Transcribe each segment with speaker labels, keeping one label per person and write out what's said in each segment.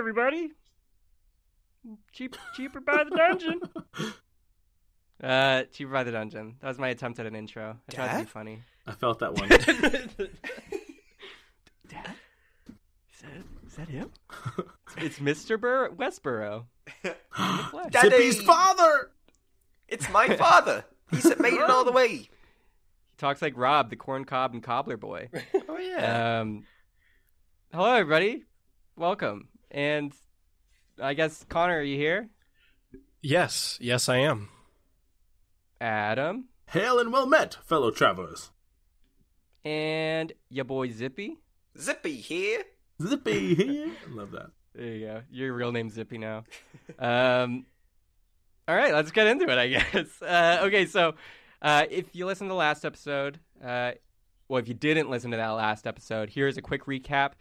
Speaker 1: everybody. Cheaper by the dungeon. Cheaper by the dungeon. That was my attempt at an intro. I tried to be funny.
Speaker 2: I felt that one.
Speaker 1: Dad? Is that him? It's Mr. Westboro.
Speaker 2: Zippy's father!
Speaker 3: It's my father. He's made it all the way.
Speaker 1: He talks like Rob, the corn cob and cobbler boy.
Speaker 3: Oh, yeah.
Speaker 1: Hello, everybody. Welcome. And I guess, Connor, are you here?
Speaker 4: Yes, I am.
Speaker 1: Adam.
Speaker 2: Hail and well met, fellow travelers.
Speaker 1: And your boy Zippy.
Speaker 3: Zippy here.
Speaker 2: Zippy here. I love that.
Speaker 1: There you go. Your real name's Zippy now. All right, let's get into it, I guess. Okay, so if you listened to the last episode, if you didn't listen to that last episode, here's a quick recap.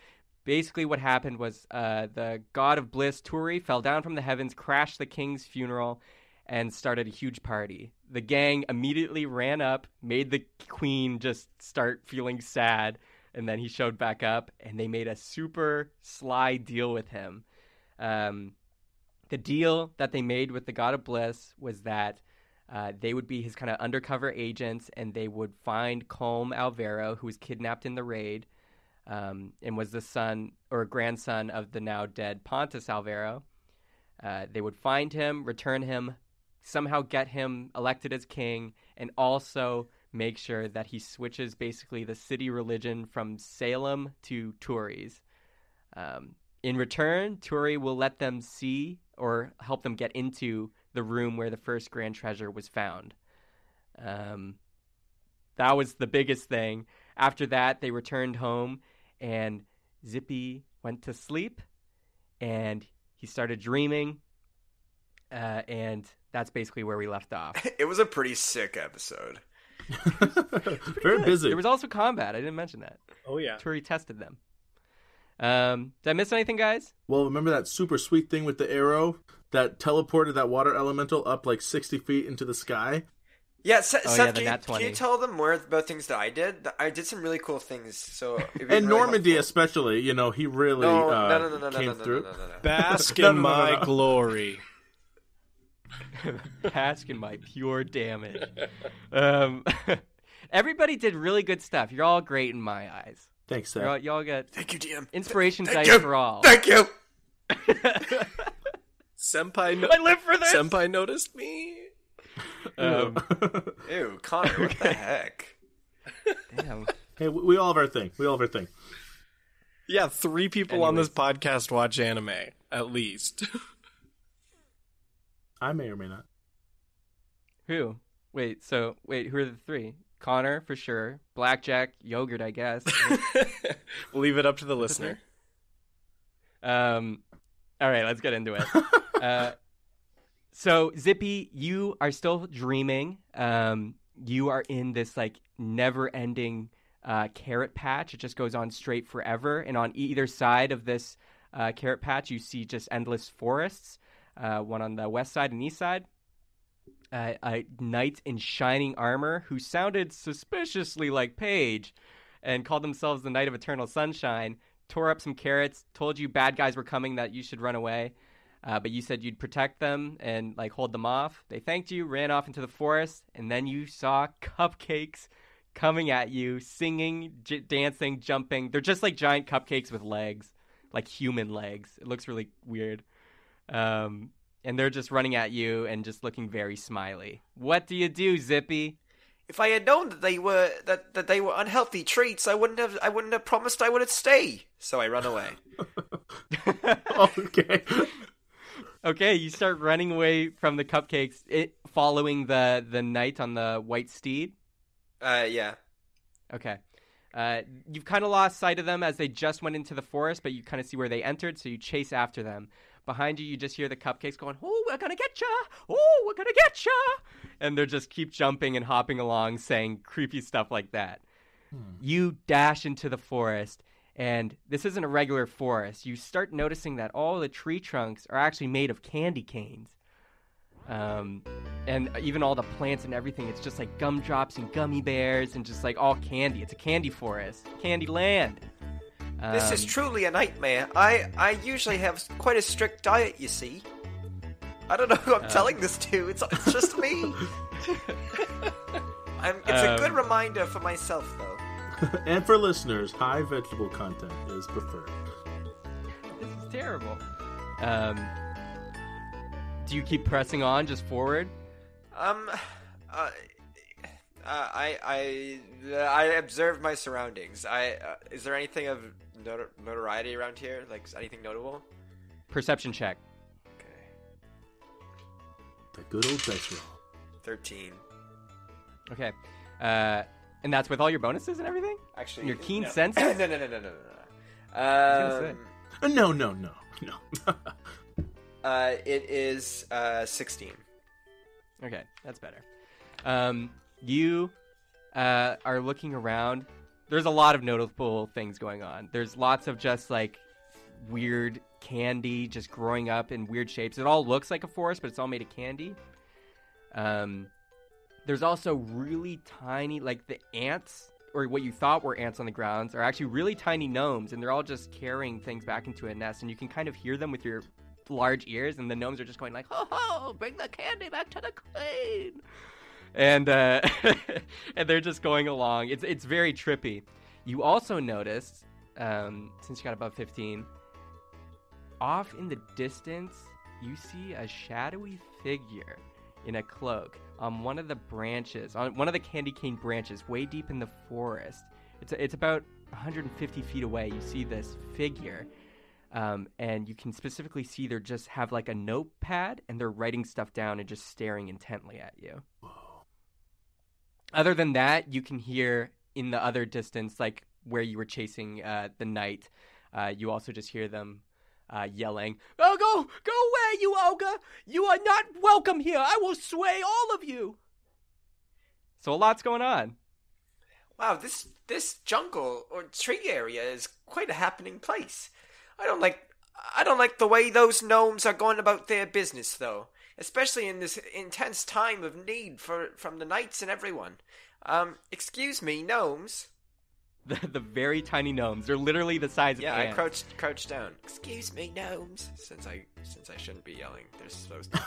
Speaker 1: Basically, what happened was the god of bliss, Turi, fell down from the heavens, crashed the king's funeral, and started a huge party. The gang immediately ran up, made the queen just start feeling sad, and then he showed back up, and they made a super sly deal with him. The deal that they made with the god of bliss was that they would be his kind of undercover agents, and they would find Colm Alvaro, who was kidnapped in the raid, and was the son or grandson of the now dead Pontus Alvaro. They would find him, return him, somehow get him elected as king, and also make sure that he switches basically the city religion from Salem to Turi's. In return, Turi will let them see or help them get into the room where the first grand treasure was found. That was the biggest thing. After that, they returned home, and Zippy went to sleep, and he started dreaming, and that's basically where we left off.
Speaker 3: It was a pretty sick episode.
Speaker 2: Very busy.
Speaker 1: There was also combat. I didn't mention that.
Speaker 4: Oh, yeah.
Speaker 1: Turi tested them. Did I miss anything, guys?
Speaker 2: Well, remember that super sweet thing with the arrow that teleported that water elemental up like 60 feet into the sky?
Speaker 3: Yeah, Seth,
Speaker 1: the
Speaker 3: can you tell them more about things that I did? I did some really cool things. So
Speaker 2: and Normandy especially, he really came through.
Speaker 4: Bask in my glory.
Speaker 1: Bask in my pure damage. Everybody did really good stuff. You're all great in my eyes.
Speaker 2: Thanks, Seth.
Speaker 1: Y'all got
Speaker 3: Thank you, DM.
Speaker 1: Inspiration
Speaker 3: Thank
Speaker 1: dice
Speaker 3: you.
Speaker 1: for all.
Speaker 3: Thank you.
Speaker 4: Senpai,
Speaker 1: I live for this.
Speaker 4: Senpai noticed me.
Speaker 3: Ew, Connor, what the heck?
Speaker 1: Damn.
Speaker 2: Hey, we all have our thing.
Speaker 4: Yeah, 3 people on this podcast watch anime, at least.
Speaker 2: I may or may not.
Speaker 1: Who? Wait, who are the 3? Connor, for sure. Blackjack, Yogurt, I guess.
Speaker 4: We'll leave it up to the listener.
Speaker 1: All right, let's get into it. So, Zippy, you are still dreaming. You are in this, never-ending carrot patch. It just goes on straight forever. And on either side of this carrot patch, you see just endless forests, one on the west side and east side. A knight in shining armor who sounded suspiciously like Paige and called themselves the Knight of Eternal Sunshine, tore up some carrots, told you bad guys were coming, that you should run away. But you said you'd protect them and hold them off. They thanked you, ran off into the forest, and then you saw cupcakes coming at you, singing, dancing, jumping. They're just like giant cupcakes with legs, like human legs. It looks really weird. And they're just running at you and just looking very smiley. What do you do, Zippy?
Speaker 3: If I had known that they were that they were unhealthy treats, I wouldn't have promised I would stay. So I run away.
Speaker 2: Okay.
Speaker 1: Okay, you start running away from the cupcakes, following the knight on the white steed.
Speaker 3: Yeah.
Speaker 1: Okay. You've kind of lost sight of them as they just went into the forest, but you kind of see where they entered, so you chase after them. Behind you, you just hear the cupcakes going, "Oh, we're gonna get ya! Oh, we're gonna get ya!" And they just keep jumping and hopping along, saying creepy stuff like that. You dash into the forest, and this isn't a regular forest. You start noticing that all the tree trunks are actually made of candy canes. And even all the plants and everything, it's just like gumdrops and gummy bears and just all candy. It's a candy forest. Candy land.
Speaker 3: This is truly a nightmare. I usually have quite a strict diet, you see. I don't know who I'm telling this to. It's just me. It's a good reminder for myself, though.
Speaker 2: And for listeners, high vegetable content is preferred.
Speaker 1: This is terrible. Do you keep pressing on, just forward?
Speaker 3: I observed my surroundings. Is there anything of notoriety around here? Like anything notable?
Speaker 1: Perception check.
Speaker 3: Okay.
Speaker 2: The good old dice roll.
Speaker 3: 13.
Speaker 1: Okay. And that's with all your bonuses and everything?
Speaker 3: Actually,
Speaker 1: and your keen
Speaker 3: no.
Speaker 1: senses?
Speaker 3: No.
Speaker 2: No.
Speaker 3: It is 16.
Speaker 1: Okay, that's better. You are looking around. There's a lot of notable things going on. There's lots of just like weird candy just growing up in weird shapes. It all looks like a forest, but it's all made of candy. There's also really tiny, like the ants, or what you thought were ants on the grounds, are actually really tiny gnomes, and they're all just carrying things back into a nest, and you can kind of hear them with your large ears, and the gnomes are just going like, ho ho, bring the candy back to the queen. And and they're just going along. It's very trippy. You also noticed, since you got above 15, off in the distance, you see a shadowy figure in a cloak on one of the branches, on one of the candy cane branches, way deep in the forest. It's about 150 feet away. You see this figure, and you can specifically see they just have like a notepad, and they're writing stuff down and just staring intently at you.
Speaker 2: Whoa.
Speaker 1: Other than that, you can hear in the other distance, like where you were chasing the knight, you also just hear them yelling, "Oh, go away, you ogre! You are not welcome here! I will slay all of you!" So a lot's going on.
Speaker 3: Wow, this jungle or tree area is quite a happening place. I don't like the way those gnomes are going about their business, though. Especially in this intense time of need from the knights and everyone. Excuse me, gnomes.
Speaker 1: The very tiny gnomes. They're literally the size of ants.
Speaker 3: Yeah, I crouched down. Excuse me, gnomes. Since I shouldn't be yelling. They're supposed to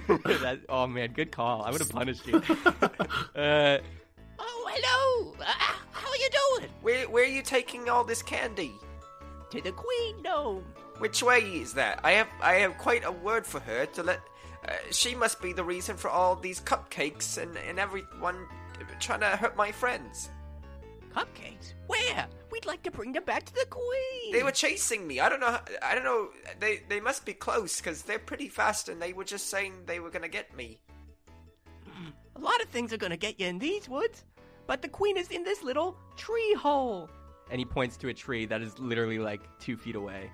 Speaker 3: be.
Speaker 1: Oh man, good call. I would have punished you.
Speaker 5: Oh, hello. How are you doing?
Speaker 3: Where are you taking all this candy?
Speaker 5: To the queen gnome.
Speaker 3: Which way is that? I have quite a word for her to let. She must be the reason for all these cupcakes and everyone trying to hurt my friends.
Speaker 5: Cupcakes? Where? We'd like to bring them back to the queen.
Speaker 3: They were chasing me. I don't know. They must be close because they're pretty fast, and they were just saying they were gonna get me.
Speaker 5: A lot of things are gonna get you in these woods, but the queen is in this little tree hole.
Speaker 1: And he points to a tree that is literally like 2 feet away.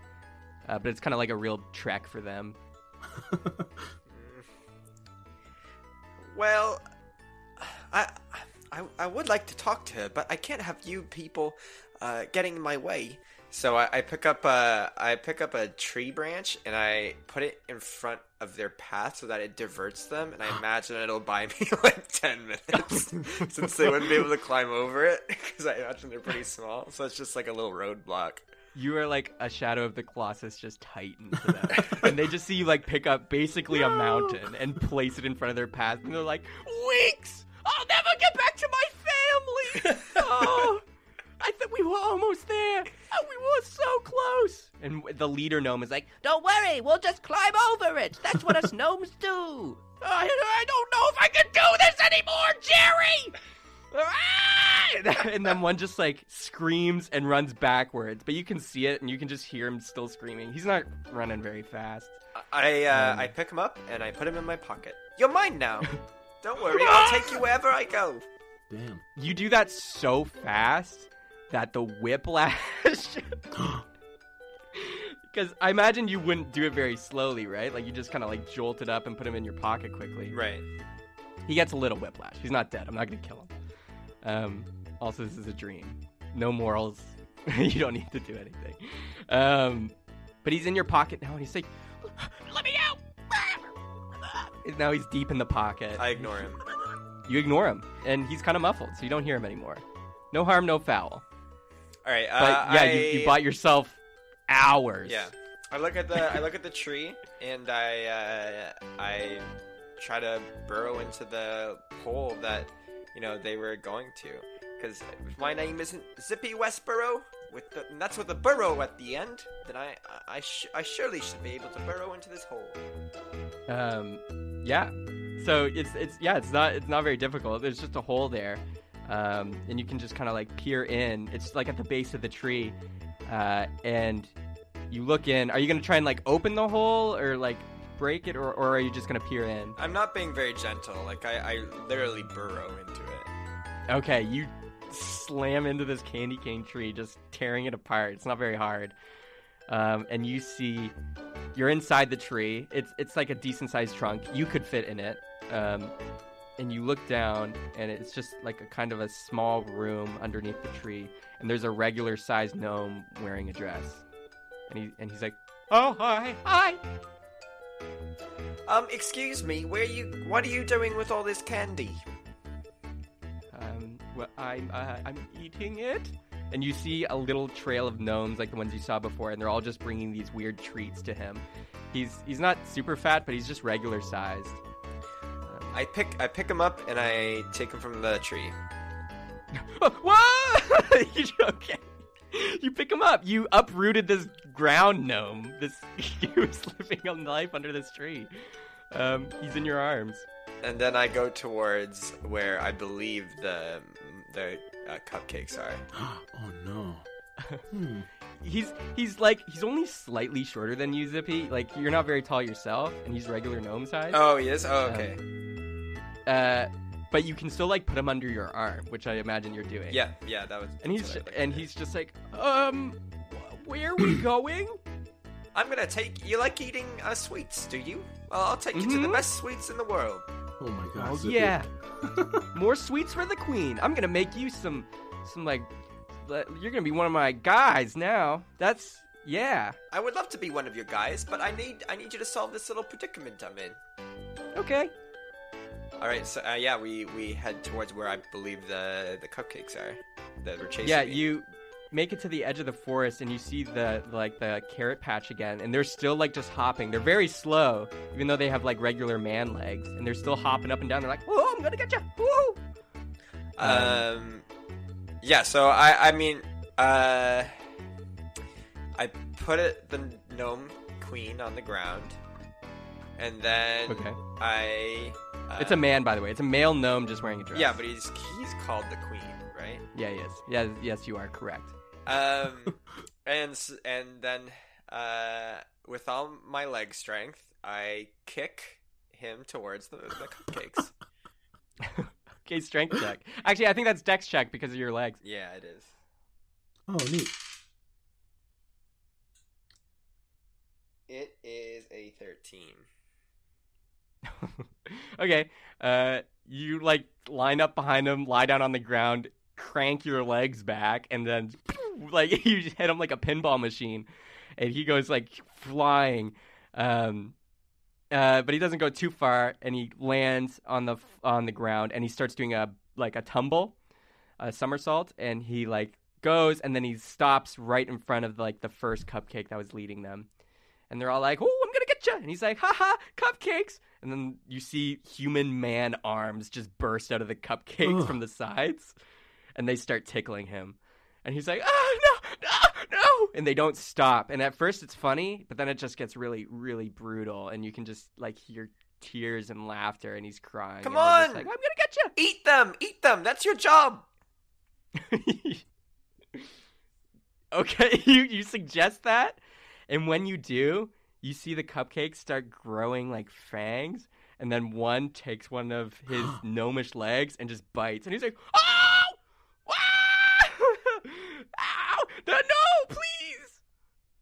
Speaker 1: But it's kind of like a real trek for them.
Speaker 3: Well, I would like to talk to her, but I can't have you people getting in my way. So I pick up a tree branch and I put it in front of their path so that it diverts them, and I imagine it'll buy me like 10 minutes since they wouldn't be able to climb over it because I imagine they're pretty small. So it's just like a little roadblock.
Speaker 1: You are like a shadow of the Colossus just tightened to them. And they just see you like pick up basically a mountain and place it in front of their path, and they're like, "Weeks! I'll never get back to my family!" Oh, I thought we were almost there. Oh, we were so close. And the leader gnome is like,
Speaker 5: Don't worry, we'll just climb over it. That's what us gnomes do.
Speaker 1: I don't know if I can do this anymore, Jerry! And then one just like screams and runs backwards, but you can see it and you can just hear him still screaming. He's not running very fast.
Speaker 3: I pick him up and I put him in my pocket. You're mine now. Don't worry, I'll take you wherever I go.
Speaker 2: Damn.
Speaker 1: You do that so fast that the whiplash... Because I imagine you wouldn't do it very slowly, right? Like you just kind of like jolt it up and put him in your pocket quickly.
Speaker 3: Right.
Speaker 1: He gets a little whiplash. He's not dead. I'm not going to kill him. Also, this is a dream. No morals. You don't need to do anything. But he's in your pocket now, and he's like,
Speaker 5: Let me out.
Speaker 1: and now he's deep in the pocket.
Speaker 3: I ignore him.
Speaker 1: You ignore him, and he's kind of muffled, so you don't hear him anymore. No harm, no foul.
Speaker 3: All right.
Speaker 1: But yeah, you bought yourself hours.
Speaker 3: Yeah. I look at the tree and I try to burrow into the hole that they were going to, because if my name isn't Zippy Westboro and that's with a burrow at the end, then I surely should be able to burrow into this hole.
Speaker 1: Yeah. So it's not very difficult. There's just a hole there, and you can just kind of like peer in. It's like at the base of the tree, and you look in. Are you gonna try and like open the hole or like break it, or are you just gonna peer in?
Speaker 3: I'm not being very gentle. Like I literally burrow into it.
Speaker 1: Okay, you slam into this candy cane tree, just tearing it apart. It's not very hard. And you see, you're inside the tree. It's like a decent sized trunk. You could fit in it. And you look down, and it's just like a kind of a small room underneath the tree. And there's a regular sized gnome wearing a dress. And he's like, "Oh, hi."
Speaker 3: Excuse me, what are you doing with all this candy?
Speaker 1: Well, I'm eating it. And you see a little trail of gnomes like the ones you saw before, and they're all just bringing these weird treats to him. He's not super fat, but he's just regular sized.
Speaker 3: I pick him up and I take him from the tree.
Speaker 1: What? Okay. You pick him up. You uprooted this ground gnome. He was living on life under this tree. He's in your arms.
Speaker 3: And then I go towards where I believe the cupcakes are.
Speaker 2: Oh no.
Speaker 1: He's only slightly shorter than you, Zippy. Like, you're not very tall yourself, and he's regular gnome size.
Speaker 3: Oh, he is? Oh, okay.
Speaker 1: But you can still like put him under your arm, which I imagine you're doing.
Speaker 3: Yeah, that was.
Speaker 1: And he's just like, where are we going?
Speaker 3: I'm gonna take. You like eating sweets, do you? Well, I'll take you to the best sweets in the world.
Speaker 2: Oh my god.
Speaker 1: Oh yeah. More sweets for the queen. I'm gonna make you some like. You're gonna be one of my guys now. Yeah.
Speaker 3: I would love to be one of your guys, but I need you to solve this little predicament I'm in.
Speaker 1: Okay.
Speaker 3: All right, so we head towards where I believe the cupcakes are that were chasing me.
Speaker 1: Yeah, you make it to the edge of the forest and you see the carrot patch again, and they're still like just hopping. They're very slow, even though they have like regular man legs, and they're still hopping up and down. They're like, "Whoa, I'm gonna get you!" Woo!
Speaker 3: Yeah. So I put the gnome queen on the ground, and then
Speaker 1: it's a man, by the way. It's a male gnome just wearing a dress.
Speaker 3: Yeah, but he's called the queen, right?
Speaker 1: Yeah, he is. Yeah, yes, you are correct.
Speaker 3: And then with all my leg strength, I kick him towards the cupcakes.
Speaker 1: Okay, strength check. Actually, I think that's dex check because of your legs.
Speaker 3: Yeah, it is.
Speaker 2: Oh, neat.
Speaker 3: It is a 13.
Speaker 1: Okay, you like line up behind him, lie down on the ground, crank your legs back, and then like you hit him like a pinball machine, and he goes like flying. But he doesn't go too far, and he lands on the ground, and he starts doing a tumble, a somersault, and he like goes, and then he stops right in front of like the first cupcake that was leading them, and they're all like, "Oh, I'm gonna get you!" And he's like, "Ha, cupcakes!" And then you see human man arms just burst out of the cupcakes from the sides, and they start tickling him, and he's like, "Oh no!" And they don't stop. And at first it's funny, but then it just gets really, really brutal, and you can just like hear tears and laughter, and he's crying.
Speaker 3: Come on!
Speaker 1: Like, I'm gonna get you!
Speaker 3: Eat them! That's your job!
Speaker 1: Okay, you suggest that, and when you do, you see the cupcakes start growing like fangs, and then one takes one of his gnomish legs and just bites, and he's like, "Oh! Ah! Ow! No, please!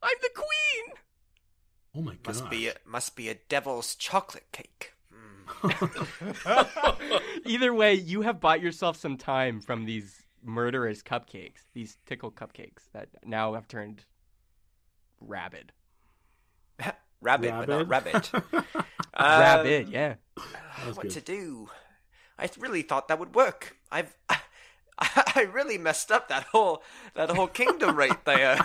Speaker 1: I'm the queen!"
Speaker 2: Oh my god.
Speaker 3: Must be a devil's chocolate cake.
Speaker 1: Either way, you have bought yourself some time from these murderous cupcakes, these tickle cupcakes that now have turned rabid.
Speaker 3: Rabbit, but not rabbit.
Speaker 1: Rabid, yeah.
Speaker 3: What to do? I really thought that would work. I really messed up that whole kingdom right there.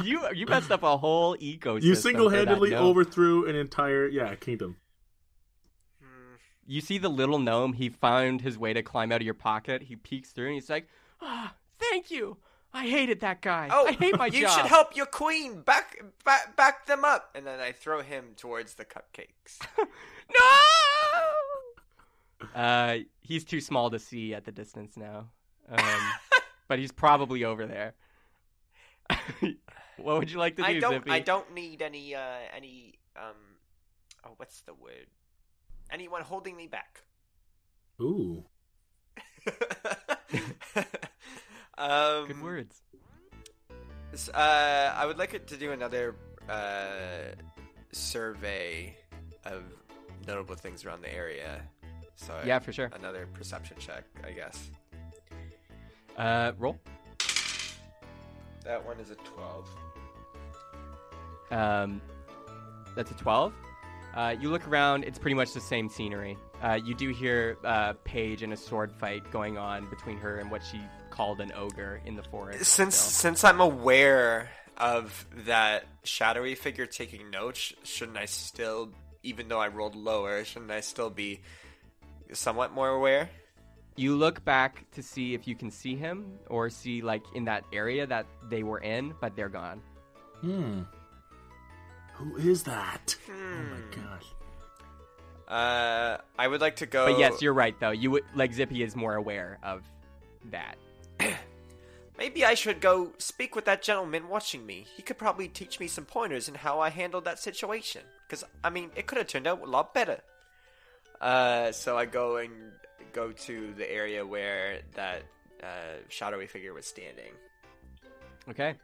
Speaker 1: you messed up a whole ecosystem.
Speaker 2: You single-handedly
Speaker 1: for that gnome.
Speaker 2: overthrew an entire kingdom.
Speaker 1: You see the little gnome. He found his way to climb out of your pocket. He peeks through and he's like, "Thank you. I hated that guy.
Speaker 3: Oh,
Speaker 1: I hate my
Speaker 3: you
Speaker 1: job.
Speaker 3: should help your queen. Back them up." And then I throw him towards the cupcakes.
Speaker 1: No. He's too small to see at the distance now. But he's probably over there. What would you like to do, Zippy?
Speaker 3: I don't need any what's the word? Anyone holding me back.
Speaker 2: Ooh.
Speaker 1: Good words.
Speaker 3: I would like it to do another survey of notable things around the area. So
Speaker 1: Yeah, for sure.
Speaker 3: Another perception check, I guess.
Speaker 1: Roll.
Speaker 3: That one is a 12.
Speaker 1: That's a 12. You look around, it's pretty much the same scenery. You do hear Paige and a sword fight going on between her and what she called an ogre in the forest.
Speaker 3: Since I'm aware of that shadowy figure taking notes, shouldn't I still, even though I rolled lower, shouldn't I still be somewhat more aware?
Speaker 1: You look back to see if you can see him or see like in that area that they were in, but they're gone.
Speaker 2: Who is that? Oh my gosh.
Speaker 3: I would like to go.
Speaker 1: But yes, you're right though. You would like Zippy is more aware of that.
Speaker 3: Maybe I should go speak with that gentleman watching me. He could probably teach me some pointers in how I handled that situation. Because, I mean, it could have turned out a lot better. So I go to the area where that shadowy figure was standing.
Speaker 1: Okay.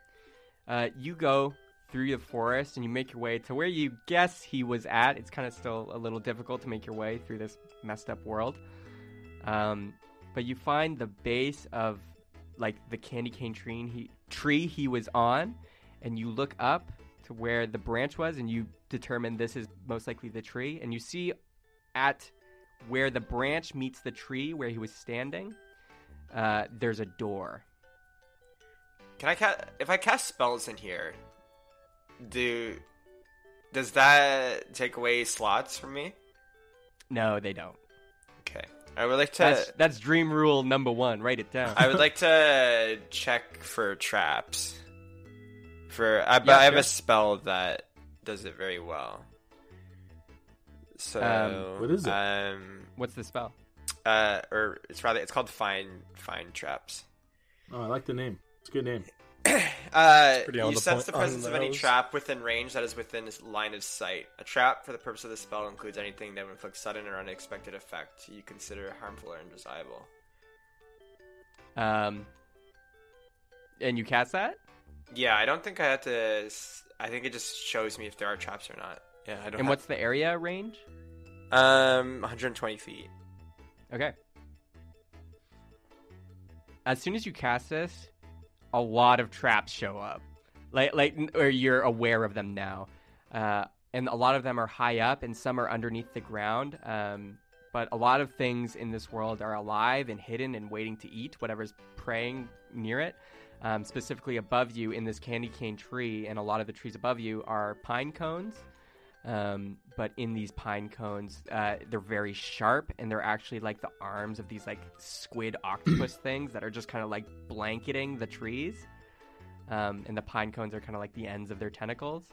Speaker 1: You go through the forest and you make your way to where you guess he was at. It's kind of still a little difficult to make your way through this messed up world. But you find the base of like the candy cane tree he was on, and you look up to where the branch was and you determine this is most likely the tree, and you see at where the branch meets the tree where he was standing, there's a door.
Speaker 3: Can if I cast spells in here, does that take away slots from me?
Speaker 1: No, they don't.
Speaker 3: Okay. I would like to.
Speaker 1: That's dream rule number 1. Write it down.
Speaker 3: I would like to check for traps. I have a spell that does it very well. So
Speaker 2: what is it?
Speaker 1: What's the spell?
Speaker 3: It's called find traps.
Speaker 2: Oh, I like the name. It's a good name.
Speaker 3: You sense the presence of any trap within range that is within line of sight. A trap, for the purpose of the spell, includes anything that would inflict sudden or unexpected effect you consider harmful or undesirable.
Speaker 1: And you cast that?
Speaker 3: Yeah, I don't think I have to. I think it just shows me if there are traps or not. Yeah, I don't.
Speaker 1: And what's the area range?
Speaker 3: 120 feet.
Speaker 1: Okay. As soon as you cast this, a lot of traps show up, or you're aware of them now, and a lot of them are high up, and some are underneath the ground. But a lot of things in this world are alive and hidden and waiting to eat whatever's preying near it. Specifically above you in this candy cane tree, and a lot of the trees above you are pine cones. But in these pine cones, they're very sharp, and they're actually like the arms of these like squid octopus things that are just kind of like blanketing the trees. And the pine cones are kind of like the ends of their tentacles,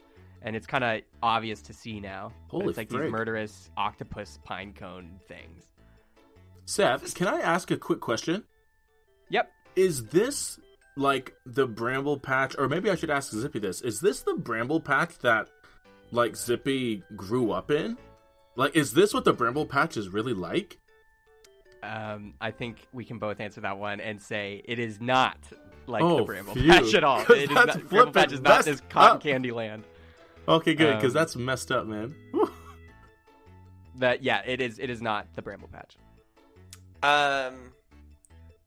Speaker 1: and it's kind of obvious to see now.
Speaker 2: Holy
Speaker 1: it's like
Speaker 2: frick.
Speaker 1: These murderous octopus pine cone things.
Speaker 2: Seth, can I ask a quick question?
Speaker 1: Yep.
Speaker 2: Is this like the bramble patch, or maybe I should ask Zippy this, is this the bramble patch that like Zippy grew up in? Like, is this what the bramble patch is really like?
Speaker 1: I think we can both answer that one and say it is not like
Speaker 2: Oh,
Speaker 1: the bramble
Speaker 2: phew.
Speaker 1: patch at all.
Speaker 2: 'Cause
Speaker 1: It is
Speaker 2: that's
Speaker 1: not, bramble patch is not
Speaker 2: flippin'
Speaker 1: this
Speaker 2: messed
Speaker 1: cotton
Speaker 2: up.
Speaker 1: candy land.
Speaker 2: Okay, good, because
Speaker 1: Um,
Speaker 2: that's messed up, man. Whew.
Speaker 1: It is not the bramble patch.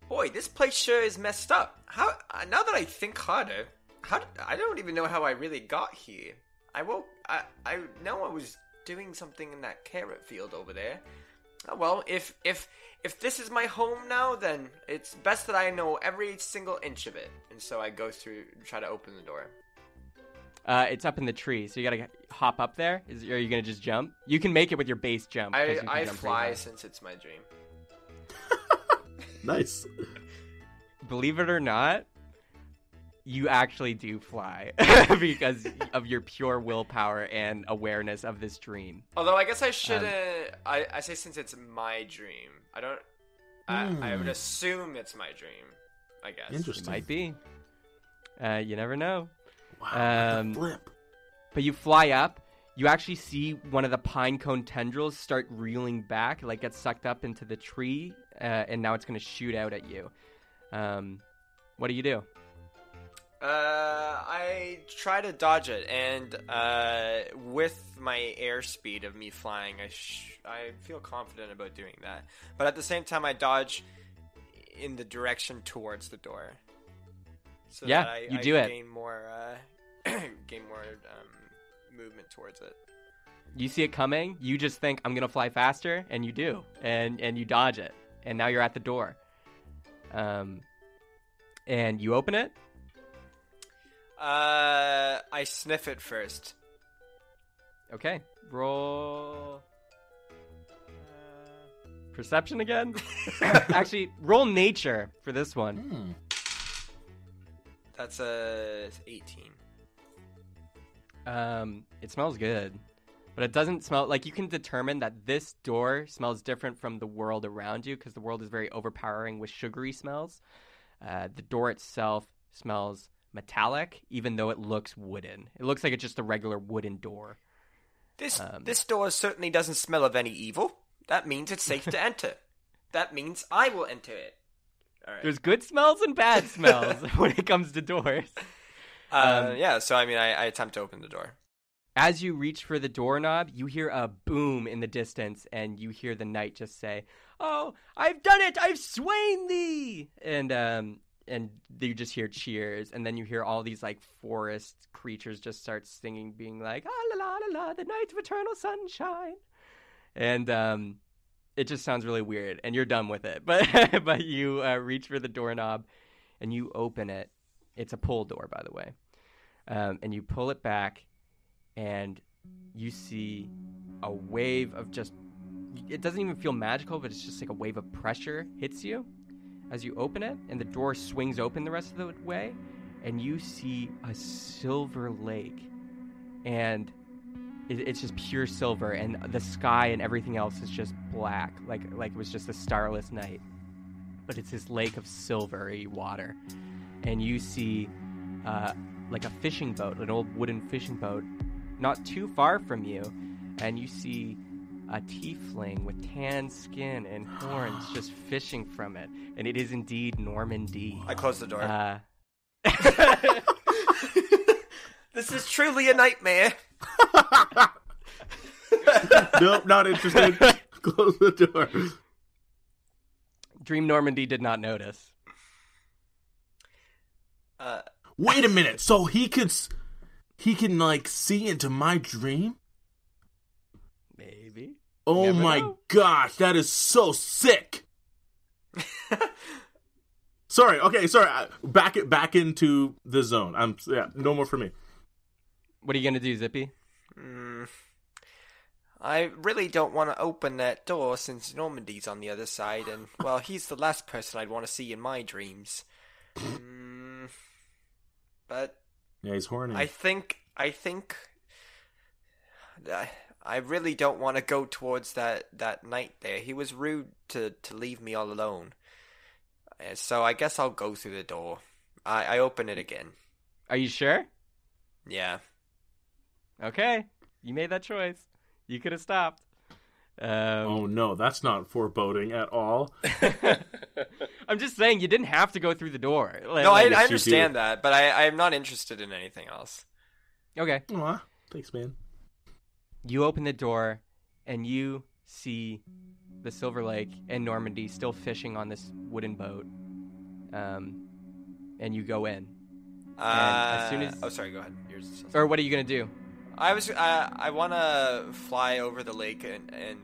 Speaker 3: Boy, this place sure is messed up. Now that I think harder, I don't even know how I really got here. I know I was doing something in that carrot field over there, Well, if this is my home now, then it's best that I know every single inch of it. And so I go through, try to open the door.
Speaker 1: It's up in the tree, so you gotta hop up there. Are you gonna just jump? You can make it with your base jump. 'cause you can
Speaker 3: I
Speaker 1: jump pretty
Speaker 3: fly
Speaker 1: high.
Speaker 3: since it's my dream.
Speaker 2: Nice.
Speaker 1: Believe it or not, you actually do fly because of your pure willpower and awareness of this dream.
Speaker 3: Although I guess I shouldn't. I say since it's my dream. I don't. I would assume it's my dream. I guess.
Speaker 1: It
Speaker 2: Interesting.
Speaker 1: might be. You never know.
Speaker 2: Wow, what the flip.
Speaker 1: But you fly up. You actually see one of the pine cone tendrils start reeling back, like get sucked up into the tree, and now it's going to shoot out at you. What do you do?
Speaker 3: I try to dodge it, and with my airspeed of me flying, I feel confident about doing that. But at the same time, I dodge in the direction towards the door. So
Speaker 1: Yeah,
Speaker 3: that
Speaker 1: you
Speaker 3: I
Speaker 1: do it.
Speaker 3: gain more, movement towards it.
Speaker 1: You see it coming. You just think, I'm going to fly faster, and you do. And you dodge it. And now you're at the door. And you open it.
Speaker 3: I sniff it first.
Speaker 1: Okay. Roll... perception again? Actually, roll nature for this one.
Speaker 3: That's a 18.
Speaker 1: It smells good. But it doesn't smell... Like, you can determine that this door smells different from the world around you because the world is very overpowering with sugary smells. The door itself smells metallic, even though it looks wooden. It looks like it's just a regular wooden door.
Speaker 3: This door certainly doesn't smell of any evil. That means it's safe to enter. That means I will enter it. All right.
Speaker 1: There's good smells and bad smells when it comes to doors.
Speaker 3: Yeah, so I mean, I attempt to open the door.
Speaker 1: As you reach for the doorknob, you hear a boom in the distance, and you hear the knight just say, "Oh, I've done it! I've slain thee!" And you just hear cheers, and then you hear all these, like, forest creatures just start singing, being like, "Ah, la, la, la, la, the night of eternal sunshine." And it just sounds really weird, and you're done with it. But you reach for the doorknob, and you open it. It's a pull door, by the way. And you pull it back, and you see a wave of just... It doesn't even feel magical, but it's just like a wave of pressure hits you as you open it, and the door swings open the rest of the way, and you see a silver lake. And it's just pure silver, and the sky and everything else is just black, like it was just a starless night. But it's this lake of silvery water. And you see like a fishing boat, an old wooden fishing boat, not too far from you, and you see a tiefling with tan skin and horns just fishing from it, and it is indeed Normandy.
Speaker 3: I close the door. This is truly a nightmare.
Speaker 2: Nope, not interested. Close the door.
Speaker 1: Dream Normandy did not notice.
Speaker 2: Wait a minute. So he can like see into my dream?
Speaker 1: Maybe.
Speaker 2: Oh
Speaker 1: Never
Speaker 2: my
Speaker 1: know.
Speaker 2: gosh, that is so sick. Sorry. Back into the zone. No more for me.
Speaker 1: What are you gonna do, Zippy?
Speaker 3: I really don't want to open that door since Normandy's on the other side, and, well, he's the last person I'd want to see in my dreams. But
Speaker 2: Yeah, he's horny.
Speaker 3: I think I really don't want to go towards that knight there. He was rude to leave me all alone. So I guess I'll go through the door. I open it again.
Speaker 1: Are you sure?
Speaker 3: Yeah.
Speaker 1: Okay, you made that choice. You could have stopped.
Speaker 2: Oh no, that's not foreboding at all.
Speaker 1: I'm just saying you didn't have to go through the door.
Speaker 3: No, I
Speaker 2: yes, you
Speaker 3: understand
Speaker 2: do.
Speaker 3: that, but I'm not interested in anything else.
Speaker 1: Okay.
Speaker 2: Aw, thanks, man.
Speaker 1: You open the door, and you see the Silver Lake and Normandy still fishing on this wooden boat. And you go in. And as soon as...
Speaker 3: Oh, sorry. Go ahead. Yours.
Speaker 1: Or what are you gonna do?
Speaker 3: I want to fly over the lake and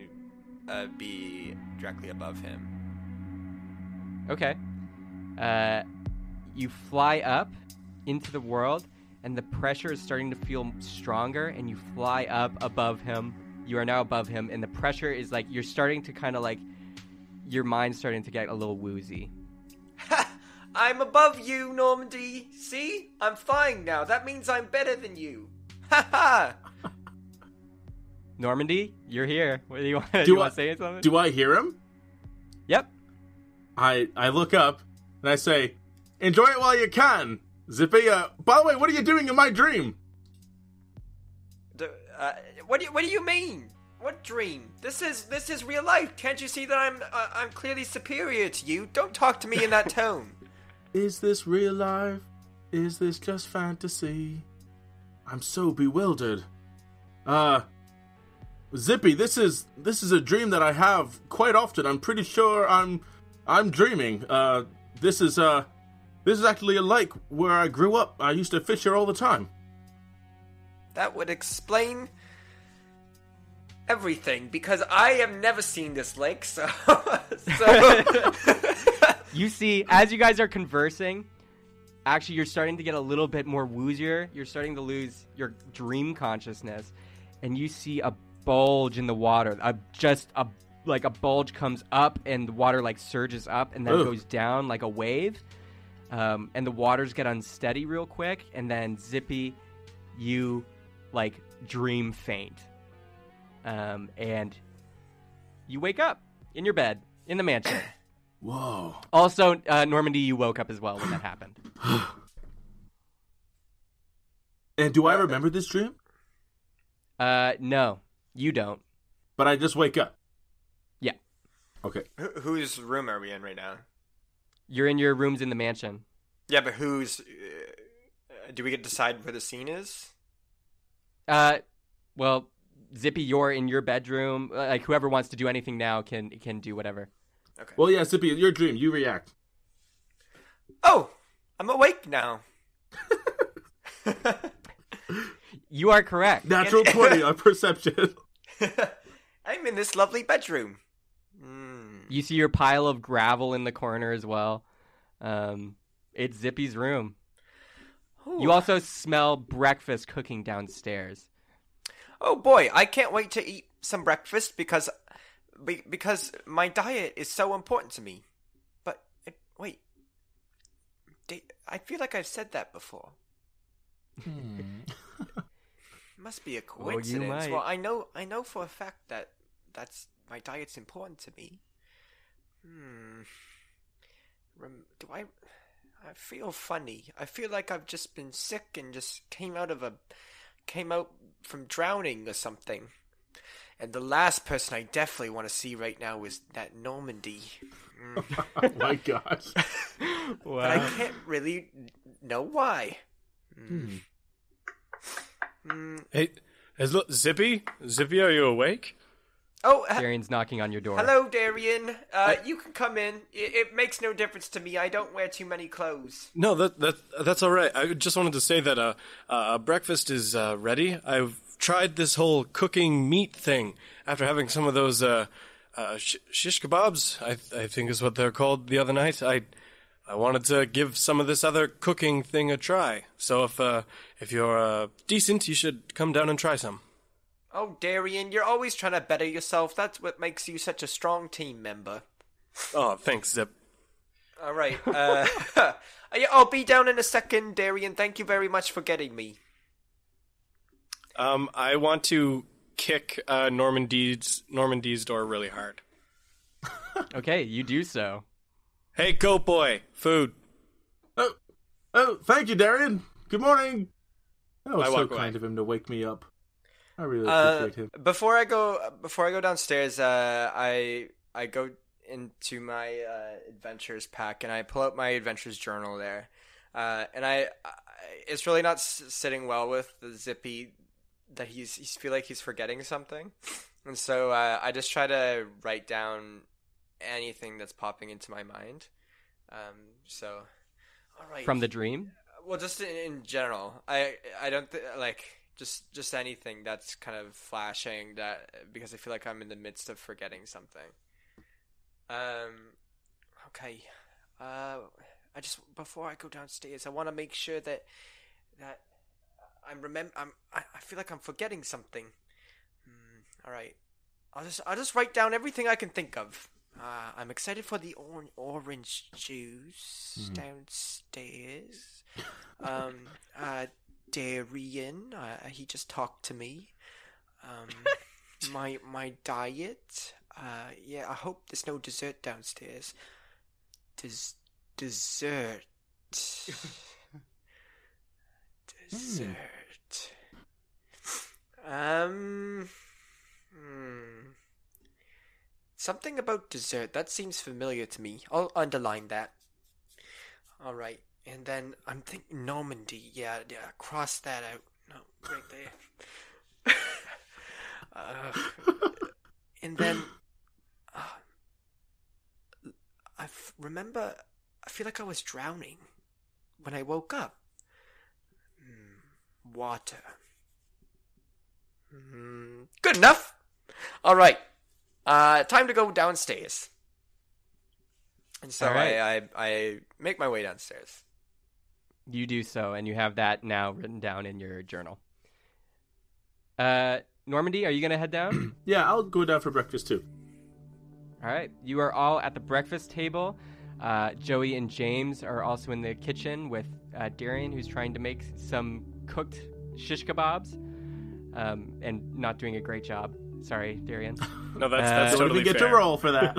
Speaker 3: be directly above him.
Speaker 1: Okay. You fly up into the world, and the pressure is starting to feel stronger, and you fly up above him. You are now above him, and the pressure is like you're starting to kind of like your mind's starting to get a little woozy.
Speaker 3: Ha! I'm above you, Normandy. See? I'm flying now. That means I'm better than you. Ha ha!
Speaker 1: Normandy, you're here. What do you want? Do you want to say something?
Speaker 2: Do I hear him?
Speaker 1: Yep.
Speaker 2: I look up and I say, "Enjoy it while you can, Zippy. By the way, what are you doing in my dream?"
Speaker 3: What do you mean? What dream? This is real life. Can't you see that I'm clearly superior to you? Don't talk to me in that tone.
Speaker 2: Is this real life? Is this just fantasy? I'm so bewildered. Zippy, this is a dream that I have quite often. I'm pretty sure I'm dreaming. This is actually a lake where I grew up. I used to fish here all the time.
Speaker 3: That would explain everything, because I have never seen this lake, so...
Speaker 1: You see, as you guys are conversing, actually you're starting to get a little bit more woozier. You're starting to lose your dream consciousness, and you see a bulge in the water. A bulge comes up, and the water like surges up, and then goes down like a wave. And the waters get unsteady real quick, and then Zippy, you like dream faint. And you wake up in your bed in the mansion.
Speaker 2: Whoa.
Speaker 1: Also, Normandy, you woke up as well when that happened.
Speaker 2: And do I remember this dream?
Speaker 1: No, you don't.
Speaker 2: But I just wake up?
Speaker 1: Yeah.
Speaker 2: Okay.
Speaker 3: Whose room are we in right now?
Speaker 1: You're in your rooms in the mansion.
Speaker 3: Yeah, but whose... do we get to decide where the scene is?
Speaker 1: Well, Zippy, you're in your bedroom. Like, whoever wants to do anything now can do whatever.
Speaker 3: Okay.
Speaker 2: Well, yeah, Zippy, your dream. You react.
Speaker 3: Oh, I'm awake now.
Speaker 1: You are correct.
Speaker 2: Natural 20 on perception.
Speaker 3: I'm in this lovely bedroom.
Speaker 1: You see your pile of gravel in the corner as well. It's Zippy's room. Ooh. You also smell breakfast cooking downstairs.
Speaker 3: Oh boy, I can't wait to eat some breakfast because my diet is so important to me. But wait, I feel like I've said that before. Must be a coincidence. Well, I know for a fact that my diet's important to me. Do I feel funny. I feel like I've just been sick and just came out from drowning or something. And the last person I definitely want to see right now is that Normandy.
Speaker 2: Oh my gosh.
Speaker 1: Wow.
Speaker 3: But I can't really know why.
Speaker 4: Hey, Zippy? Zippy, are you awake?
Speaker 3: Oh,
Speaker 1: Darian's knocking on your door.
Speaker 3: Hello, Darian. You can come in. It makes no difference to me. I don't wear too many clothes.
Speaker 4: No, that's all right. I just wanted to say that breakfast is ready. I've tried this whole cooking meat thing after having some of those shish kebabs, I think is what they're called, the other night. I wanted to give some of this other cooking thing a try. So if you're decent, you should come down and try some.
Speaker 3: Oh, Darian, you're always trying to better yourself. That's what makes you such a strong team member.
Speaker 4: Oh, thanks, Zip.
Speaker 3: All right. I'll be down in a second, Darian. Thank you very much for getting me.
Speaker 4: I want to kick Normandy's door really hard.
Speaker 1: Okay, you do so.
Speaker 4: Hey, goat boy, food.
Speaker 2: Oh, thank you, Darian. Good morning. That was so
Speaker 4: walk away.
Speaker 2: kind of him to wake me up. I really appreciate him.
Speaker 3: Before I go downstairs, I go into my adventures pack and I pull out my adventures journal there, and I it's really not sitting well with the Zippy that he's feel like he's forgetting something, and so I just try to write down anything that's popping into my mind. All right.
Speaker 1: From the dream?
Speaker 3: Well, just in general, I don't like. Just anything that's kind of flashing, that because I feel like I'm in the midst of forgetting something. Okay. I just, before I go downstairs, I want to make sure that I feel like I'm forgetting something. All right. I'll just write down everything I can think of. I'm excited for the orange juice downstairs. Darian, he just talked to me. My diet. Yeah, I hope there's no dessert downstairs. Dessert. Dessert. Something about dessert. That seems familiar to me. I'll underline that. All right. And then I'm thinking Normandy. Yeah, cross that out. No, right there. And then I feel like I was drowning when I woke up. Water. Good enough. All right. Time to go downstairs. And so I make my way downstairs.
Speaker 1: You do so, and you have that now written down in your journal. Normandy, are you going to head down?
Speaker 2: Yeah, I'll go down for breakfast too.
Speaker 1: All right. You are all at the breakfast table. Joey and James are also in the kitchen with Darian, who's trying to make some cooked shish kebabs and not doing a great job. Sorry, Darian.
Speaker 4: No, that's totally
Speaker 2: get
Speaker 4: fair.
Speaker 2: to roll for that.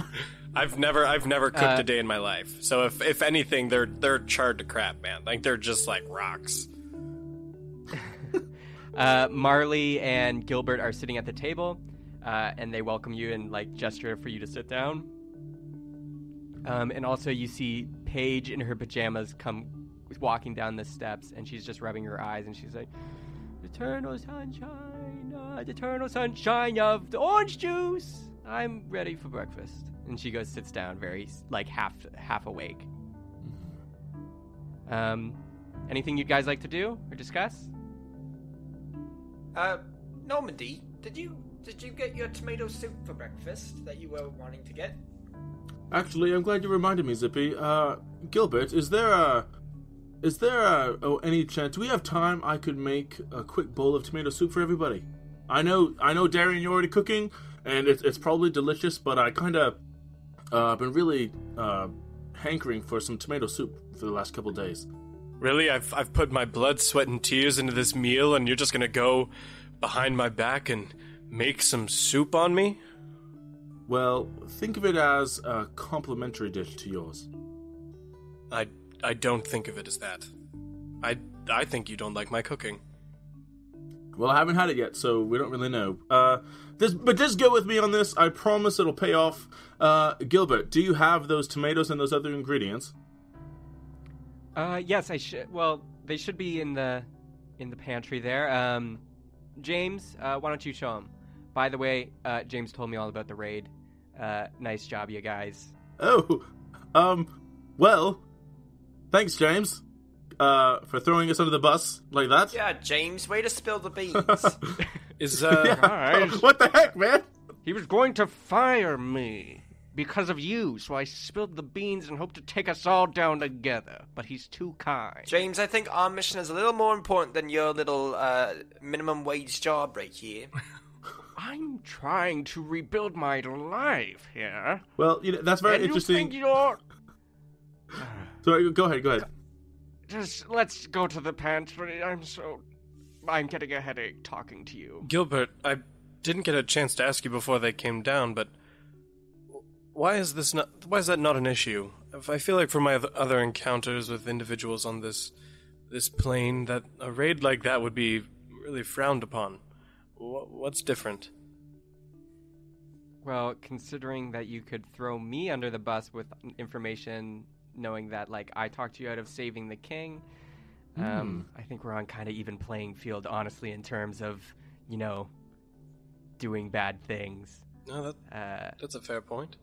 Speaker 4: I've never cooked a day in my life. So if anything, they're charred to crap, man. Like they're just like rocks.
Speaker 1: Marley and Gilbert are sitting at the table, and they welcome you and like gesture for you to sit down. And also you see Paige in her pajamas come walking down the steps, and she's just rubbing her eyes, and she's like, "Eternal sunshine of the orange juice. I'm ready for breakfast." And she goes, sits down, very like half awake. Anything you guys like to do or discuss?
Speaker 3: Normandy, did you get your tomato soup for breakfast that you were wanting to get?
Speaker 2: Actually, I'm glad you reminded me, Zippy. Gilbert, is there any chance? Do we have time? I could make a quick bowl of tomato soup for everybody. I know, Darian, you're already cooking, and it's probably delicious. But I kind of been really hankering for some tomato soup for the last couple days.
Speaker 4: Really, I've put my blood, sweat, and tears into this meal, and you're just gonna go behind my back and make some soup on me?
Speaker 2: Well, think of it as a complimentary dish to yours.
Speaker 4: I don't think of it as that. I think you don't like my cooking.
Speaker 2: Well, I haven't had it yet, so we don't really know. But just go with me on this. I promise it'll pay off. Gilbert, do you have those tomatoes and those other ingredients?
Speaker 1: Yes, I should. Well, they should be in the pantry there. James, why don't you show them? By the way, James told me all about the raid. Nice job, you guys.
Speaker 2: Oh, well, thanks, James, for throwing us under the bus like that.
Speaker 3: Yeah, James, way to spill the beans.
Speaker 2: Yeah. What the heck, man?
Speaker 5: He was going to fire me because of you, so I spilled the beans and hoped to take us all down together. But he's too kind.
Speaker 3: James, I think our mission is a little more important than your little minimum wage job right here.
Speaker 5: I'm trying to rebuild my life here.
Speaker 2: Well, that's very interesting.
Speaker 5: You think you're...
Speaker 2: So go ahead.
Speaker 5: Just let's go to the pantry. I'm getting a headache talking to you.
Speaker 4: Gilbert, I didn't get a chance to ask you before they came down, but why is that not an issue? I feel like from my other encounters with individuals on this plane, that a raid like that would be really frowned upon. What's different?
Speaker 1: Well, considering that you could throw me under the bus with information, knowing that, like, I talked you out of saving the king, I think we're on kind of even playing field, honestly, in terms of, doing bad things.
Speaker 4: No, that's a fair point.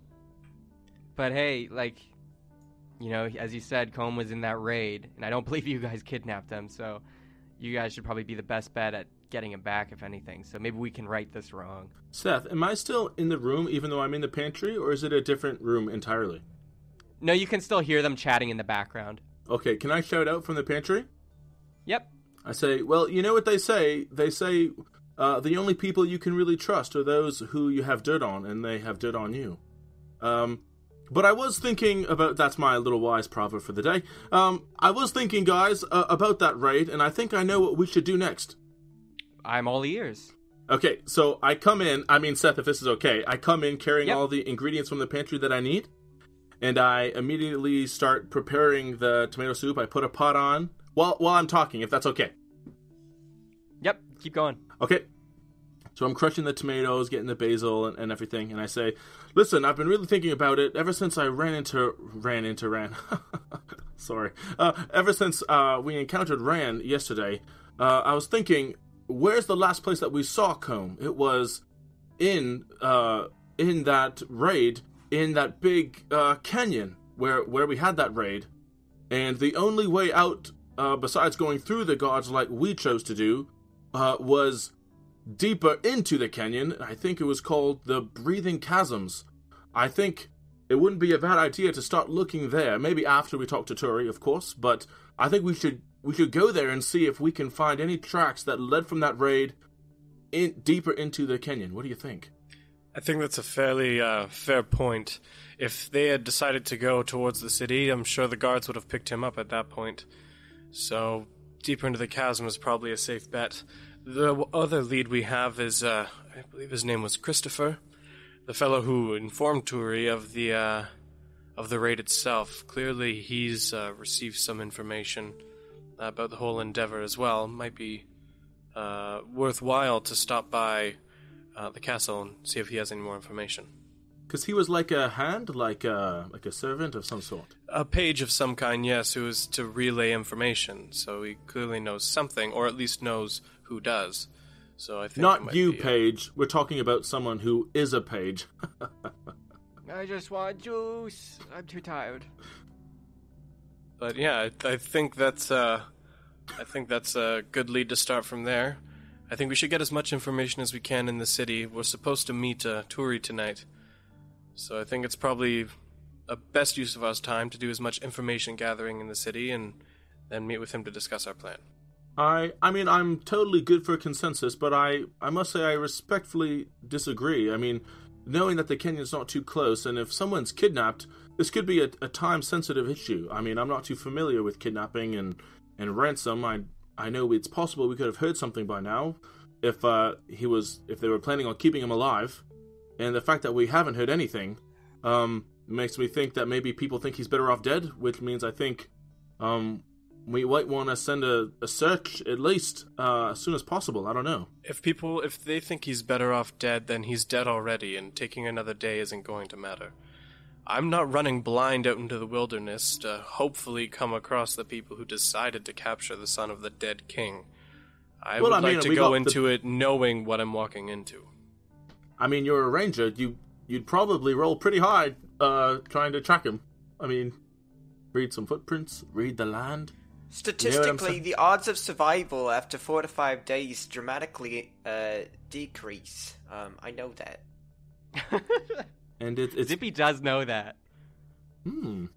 Speaker 1: But hey, like, as you said, Colm was in that raid, and I don't believe you guys kidnapped him, so, you guys should probably be the best bet at getting him back, if anything. So maybe we can right this wrong.
Speaker 2: Seth, am I still in the room even though I'm in the pantry, or is it a different room entirely?
Speaker 1: No, you can still hear them chatting in the background.
Speaker 2: Okay, can I shout out from the pantry?
Speaker 1: Yep.
Speaker 2: I say, well, you know what they say? They say the only people you can really trust are those who you have dirt on, and they have dirt on you. But I was thinking about, that's my little wise proverb for the day. I was thinking, guys, about that raid, and I think I know what we should do next.
Speaker 1: I'm all ears.
Speaker 2: Okay, so I come in, Seth, if this is okay, I come in carrying all the ingredients from the pantry that I need, and I immediately start preparing the tomato soup. I put a pot on while I'm talking, if that's okay.
Speaker 1: Yep, keep going.
Speaker 2: Okay. So I'm crushing the tomatoes, getting the basil and everything, and I say, listen, I've been really thinking about it ever since I Sorry. Ever since we encountered Ran yesterday, I was thinking, where's the last place that we saw Colm? It was in that raid, in that big canyon where we had that raid. And the only way out, besides going through the guards like we chose to do, was deeper into the canyon. I think it was called the Breathing Chasms. I think it wouldn't be a bad idea to start looking there, maybe after we talk to Turi, of course, but I think we should go there and see if we can find any tracks that led from that raid deeper into the canyon. What do you think?
Speaker 4: I think that's a fairly fair point. If they had decided to go towards the city, I'm sure the guards would have picked him up at that point. So, deeper into the chasm is probably a safe bet. The other lead we have is, I believe his name was Christopher, the fellow who informed Turi of the raid itself. Clearly, he's received some information about the whole endeavor as well. Might be worthwhile to stop by the castle and see if he has any more information.
Speaker 2: Because he was like a hand, like a servant of some sort.
Speaker 4: A page of some kind, yes, who is to relay information. So he clearly knows something, or at least knows who does. So I think
Speaker 2: not you, Page. We're talking about someone who is a page.
Speaker 5: I just want juice. I'm too tired.
Speaker 4: But yeah, I think that's a good lead to start from there. I think we should get as much information as we can in the city. We're supposed to meet Turi tonight. So I think it's probably a best use of our time to do as much information gathering in the city and then meet with him to discuss our plan.
Speaker 2: I mean, I'm totally good for a consensus, but I must say I respectfully disagree. I mean, knowing that the canyon's not too close, and if someone's kidnapped, this could be a time-sensitive issue. I mean, I'm not too familiar with kidnapping and ransom. I know it's possible we could have heard something by now if they were planning on keeping him alive. And the fact that we haven't heard anything makes me think that maybe people think he's better off dead, which means I think we might want to send a search at least as soon as possible. I don't know.
Speaker 4: If they think he's better off dead, then he's dead already, and taking another day isn't going to matter. I'm not running blind out into the wilderness to hopefully come across the people who decided to capture the son of the dead king. I would like to go into it knowing what I'm walking into.
Speaker 2: I mean, you're a ranger. You'd probably roll pretty hard trying to track him. I mean, read some footprints, read the land.
Speaker 3: Statistically, the odds of survival after 4 to 5 days dramatically decrease. I know that.
Speaker 2: And it's
Speaker 1: Zippy does know that.
Speaker 2: And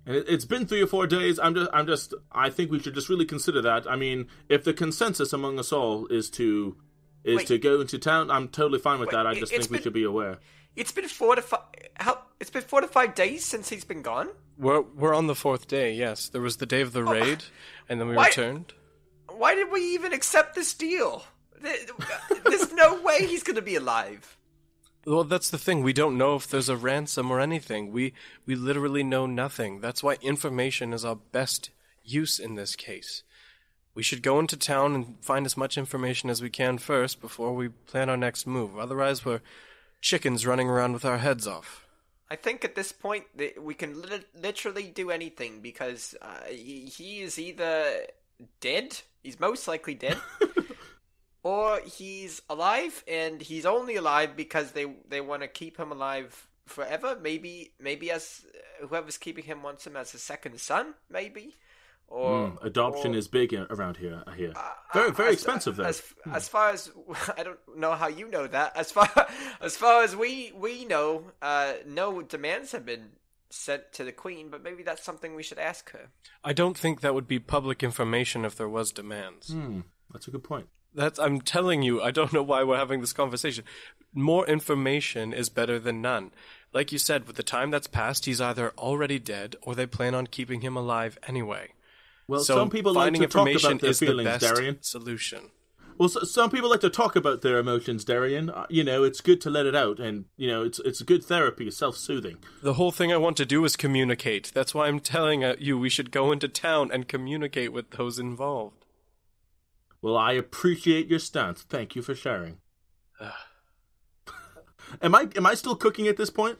Speaker 2: it's been 3 or 4 days. I think we should just really consider that. I mean, if the consensus among us all is to go into town, I'm totally fine with that. I just think we should be aware.
Speaker 3: It's been 4 to 5. It's been 4 to 5 days since he's been gone.
Speaker 4: We're on the 4th day. Yes, there was the day of the raid, and then we returned.
Speaker 3: Why did we even accept this deal? There's no way he's going to be alive.
Speaker 4: Well, that's the thing. We don't know if there's a ransom or anything. We literally know nothing. That's why information is our best use in this case. We should go into town and find as much information as we can first before we plan our next move. Otherwise, we're chickens running around with our heads off.
Speaker 3: I think at this point we can literally do anything because he is either dead, he's most likely dead, or he's alive, and he's only alive because they want to keep him alive forever. Maybe as whoever's keeping him wants him as a second son, maybe. Or
Speaker 2: Adoption is big around here, I hear. Very expensive, though.
Speaker 3: As far as I don't know how you know that. As far as we know, no demands have been sent to the Queen, but maybe that's something we should ask her.
Speaker 4: I don't think that would be public information if there was demands.
Speaker 2: That's a good point.
Speaker 4: I'm telling you, I don't know why we're having this conversation. More information is better than none. Like you said, with the time that's passed, he's either already dead or they plan on keeping him alive anyway.
Speaker 2: Well,
Speaker 4: So
Speaker 2: some people like
Speaker 4: finding
Speaker 2: to talk
Speaker 4: information
Speaker 2: about their
Speaker 4: is the
Speaker 2: feelings,
Speaker 4: best
Speaker 2: Darian.
Speaker 4: solution.
Speaker 2: Well, some people like to talk about their emotions, Darian. It's good to let it out, and, it's good therapy, self-soothing.
Speaker 4: The whole thing I want to do is communicate. That's why I'm telling you we should go into town and communicate with those involved.
Speaker 2: Well, I appreciate your stance. Thank you for sharing. Am I still cooking at this point?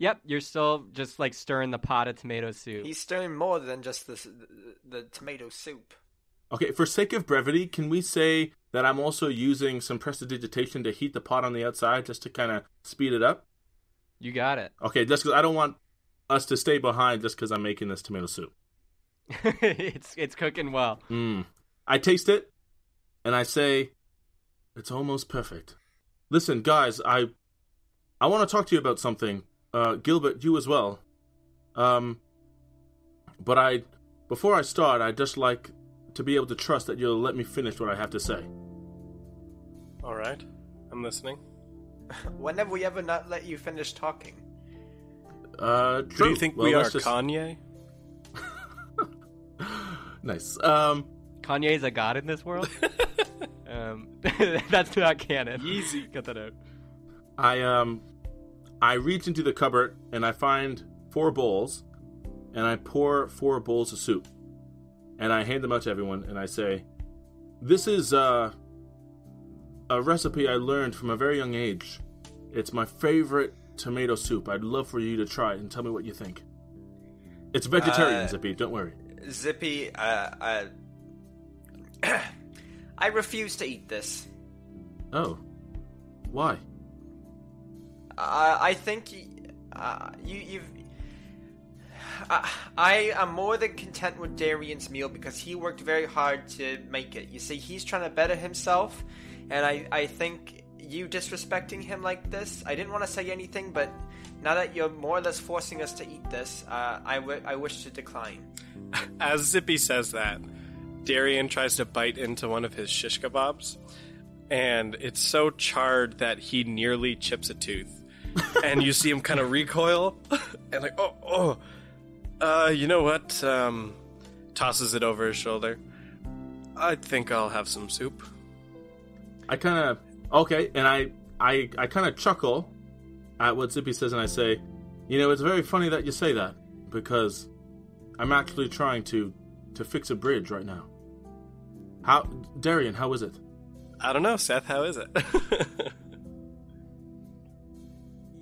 Speaker 1: Yep, you're still just like stirring the pot of tomato soup.
Speaker 3: He's stirring more than just the tomato soup.
Speaker 2: Okay, for sake of brevity, can we say that I'm also using some prestidigitation to heat the pot on the outside just to kind of speed it up?
Speaker 1: You got it.
Speaker 2: Okay, just because I don't want us to stay behind just because I'm making this tomato soup.
Speaker 1: It's cooking well.
Speaker 2: I taste it, and I say, it's almost perfect. Listen, guys, I want to talk to you about something. Gilbert, you as well. But before I start, I'd just like to be able to trust that you'll let me finish what I have to say.
Speaker 4: All right, I'm listening.
Speaker 3: When have we ever not let you finish talking?
Speaker 2: True.
Speaker 4: Do you think we are
Speaker 2: just...
Speaker 4: Kanye?
Speaker 2: Nice.
Speaker 1: Kanye's a god in this world? That's not canon.
Speaker 4: Easy.
Speaker 1: Cut that out.
Speaker 2: I reach into the cupboard and I find 4 bowls, and I pour 4 bowls of soup, and I hand them out to everyone, and I say, "This is a recipe I learned from a very young age. It's my favorite tomato soup. I'd love for you to try it and tell me what you think. It's vegetarian, Zippy. Don't worry."
Speaker 3: Zippy, I refuse to eat this.
Speaker 2: Oh, why?
Speaker 3: I think you've. I am more than content with Darian's meal because he worked very hard to make it. You see, he's trying to better himself, and I think you disrespecting him like this, I didn't want to say anything, but now that you're more or less forcing us to eat this, I wish to decline.
Speaker 4: As Zippy says that, Darian tries to bite into one of his shish kebabs, and it's so charred that he nearly chips a tooth. And you see him kind of recoil, and like, you know what? Tosses it over his shoulder. I think I'll have some soup.
Speaker 2: I kind of okay, and I kind of chuckle at what Zippy says, and I say, it's very funny that you say that because I'm actually trying to fix a bridge right now. Darian, how is it?
Speaker 4: I don't know, Seth. How is it?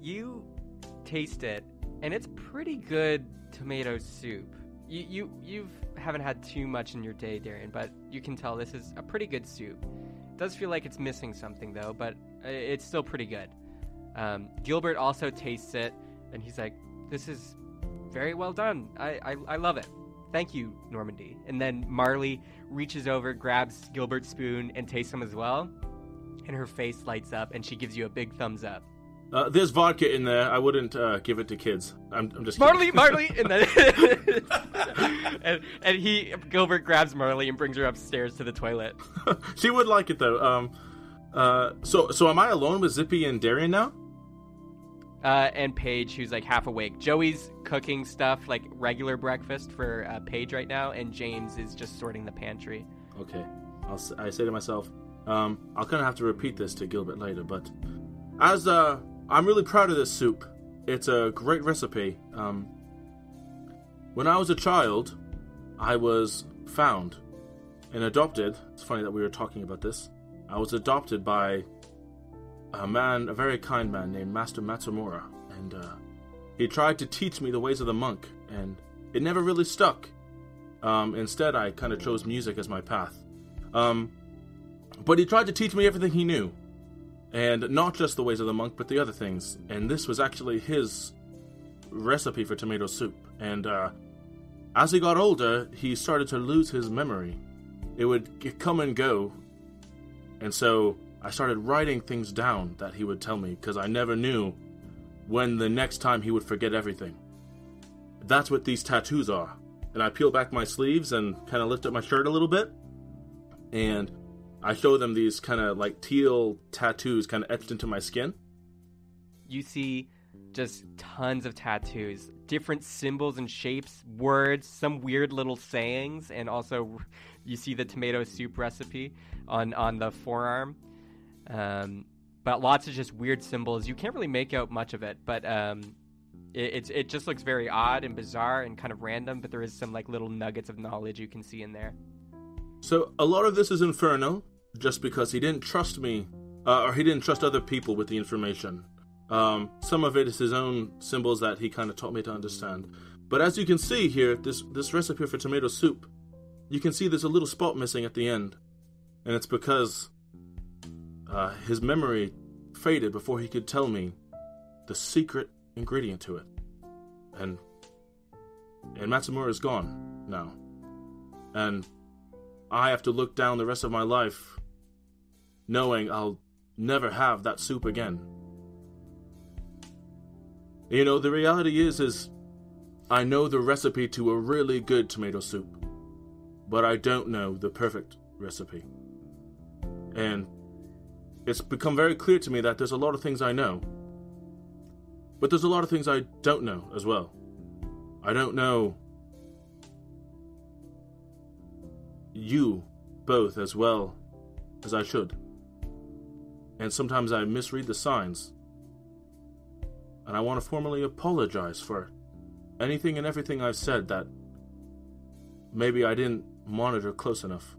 Speaker 1: You taste it, and it's pretty good tomato soup. You haven't had too much in your day, Darian, but you can tell this is a pretty good soup. It does feel like it's missing something, though, but it's still pretty good. Gilbert also tastes it, and he's like, this is very well done. I love it. Thank you, Normandy. And then Marley reaches over, grabs Gilbert's spoon, and tastes them as well. And her face lights up, and she gives you a big thumbs up.
Speaker 2: There's vodka in there. I wouldn't give it to kids. I'm just kidding.
Speaker 1: Marley, and then and Gilbert grabs Marley and brings her upstairs to the toilet.
Speaker 2: She would like it though. So am I alone with Zippy and Darian now?
Speaker 1: And Paige, who's like half awake. Joey's cooking stuff like regular breakfast for Paige right now, and James is just sorting the pantry.
Speaker 2: Okay, I say to myself, I'll kind of have to repeat this to Gilbert later, but as I'm really proud of this soup. It's a great recipe. When I was a child, I was found and adopted. It's funny that we were talking about this. I was adopted by a very kind man named Master Matsumura, and he tried to teach me the ways of the monk, and it never really stuck. Instead, I kind of chose music as my path. But he tried to teach me everything he knew. And not just the ways of the monk, but the other things. And this was actually his recipe for tomato soup. And as he got older, he started to lose his memory. It would come and go. And so I started writing things down that he would tell me, because I never knew when the next time he would forget everything. That's what these tattoos are. And I peel back my sleeves and kind of lift up my shirt a little bit. And I show them these kind of like teal tattoos kind of etched into my skin.
Speaker 1: You see just tons of tattoos, different symbols and shapes, words, some weird little sayings, and also you see the tomato soup recipe on the forearm. But lots of just weird symbols. You can't really make out much of it, but it just looks very odd and bizarre and kind of random, but there is some like little nuggets of knowledge you can see in there.
Speaker 2: So a lot of this is Inferno, just because he didn't trust me, or he didn't trust other people with the information. Some of it is his own symbols that he kind of taught me to understand. But as you can see here, this recipe for tomato soup, you can see there's a little spot missing at the end. And it's because his memory faded before he could tell me the secret ingredient to it. And Matsumura is gone now. And I have to look down the rest of my life knowing I'll never have that soup again. You know, the reality is I know the recipe to a really good tomato soup, but I don't know the perfect recipe. And it's become very clear to me that there's a lot of things I know, but there's a lot of things I don't know as well. I don't know you both as well as I should. And sometimes I misread the signs. And I want to formally apologize for anything and everything I've said that maybe I didn't monitor close enough.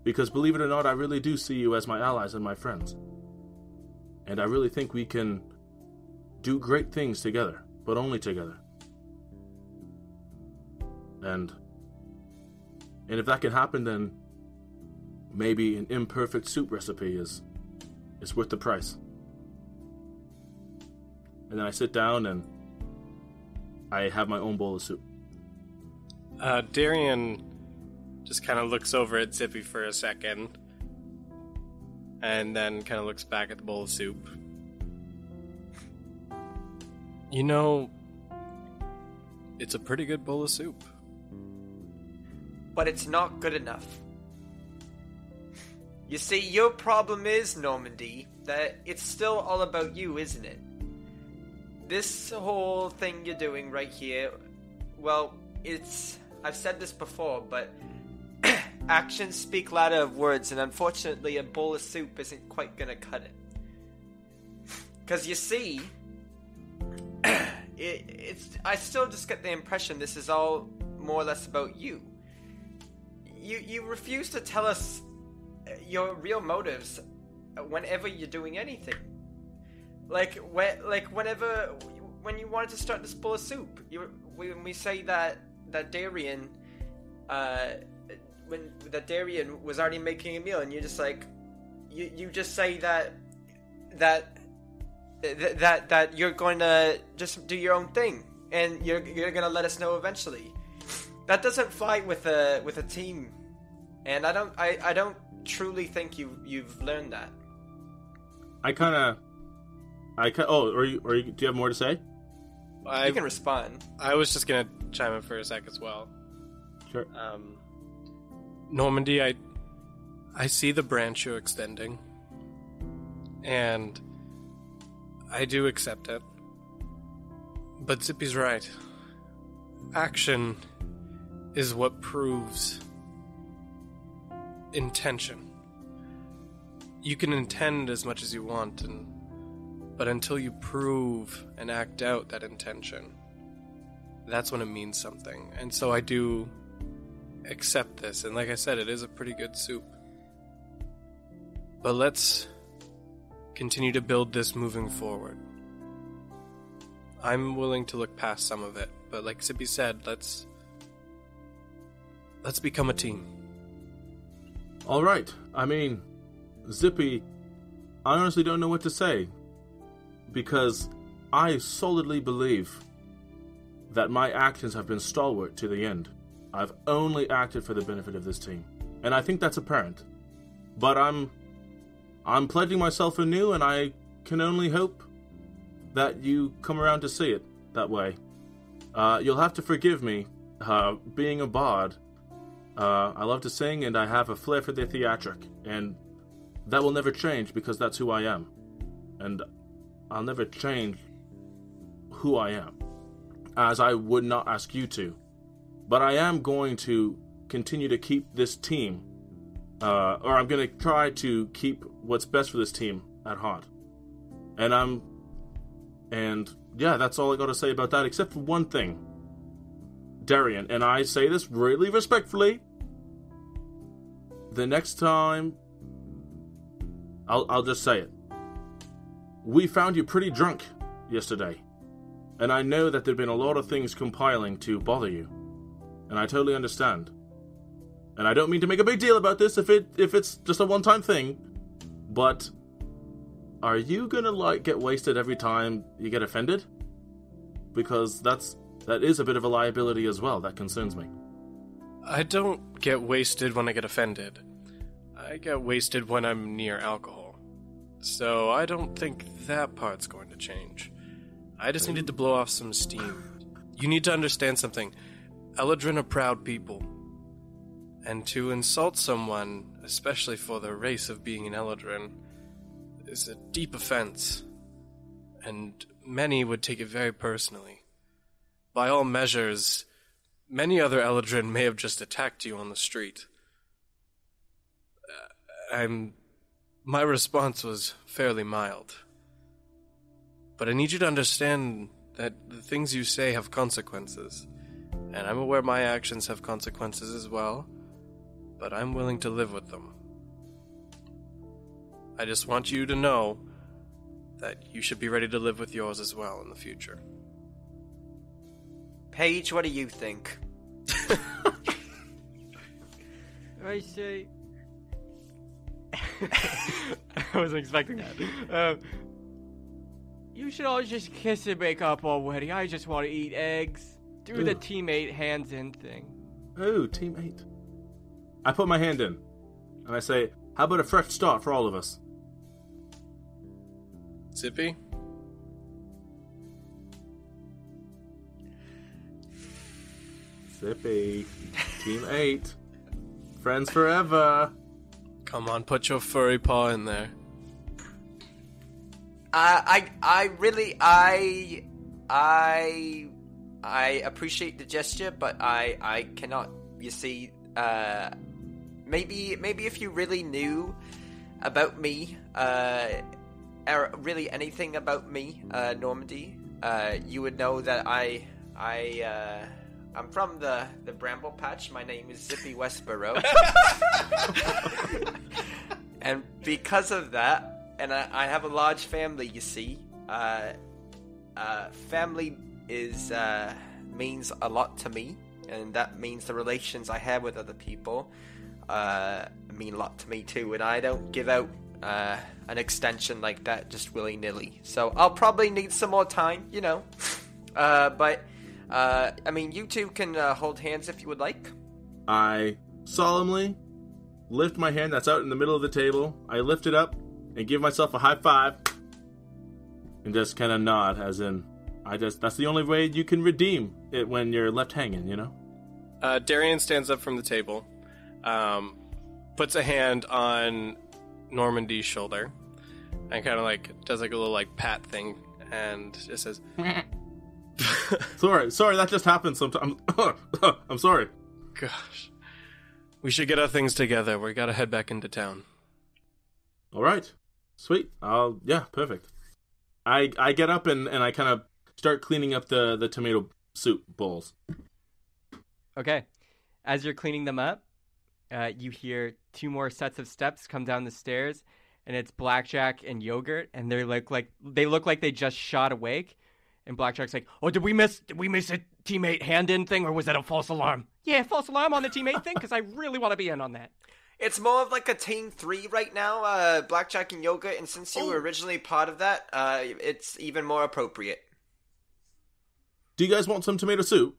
Speaker 2: Because believe it or not, I really do see you as my allies and my friends. And I really think we can do great things together, but only together. And if that can happen, then maybe an imperfect soup recipe is worth the price. And then I sit down and I have my own bowl of soup.
Speaker 4: Darian just kind of looks over at Zippy for a second, and then kind of looks back at the bowl of soup. You know, it's a pretty good bowl of soup.
Speaker 3: But it's not good enough. You see, your problem is, Normandy, that it's still all about you, isn't it? This whole thing you're doing right here, well, I've said this before, but actions speak louder of words, and unfortunately a bowl of soup isn't quite gonna cut it. Because you see, I still just get the impression this is all more or less about you. You refuse to tell us your real motives whenever you're doing anything. When you wanted to start this bowl of soup, when we say that Darian, that Darian was already making a meal, and you're just like, you just say that you're going to just do your own thing, and you're going to let us know eventually. That doesn't fly with a team, and I don't truly think you've learned that. Do you have more to say? You can respond.
Speaker 4: I was just gonna chime in for a sec as well.
Speaker 2: Sure.
Speaker 4: Normandy, I see the branch you're extending, and I do accept it. But Zippy's right. Action is what proves intention. You can intend as much as you want, but until you prove and act out that intention, that's when it means something. And so I do accept this, and like I said, it is a pretty good soup. But let's continue to build this moving forward. I'm willing to look past some of it, but like Zippy said, let's become a team.
Speaker 2: All right. I mean, Zippy, I honestly don't know what to say, because I solidly believe that my actions have been stalwart to the end. I've only acted for the benefit of this team, and I think that's apparent. But I'm pledging myself anew, and I can only hope that you come around to see it that way. You'll have to forgive me, being a bard. I love to sing, and I have a flair for the theatric, and that will never change because that's who I am. And I'll never change who I am, as I would not ask you to. But I am going to continue to keep this team, or I'm going to try to keep what's best for this team at heart. And yeah, that's all I got to say about that, except for one thing. Darian, and I say this really respectfully, the next time, I'll just say it. We found you pretty drunk yesterday, and I know that there've been a lot of things compiling to bother you, and I totally understand. And I don't mean to make a big deal about this if it's just a one-time thing, but are you gonna get wasted every time you get offended? Because that is a bit of a liability as well. That concerns me.
Speaker 4: I don't get wasted when I get offended. I get wasted when I'm near alcohol. So I don't think that part's going to change. I just needed to blow off some steam. You need to understand something. Eladrin are proud people. And to insult someone, especially for the race of being an Eladrin, is a deep offense. And many would take it very personally. By all measures, many other Eladrin may have just attacked you on the street. My response was fairly mild. But I need you to understand that the things you say have consequences. And I'm aware my actions have consequences as well, but I'm willing to live with them. I just want you to know that you should be ready to live with yours as well in the future.
Speaker 3: Paige, what do you think?
Speaker 1: I say... I wasn't expecting that. You should all just kiss and make up already. I just want to eat eggs. Do the teammate hands in thing.
Speaker 2: Oh, Team 8. I put my hand in, and I say, how about a fresh start for all of us?
Speaker 4: Zippy?
Speaker 2: Zippy. Team 8. Friends forever.
Speaker 4: Come on, put your furry paw in there.
Speaker 3: I really appreciate the gesture, but I cannot. You see, maybe if you really knew about me, or really anything about me, Normandy, you would know that I'm from the Bramble Patch. My name is Zippy Westboro. And because of that, and I have a large family, you see, family means a lot to me, and that means the relations I have with other people mean a lot to me too, and I don't give out an extension like that just willy-nilly. So I'll probably need some more time, you know. But I mean, you two can hold hands if you would like.
Speaker 2: I solemnly lift my hand that's out in the middle of the table. I lift it up and give myself a high five. And just kind of nod, as in, that's the only way you can redeem it when you're left hanging, you know?
Speaker 4: Darian stands up from the table, puts a hand on Normandy's shoulder, and kind of does a little pat thing, and just says,
Speaker 2: Sorry, that just happened sometime. I'm sorry.
Speaker 4: Gosh. We should get our things together. We gotta head back into town.
Speaker 2: Alright. Sweet. Yeah, perfect. I get up and I kind of start cleaning up the tomato soup bowls.
Speaker 1: Okay. As you're cleaning them up, you hear two more sets of steps come down the stairs, and it's Blackjack and Yogurt, and they look like they just shot awake. And Blackjack's like, "Oh, did we miss a teammate hand-in thing, or was that a false alarm?" "Yeah, false alarm on the teammate thing, because I really want to be in on that."
Speaker 3: It's more of like a team 3 right now, Blackjack and Yogurt, and since you were originally part of that, it's even more appropriate.
Speaker 2: Do you guys want some tomato soup?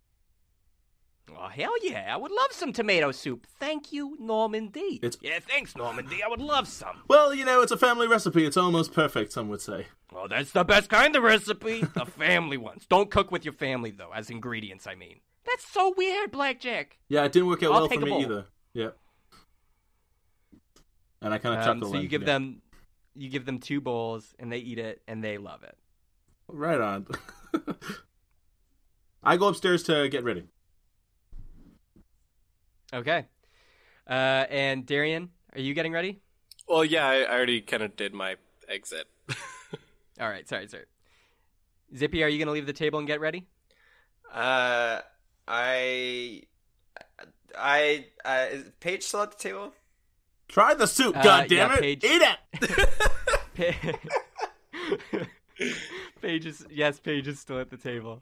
Speaker 5: Oh, hell yeah. I would love some tomato soup. Thank you, Normandy.
Speaker 2: It's-
Speaker 5: Yeah, thanks, Normandy. I would love some.
Speaker 2: Well, it's a family recipe. It's almost perfect, some would say.
Speaker 5: Oh, that's the best kind of recipe. The family ones. Don't cook with your family, though, as ingredients, I mean. That's so weird, Blackjack.
Speaker 2: Yeah, it didn't work out
Speaker 5: I'll
Speaker 2: well
Speaker 5: take
Speaker 2: for
Speaker 5: a
Speaker 2: me
Speaker 5: bowl.
Speaker 2: either. Yeah. And I kind of chuckle.
Speaker 1: So you
Speaker 2: and-
Speaker 1: give
Speaker 2: yeah.
Speaker 1: them 2 bowls, and they eat it, and they love it.
Speaker 2: Right on. I go upstairs to get ready.
Speaker 1: Okay. And Darian, are you getting ready?
Speaker 4: Well, yeah, I already kind of did my exit.
Speaker 1: All right. Sorry. Zippy, are you going to leave the table and get ready?
Speaker 3: Is Paige still at the table?
Speaker 2: Try the soup, goddammit!
Speaker 1: Paige.
Speaker 2: Eat it!
Speaker 1: Paige is still at the table.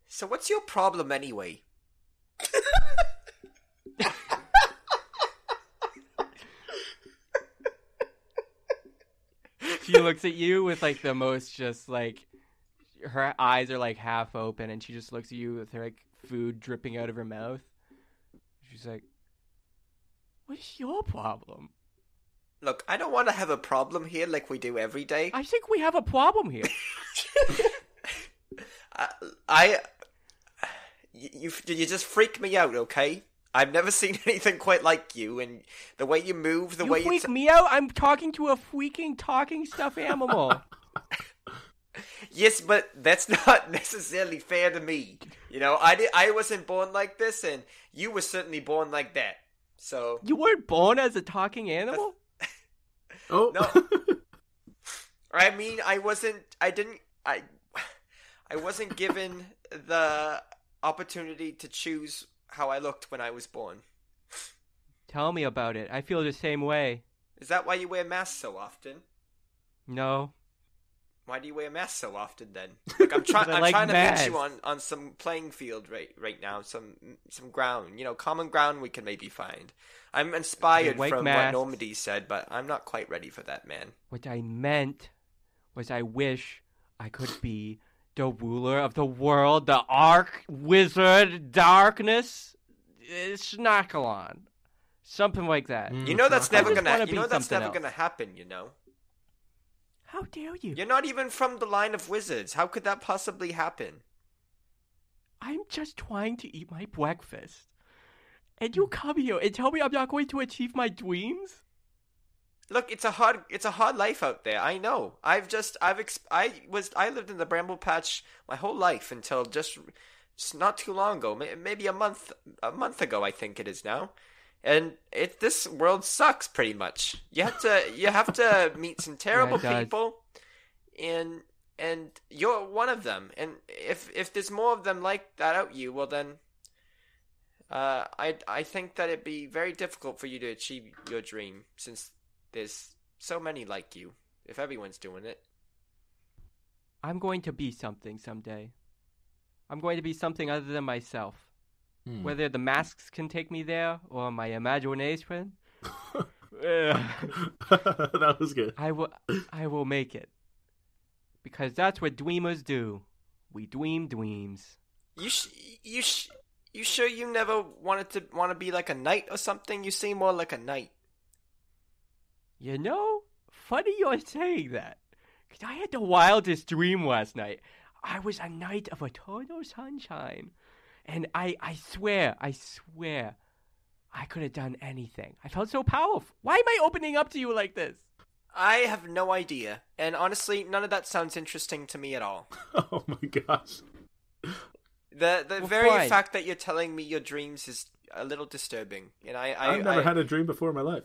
Speaker 3: So what's your problem anyway?
Speaker 1: She looks at you with like the most just like her eyes are like half open, and she just looks at you with her like food dripping out of her mouth. She's like, "What's your problem?"
Speaker 3: Look, I don't want to have a problem here like we do every day.
Speaker 1: I think we have a problem here.
Speaker 3: You just freak me out, okay? I've never seen anything quite like you, and the way you move, the way
Speaker 1: You freak me out? I'm talking to a freaking talking stuffed animal.
Speaker 3: Yes, but that's not necessarily fair to me. I wasn't born like this, and you were certainly born like that. So
Speaker 1: You weren't born as a talking animal?
Speaker 2: Oh.
Speaker 3: no, I mean, I wasn't given the opportunity to choose how I looked when I was born.
Speaker 1: Tell me about it. I feel the same way.
Speaker 3: Is that why you wear masks so often?
Speaker 1: No.
Speaker 3: Why do you wear masks so often then? Like I'm trying,
Speaker 1: I like
Speaker 3: to
Speaker 1: masks.
Speaker 3: put you on some playing field right now, some ground. Common ground we can maybe find. I'm inspired
Speaker 1: White
Speaker 3: from
Speaker 1: masks.
Speaker 3: what Normandy said, but I'm not quite ready for that, man.
Speaker 1: What I meant was I wish I could be the ruler of the world, the Ark Wizard Darkness, Snarkalon. Something like that.
Speaker 3: You know that's never
Speaker 1: just wanna
Speaker 3: gonna.
Speaker 1: be something else.
Speaker 3: Gonna happen.
Speaker 1: How dare you?
Speaker 3: You're not even from the line of wizards. How could that possibly happen?
Speaker 1: I'm just trying to eat my breakfast. And you come here and tell me I'm not going to achieve my dreams?
Speaker 3: Look, it's a hard life out there. I know. I lived in the Bramble Patch my whole life until just not too long ago. Maybe a month ago, I think it is now. And this world sucks pretty much. You have to meet some terrible
Speaker 1: Yeah, it does.
Speaker 3: people, and you're one of them. And if there's more of them like that out you, well then, I think that it'd be very difficult for you to achieve your dream since there's so many like you. If everyone's doing it,
Speaker 1: I'm going to be something someday. I'm going to be something other than myself. Whether the masks can take me there or my imagination,
Speaker 2: That was good.
Speaker 1: I will make it. Because that's what dreamers do. We dream dreams.
Speaker 3: you sure you never want to be like a knight or something? You seem more like a knight.
Speaker 1: You know, funny you're saying that. Because I had the wildest dream last night. I was a knight of eternal sunshine. And I swear, I could have done anything. I felt so powerful. Why am I opening up to you like this?
Speaker 3: I have no idea, and honestly, none of that sounds interesting to me at all.
Speaker 2: Oh my gosh.
Speaker 3: The
Speaker 1: Well,
Speaker 3: very
Speaker 1: fine.
Speaker 3: fact that you're telling me your dreams is a little disturbing, and
Speaker 2: I've never had a dream before in my life.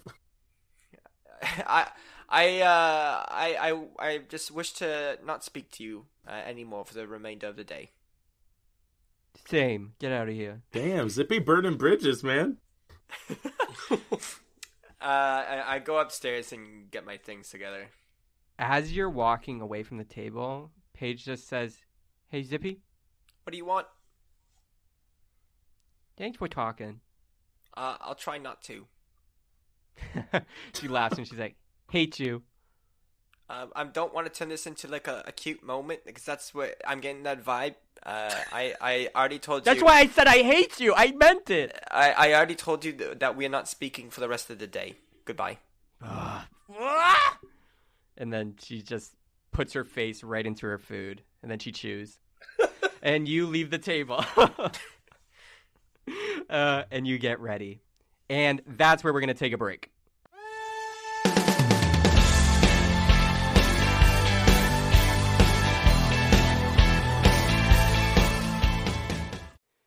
Speaker 3: I just wish to not speak to you anymore for the remainder of the day.
Speaker 1: Same. Get out of here.
Speaker 2: Damn, Zippy burning bridges, man.
Speaker 3: I go upstairs and get my things together.
Speaker 1: As you're walking away from the table, Paige just says, "Hey, Zippy,
Speaker 3: What do you want?
Speaker 1: thanks for talking."
Speaker 3: I'll try not to.
Speaker 1: She laughs and she's like, "Hate you."
Speaker 3: I don't want to turn this into like a cute moment because that's what I'm getting that vibe. I already told you.
Speaker 1: That's why I said I hate you. I meant it.
Speaker 3: I already told you that we are not speaking for the rest of the day. Goodbye.
Speaker 1: And then she just puts her face right into her food, and then she chews. And you leave the table. And you get ready. And that's where we're going to take a break.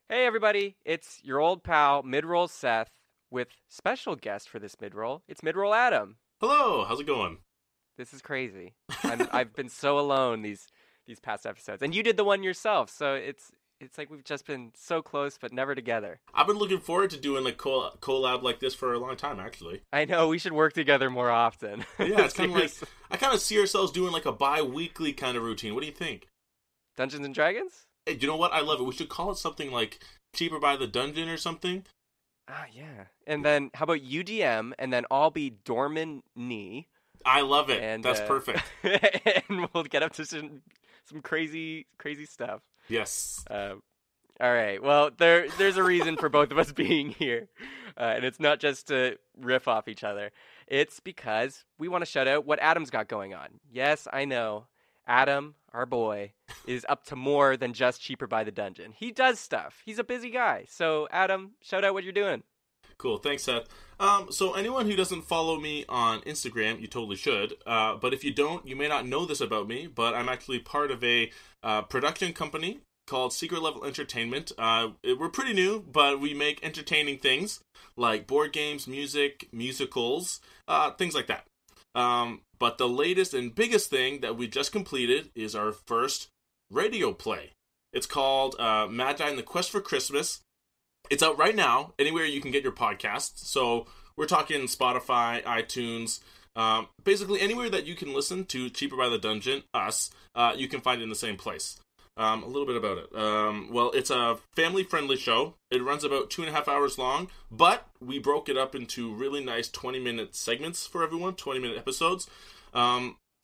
Speaker 1: Hey, everybody. It's your old pal, Midroll Seth, with special guest for this midroll. It's Midroll Adam.
Speaker 2: Hello, how's it going?
Speaker 1: This is crazy. I've been so alone these past episodes. And you did the one yourself, so it's like we've just been so close but never together.
Speaker 2: I've been looking forward to doing a collab like this for a long time, actually.
Speaker 1: I know, we should work together more often.
Speaker 2: Yeah, it's kind of like, I kind of see ourselves doing like a bi-weekly kind of routine. What do you think?
Speaker 1: Dungeons and Dragons?
Speaker 2: Hey, you know what? I love it. We should call it something like Cheaper by the Dungeon or something.
Speaker 1: Ah, yeah. And then how about UDM, and then I'll be Dorman Knee.
Speaker 2: I love it.
Speaker 1: And,
Speaker 2: that's perfect.
Speaker 1: And we'll get up to some crazy stuff.
Speaker 2: Yes.
Speaker 1: All right. Well, there's a reason for both of us being here, and it's not just to riff off each other. It's because we want to shout out what Adam's got going on. Yes, I know. Adam, our boy, is up to more than just Cheaper by the Dungeon. He does stuff. He's a busy guy. So, Adam, shout out what you're doing.
Speaker 2: Cool. Thanks, Seth. So anyone who doesn't follow me on Instagram, you totally should. But if you don't, you may not know this about me, but I'm actually part of a production company called Secret Level Entertainment. We're pretty new, but we make entertaining things like board games, music, musicals, things like that. But the latest and biggest thing that we just completed is our first radio play. It's called Magi and the Quest for Christmas. It's out right now, anywhere you can get your podcasts. So we're talking Spotify, iTunes, basically anywhere that you can listen to Cheaper by the Dungeon, us, you can find it in the same place. A little bit about it. Well, it's a family-friendly show. It runs about 2.5 hours long, but we broke it up into really nice 20-minute segments for everyone, 20-minute episodes.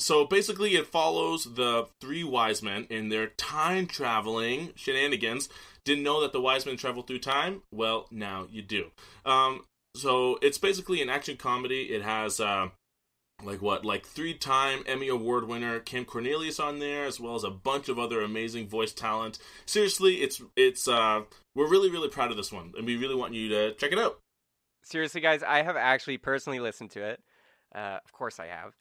Speaker 2: So basically it follows the three wise men in their time-traveling shenanigans. Didn't know that the wise men travel through time? Well, now you do. So it's basically an action comedy. It has... like 3-time Emmy Award winner Kim Cornelius on there, as well as a bunch of other amazing voice talent. Seriously, it's we're really, really proud of this one, and we really want you to check it out.
Speaker 1: Seriously, guys, I have actually personally listened to it. Of course I have.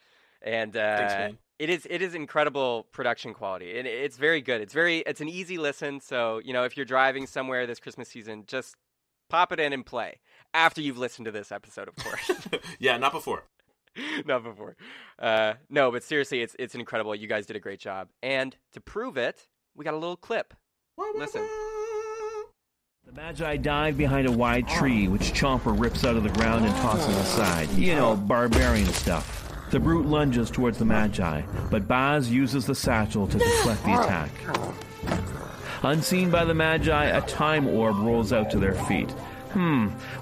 Speaker 1: And
Speaker 2: Thanks, man.
Speaker 1: it is incredible production quality. And it's very good. It's an easy listen, so, if you're driving somewhere this Christmas season, just pop it in and play. After you've listened to this episode, of course.
Speaker 2: Yeah, not before.
Speaker 1: Not before. No, but seriously, it's incredible. You guys did a great job. And to prove it, we got a little clip. Listen.
Speaker 6: The Magi dive behind a wide tree, which Chomper rips out of the ground and tosses aside. Barbarian stuff. The brute lunges towards the Magi, but Baz uses the satchel to deflect the attack. Unseen by the Magi, a time orb rolls out to their feet.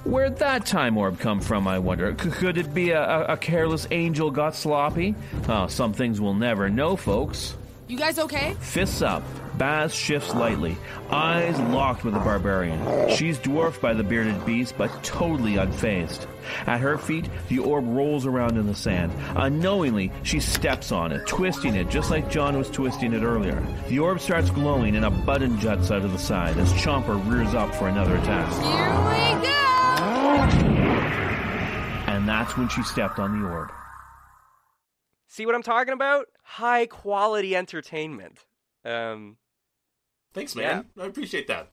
Speaker 6: Where'd that time orb come from, I wonder? Could it be a careless angel got sloppy? Oh, some things we'll never know, folks.
Speaker 7: You guys okay?
Speaker 6: Fists up. Baz shifts lightly, eyes locked with the barbarian. She's dwarfed by the bearded beast, but totally unfazed. At her feet, the orb rolls around in the sand. Unknowingly, she steps on it, twisting it just like John was twisting it earlier. The orb starts glowing and a button juts out of the side as Chomper rears up for another attack.
Speaker 7: Here we go!
Speaker 6: And that's when she stepped on the orb.
Speaker 1: See what I'm talking about? High quality entertainment.
Speaker 2: Thanks, man. Yeah. I appreciate that.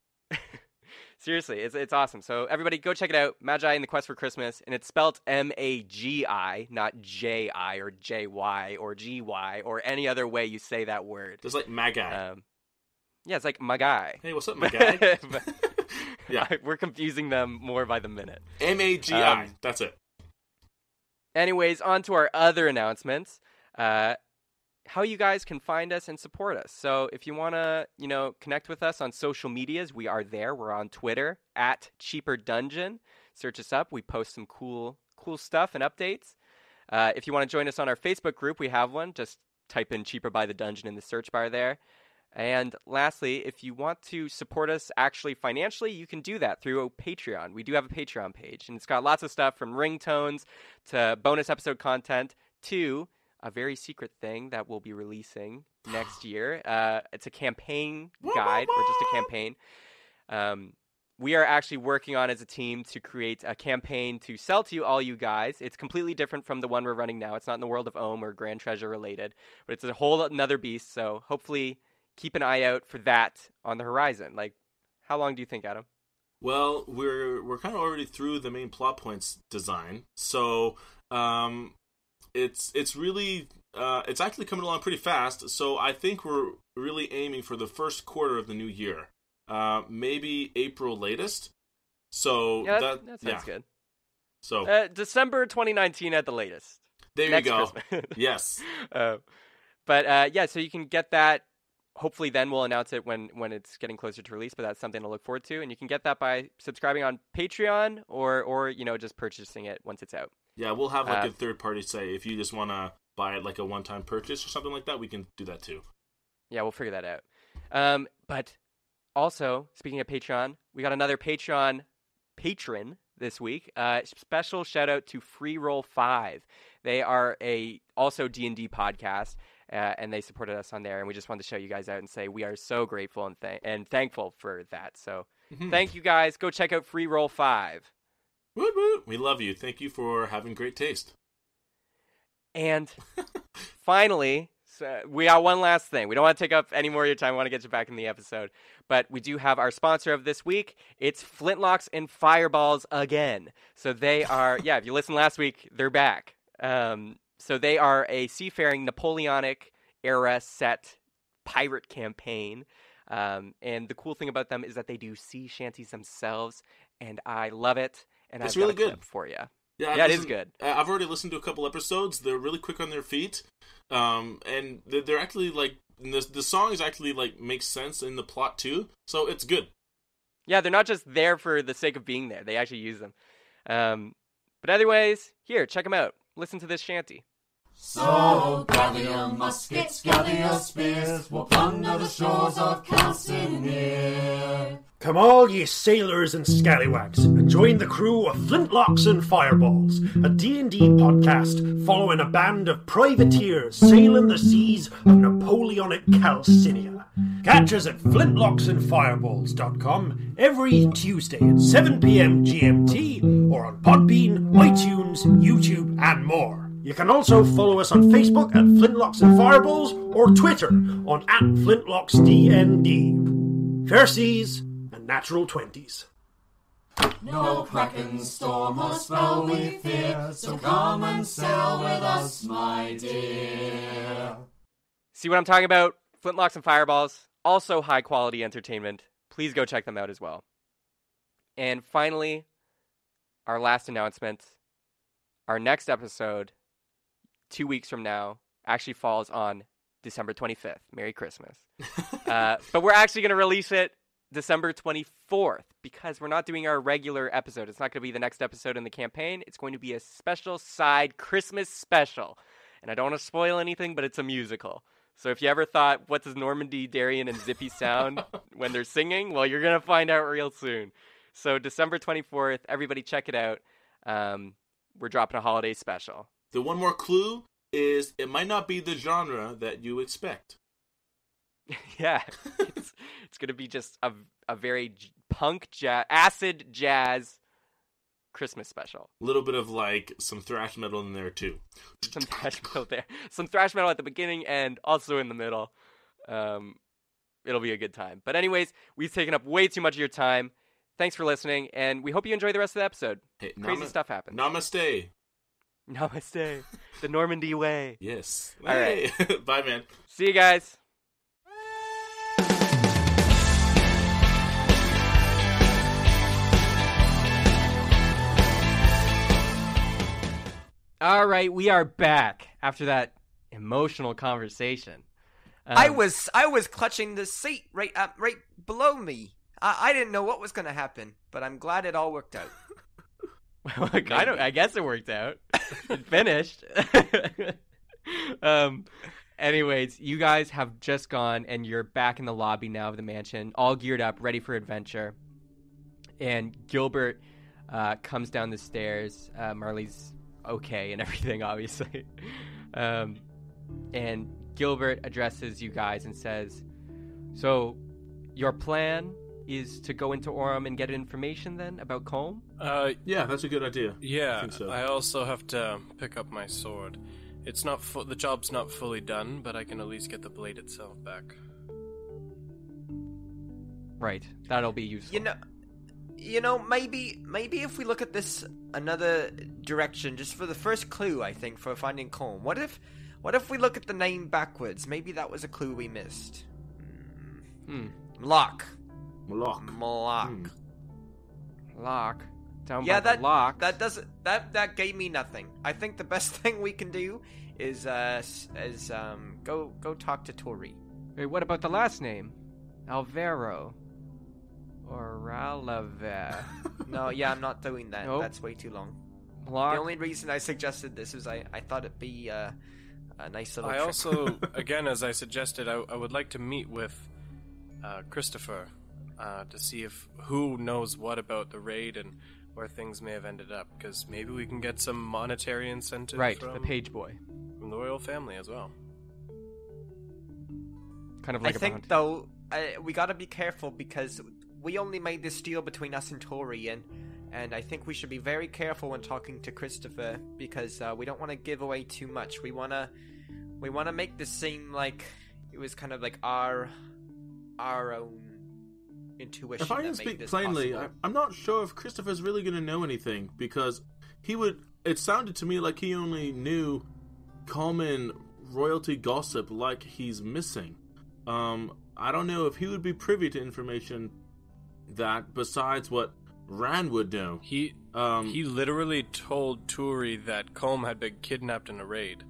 Speaker 1: Seriously, it's awesome. So everybody go check it out. Magi and the Quest for Christmas. And it's spelled M-A-G-I, not J-I or J-Y or G-Y or any other way you say that word.
Speaker 2: Just like Magi.
Speaker 1: Yeah, it's like my guy.
Speaker 2: Hey, what's up, my guy?
Speaker 1: Yeah. We're confusing them more by the minute.
Speaker 2: M-A-G-I. That's it.
Speaker 1: Anyways, on to our other announcements. How you guys can find us and support us. So if you want to, connect with us on social medias, we are there. We're on Twitter @CheaperDungeon. Search us up. We post some cool stuff and updates. If you want to join us on our Facebook group, we have one. Just type in Cheaper by the Dungeon in the search bar there. And lastly, if you want to support us actually financially, you can do that through a Patreon. We do have a Patreon page, and it's got lots of stuff from ringtones to bonus episode content to a very secret thing that we'll be releasing next year. It's a campaign guide, or just a campaign. We are actually working on as a team to create a campaign to sell to all you guys. It's completely different from the one we're running now. It's not in the world of Ohm or Grand Treasure related, but it's a whole another beast. So hopefully keep an eye out for that on the horizon. Like, how long do you think, Adam?
Speaker 2: Well, we're kind of already through the main plot points design, so it's really it's actually coming along pretty fast. So I think we're really aiming for the first quarter of the new year. Maybe April latest. So
Speaker 1: yeah, that sounds good.
Speaker 2: So
Speaker 1: December 2019 at the latest.
Speaker 2: There
Speaker 1: Next
Speaker 2: you go.
Speaker 1: Christmas.
Speaker 2: Yes.
Speaker 1: But yeah, so you can get that. Hopefully then we'll announce it when it's getting closer to release, but that's something to look forward to. And you can get that by subscribing on Patreon or just purchasing it once it's out.
Speaker 2: Yeah, we'll have like a third party say if you just want to buy it like a one-time purchase or something like that, we can do that too.
Speaker 1: Yeah, we'll figure that out. But also, speaking of Patreon, we got another Patreon patron this week. Special shout out to Free Roll 5. They are also D&D podcast, and they supported us on there. And we just wanted to shout you guys out and say we are so grateful and thankful for that. So thank you guys. Go check out Free Roll 5.
Speaker 2: Woot woot. We love you. Thank you for having great taste.
Speaker 1: And finally, so we got one last thing. We don't want to take up any more of your time. We want to get you back in the episode. But we do have our sponsor of this week. It's Flintlocks and Fireballs again. So they are, if you listened last week, they're back. So they are a seafaring Napoleonic era set pirate campaign. And the cool thing about them is that they do sea shanties themselves. And I love it. And
Speaker 2: it's
Speaker 1: I've
Speaker 2: really
Speaker 1: got a
Speaker 2: good
Speaker 1: clip for you.
Speaker 2: Yeah,
Speaker 1: it is good.
Speaker 2: I've already listened to a couple episodes. They're really quick on their feet, and they're actually like the songs actually like make sense in the plot too. So it's good.
Speaker 1: Yeah, they're not just there for the sake of being there. They actually use them. But anyways, here, check them out. Listen to this shanty.
Speaker 8: So gather your muskets, gather your spears, we'll plunder the shores of Calcinear.
Speaker 9: Come all ye sailors and scallywags, and join the crew of Flintlocks and Fireballs, a D&D podcast following a band of privateers sailing the seas of Napoleonic Calcinia. Catch us at flintlocksandfireballs.com every Tuesday at 7 p.m. GMT, or on Podbean, iTunes, YouTube, and more. You can also follow us on Facebook at Flintlocks and Fireballs, or Twitter on @FlintlocksDND. Fair seas and natural 20s.
Speaker 8: No kraken, storm, or spell we fear, so come and sail with us, my dear.
Speaker 1: See what I'm talking about? Flintlocks and Fireballs, also high quality entertainment. Please go check them out as well. And finally, our last announcement. Our next episode, 2 weeks from now, actually falls on December 25th. Merry Christmas. But we're actually going to release it December 24th because we're not doing our regular episode. It's not going to be the next episode in the campaign. It's going to be a special side Christmas special. And I don't want to spoil anything, but it's a musical. So if you ever thought, what does Normandy, Darien, and Zippy sound when they're singing? Well, you're going to find out real soon. So December 24th, everybody check it out. We're dropping a holiday special.
Speaker 2: The one more clue is it might not be the genre that you expect.
Speaker 1: Yeah, it's going to be just a very punk jazz, acid jazz Christmas special.
Speaker 2: A little bit of like some thrash metal in there too.
Speaker 1: Some thrash metal there. Some thrash metal at the beginning and also in the middle. It'll be a good time. But anyways, we've taken up way too much of your time. Thanks for listening, and we hope you enjoy the rest of the episode.
Speaker 2: Hey,
Speaker 1: Crazy stuff happens.
Speaker 2: Namaste.
Speaker 1: Namaste. The Normandy way.
Speaker 2: Yes.
Speaker 1: All right.
Speaker 2: Bye, man.
Speaker 1: See you guys. All right, we are back after that emotional conversation.
Speaker 3: I was clutching the seat right below me. I didn't know what was going to happen, but I'm glad it all worked out.
Speaker 1: I guess it worked out. It finished. Anyways, you guys have just gone, and you're back in the lobby now of the mansion, all geared up, ready for adventure. And Gilbert comes down the stairs. Marley's okay and everything, obviously. And Gilbert addresses you guys and says, so your plan is to go into Orem and get information then about Colm?
Speaker 2: Yeah, that's a good idea.
Speaker 4: Yeah,
Speaker 2: I think so.
Speaker 4: I also have to pick up my sword. It's not the job's not fully done, but I can at least get the blade itself back.
Speaker 1: Right, that'll be useful.
Speaker 3: You know, maybe if we look at this another direction, just for the first clue, I think, for finding Colm. What if we look at the name backwards? Maybe that was a clue we missed. Lock.
Speaker 2: Lock.
Speaker 1: Lock. Down
Speaker 3: Yeah,
Speaker 1: by the lock.
Speaker 3: That gave me nothing. I think the best thing we can do is go talk to Tori.
Speaker 1: Wait, what about the last name? Alvaro. Or Ralaver.
Speaker 3: No, yeah, I'm not doing that.
Speaker 1: Nope.
Speaker 3: That's way too long.
Speaker 1: Lock.
Speaker 3: The only reason I suggested this was I thought it'd be a nice little
Speaker 4: I
Speaker 3: trick.
Speaker 4: also, again, as I suggested, I would like to meet with Christopher to see who knows what about the raid and where things may have ended up, because maybe we can get some monetary incentive
Speaker 1: Right,
Speaker 4: from
Speaker 1: the page boy.
Speaker 4: the royal family as well.
Speaker 1: Kind of like
Speaker 3: I think, though, we gotta be careful because we only made this deal between us and Tori, and I think we should be very careful when talking to Christopher because we don't want to give away too much. We wanna make this seem like it was kind of like our own intuition.
Speaker 2: If I can speak plainly, I'm not sure if Christopher's really going to know anything, because it sounded to me like he only knew common royalty gossip like he's missing. I don't know if he would be privy to information that besides what Ran would know.
Speaker 4: He literally told Turi that Colm had been kidnapped in a raid.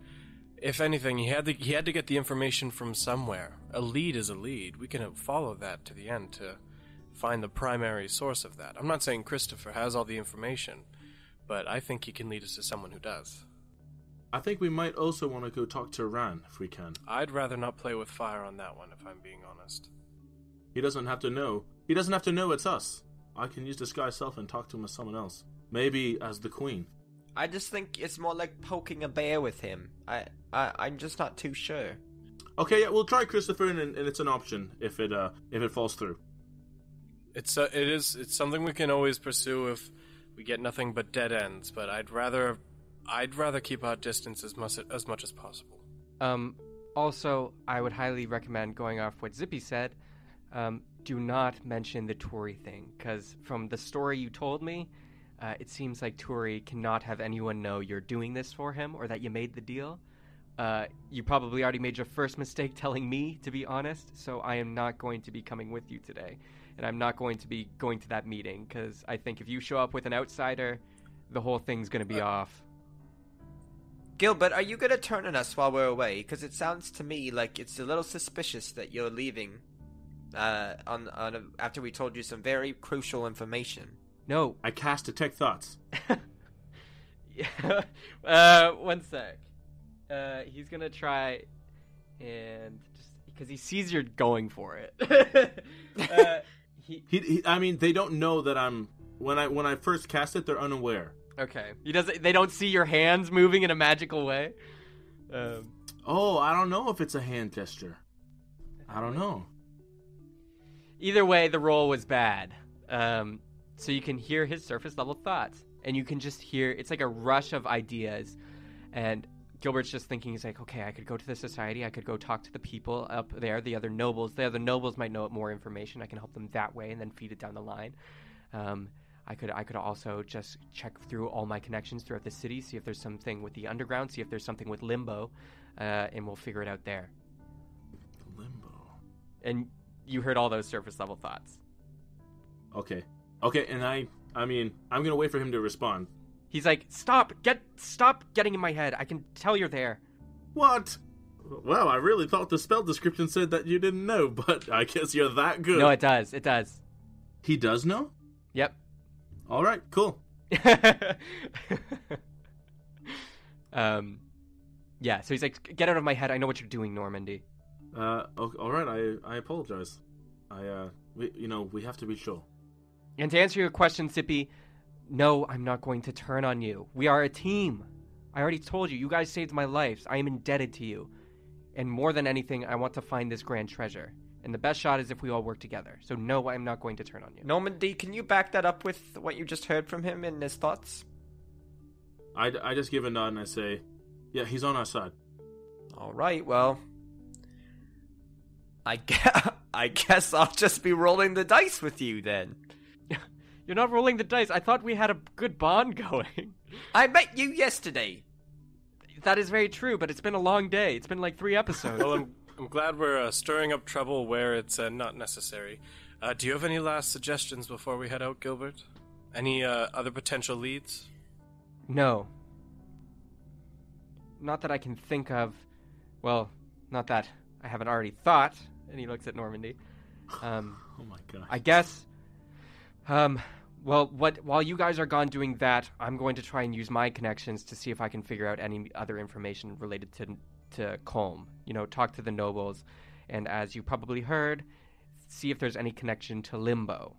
Speaker 4: If anything, he had to get the information from somewhere. A lead is a lead. We can follow that to the end to find the primary source of that. I'm not saying Christopher has all the information, but I think he can lead us to someone who does.
Speaker 2: I think we might also want to go talk to Ran if we can.
Speaker 4: I'd rather not play with fire on that one, if I'm being honest.
Speaker 2: He doesn't have to know. He doesn't have to know it's us. I can use disguise self and talk to him as someone else. Maybe as the queen.
Speaker 3: I just think it's more like poking a bear with him. I'm just not too sure.
Speaker 2: Okay, yeah, we'll try Christopher, and it's an option if it falls through.
Speaker 4: It's something we can always pursue if we get nothing but dead ends. But I'd rather keep our distance as much as possible.
Speaker 1: Also, I would highly recommend going off what Zippy said. Do not mention the Tori thing, because from the story you told me, it seems like Tori cannot have anyone know you're doing this for him or that you made the deal. You probably already made your first mistake telling me, to be honest, so I am not going to be coming with you today. And I'm not going to be going to that meeting, because I think if you show up with an outsider, the whole thing's going to be off.
Speaker 3: Gilbert, are you going to turn on us while we're away? Because it sounds to me like it's a little suspicious that you're leaving after we told you some very crucial information.
Speaker 1: No.
Speaker 2: I cast Detect Thoughts.
Speaker 1: Yeah. One sec. He's going to try and just... because he sees you're going for it.
Speaker 2: I mean, they don't know that I'm... When I first cast it, they're unaware.
Speaker 1: Okay. They don't see your hands moving in a magical way?
Speaker 2: Oh, I don't know if it's a hand gesture. I don't know.
Speaker 1: Either way, the roll was bad. So you can hear his surface level thoughts. And you can just hear... It's like a rush of ideas. And Gilbert's just thinking, he's like, okay, I could go to the society. I could go talk to the people up there, the other nobles. The other nobles might know more information. I can help them that way and then feed it down the line. I could also just check through all my connections throughout the city, see if there's something with the underground, see if there's something with Limbo, and we'll figure it out there.
Speaker 2: Limbo.
Speaker 1: And you heard all those surface level thoughts.
Speaker 2: Okay, and I mean, I'm gonna wait for him to respond.
Speaker 1: He's like, stop getting in my head. I can tell you're there.
Speaker 2: What? Well, I really thought the spell description said that you didn't know, but I guess you're that good.
Speaker 1: No, it does.
Speaker 2: He does know?
Speaker 1: Yep.
Speaker 2: All right, cool.
Speaker 1: Yeah, so he's like, get out of my head. I know what you're doing, Normandy.
Speaker 2: All right. I apologize. We have to be sure.
Speaker 1: And to answer your question, Zippy, no, I'm not going to turn on you. We are a team. I already told you. You guys saved my life. I am indebted to you. And more than anything, I want to find this grand treasure. And the best shot is if we all work together. So no, I'm not going to turn on you.
Speaker 3: Normandy, can you back that up with what you just heard from him and his thoughts?
Speaker 2: I just give a nod and I say, yeah, he's on our side.
Speaker 3: All right, well, I guess I'll just be rolling the dice with you then.
Speaker 1: You're not rolling the dice. I thought we had a good bond going.
Speaker 3: I met you yesterday.
Speaker 1: That is very true, but it's been a long day. It's been like 3 episodes.
Speaker 4: Well, I'm glad we're stirring up trouble where it's not necessary. Do you have any last suggestions before we head out, Gilbert? Any other potential leads?
Speaker 1: No. Not that I can think of. Well, not that I haven't already thought. And he looks at Normandy.
Speaker 2: Oh my god.
Speaker 1: I guess. Well, while you guys are gone doing that, I'm going to try and use my connections to see if I can figure out any other information related to Colm. Talk to the nobles, and as you probably heard, see if there's any connection to Limbo.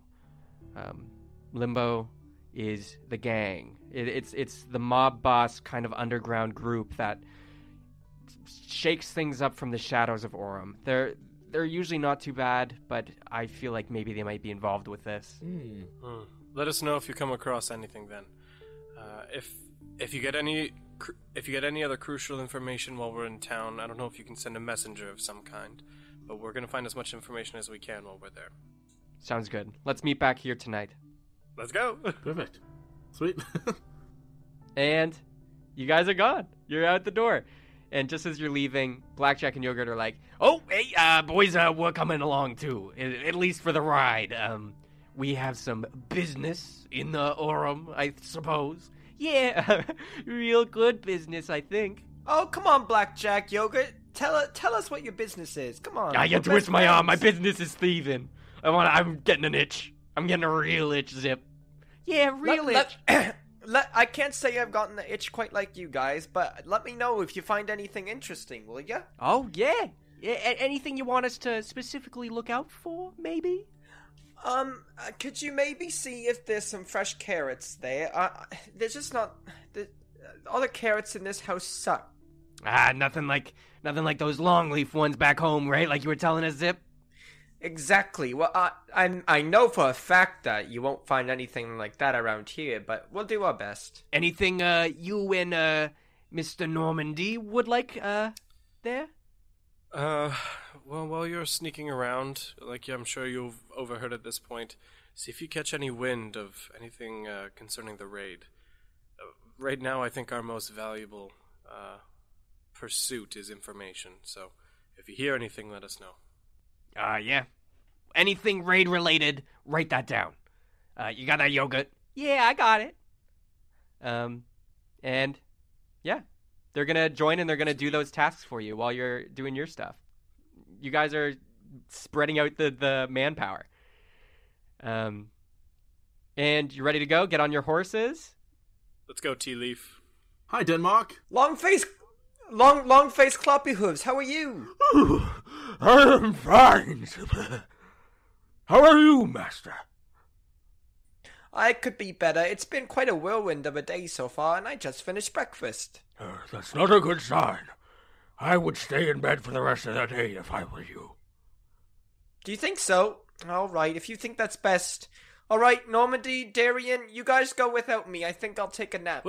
Speaker 1: Limbo is the gang. It's the mob boss kind of underground group that shakes things up from the shadows of Orem. They're usually not too bad, but I feel like maybe they might be involved with this.
Speaker 4: Let us know if you come across anything then. If you get any other crucial information while we're in town, I don't know if you can send a messenger of some kind, but we're gonna find as much information as we can while we're there.
Speaker 1: Sounds good. Let's meet back here tonight.
Speaker 4: Let's go.
Speaker 2: Perfect. Sweet.
Speaker 1: And you guys are gone. You're out the door. And just as you're leaving, Blackjack and Yogurt are like, "Oh, hey, boys, we're coming along too. At least for the ride. We have some business in the Orem, I suppose. Yeah, real good business, I think."
Speaker 3: Oh, come on, Blackjack, Yogurt. Tell us what your business is. Come on.
Speaker 1: You twist my arm. My business is thieving. I'm getting an itch. I'm getting a real itch, Zip. Yeah, real itch.
Speaker 3: I can't say I've gotten the itch quite like you guys, but let me know if you find anything interesting, will ya?
Speaker 1: Oh, yeah. Anything you want us to specifically look out for, maybe?
Speaker 3: Could you maybe see if there's some fresh carrots there? There's just not... all the carrots in this house suck.
Speaker 1: Nothing like those longleaf ones back home, right? Like you were telling us, Zip?
Speaker 3: Exactly. Well, I know for a fact that you won't find anything like that around here, but we'll do our best.
Speaker 1: Anything you and Mr. Normandy would like there?
Speaker 4: Well, while you're sneaking around, like I'm sure you've overheard at this point, see if you catch any wind of anything concerning the raid. Right now, I think our most valuable pursuit is information, so if you hear anything, let us know.
Speaker 1: Yeah. Anything raid related, write that down. You got that, Yogurt? Yeah, I got it. And yeah, they're gonna join and they're gonna do those tasks for you while you're doing your stuff. You guys are spreading out the manpower. And you ready to go? Get on your horses.
Speaker 4: Let's go, Tea Leaf.
Speaker 2: Hi, Denmark.
Speaker 3: Long face Cloppy Hooves, how are you?
Speaker 5: I am fine. How are you, master?
Speaker 3: I could be better. It's been quite a whirlwind of a day so far, and I just finished breakfast.
Speaker 5: That's not a good sign. I would stay in bed for the rest of the day if I were you.
Speaker 3: Do you think so? All right, if you think that's best. All right, Normandy, Darian, you guys go without me. I think I'll take a nap.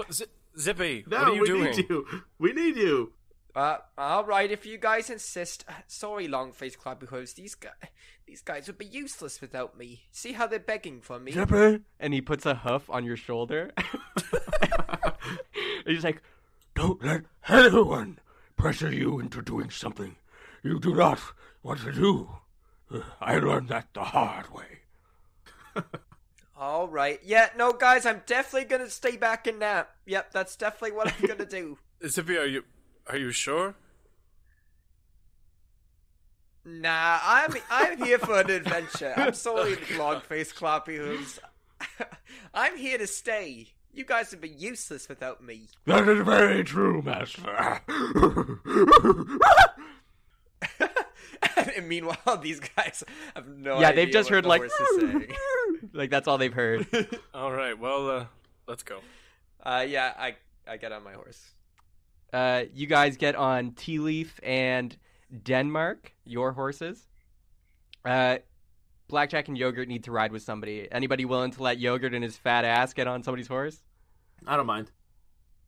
Speaker 4: Zippy,
Speaker 2: No,
Speaker 4: what are you doing?
Speaker 2: Need you. We need you.
Speaker 3: All right, if you guys insist. Sorry, Long-Faced Clappy Hooves. These guys would be useless without me. See how they're begging for me?
Speaker 1: Zippy! And he puts a hoof on your shoulder.
Speaker 5: He's like, don't let anyone pressure you into doing something you do not want to do. I learned that the hard way.
Speaker 3: All right. Yeah, no, guys, I'm definitely going to stay back and nap. Yep, that's definitely what I'm going to do.
Speaker 4: Zippy, are you sure?
Speaker 3: Nah, I'm here for an adventure. I'm sorry, Long-Faced Cloppy Hooves. I'm here to stay. You guys would be useless without me.
Speaker 5: That is very true, Master.
Speaker 3: And meanwhile, these guys have no idea.
Speaker 1: Yeah, they've just
Speaker 3: what
Speaker 1: heard
Speaker 3: the
Speaker 1: like,
Speaker 3: horse is saying.
Speaker 1: like that's all they've heard.
Speaker 4: All right, well, let's go.
Speaker 3: Yeah, I get on my horse.
Speaker 1: You guys get on Tea Leaf and Denmark, your horses. Blackjack and Yogurt need to ride with somebody. Anybody willing to let Yogurt and his fat ass get on somebody's horse?
Speaker 2: I don't mind.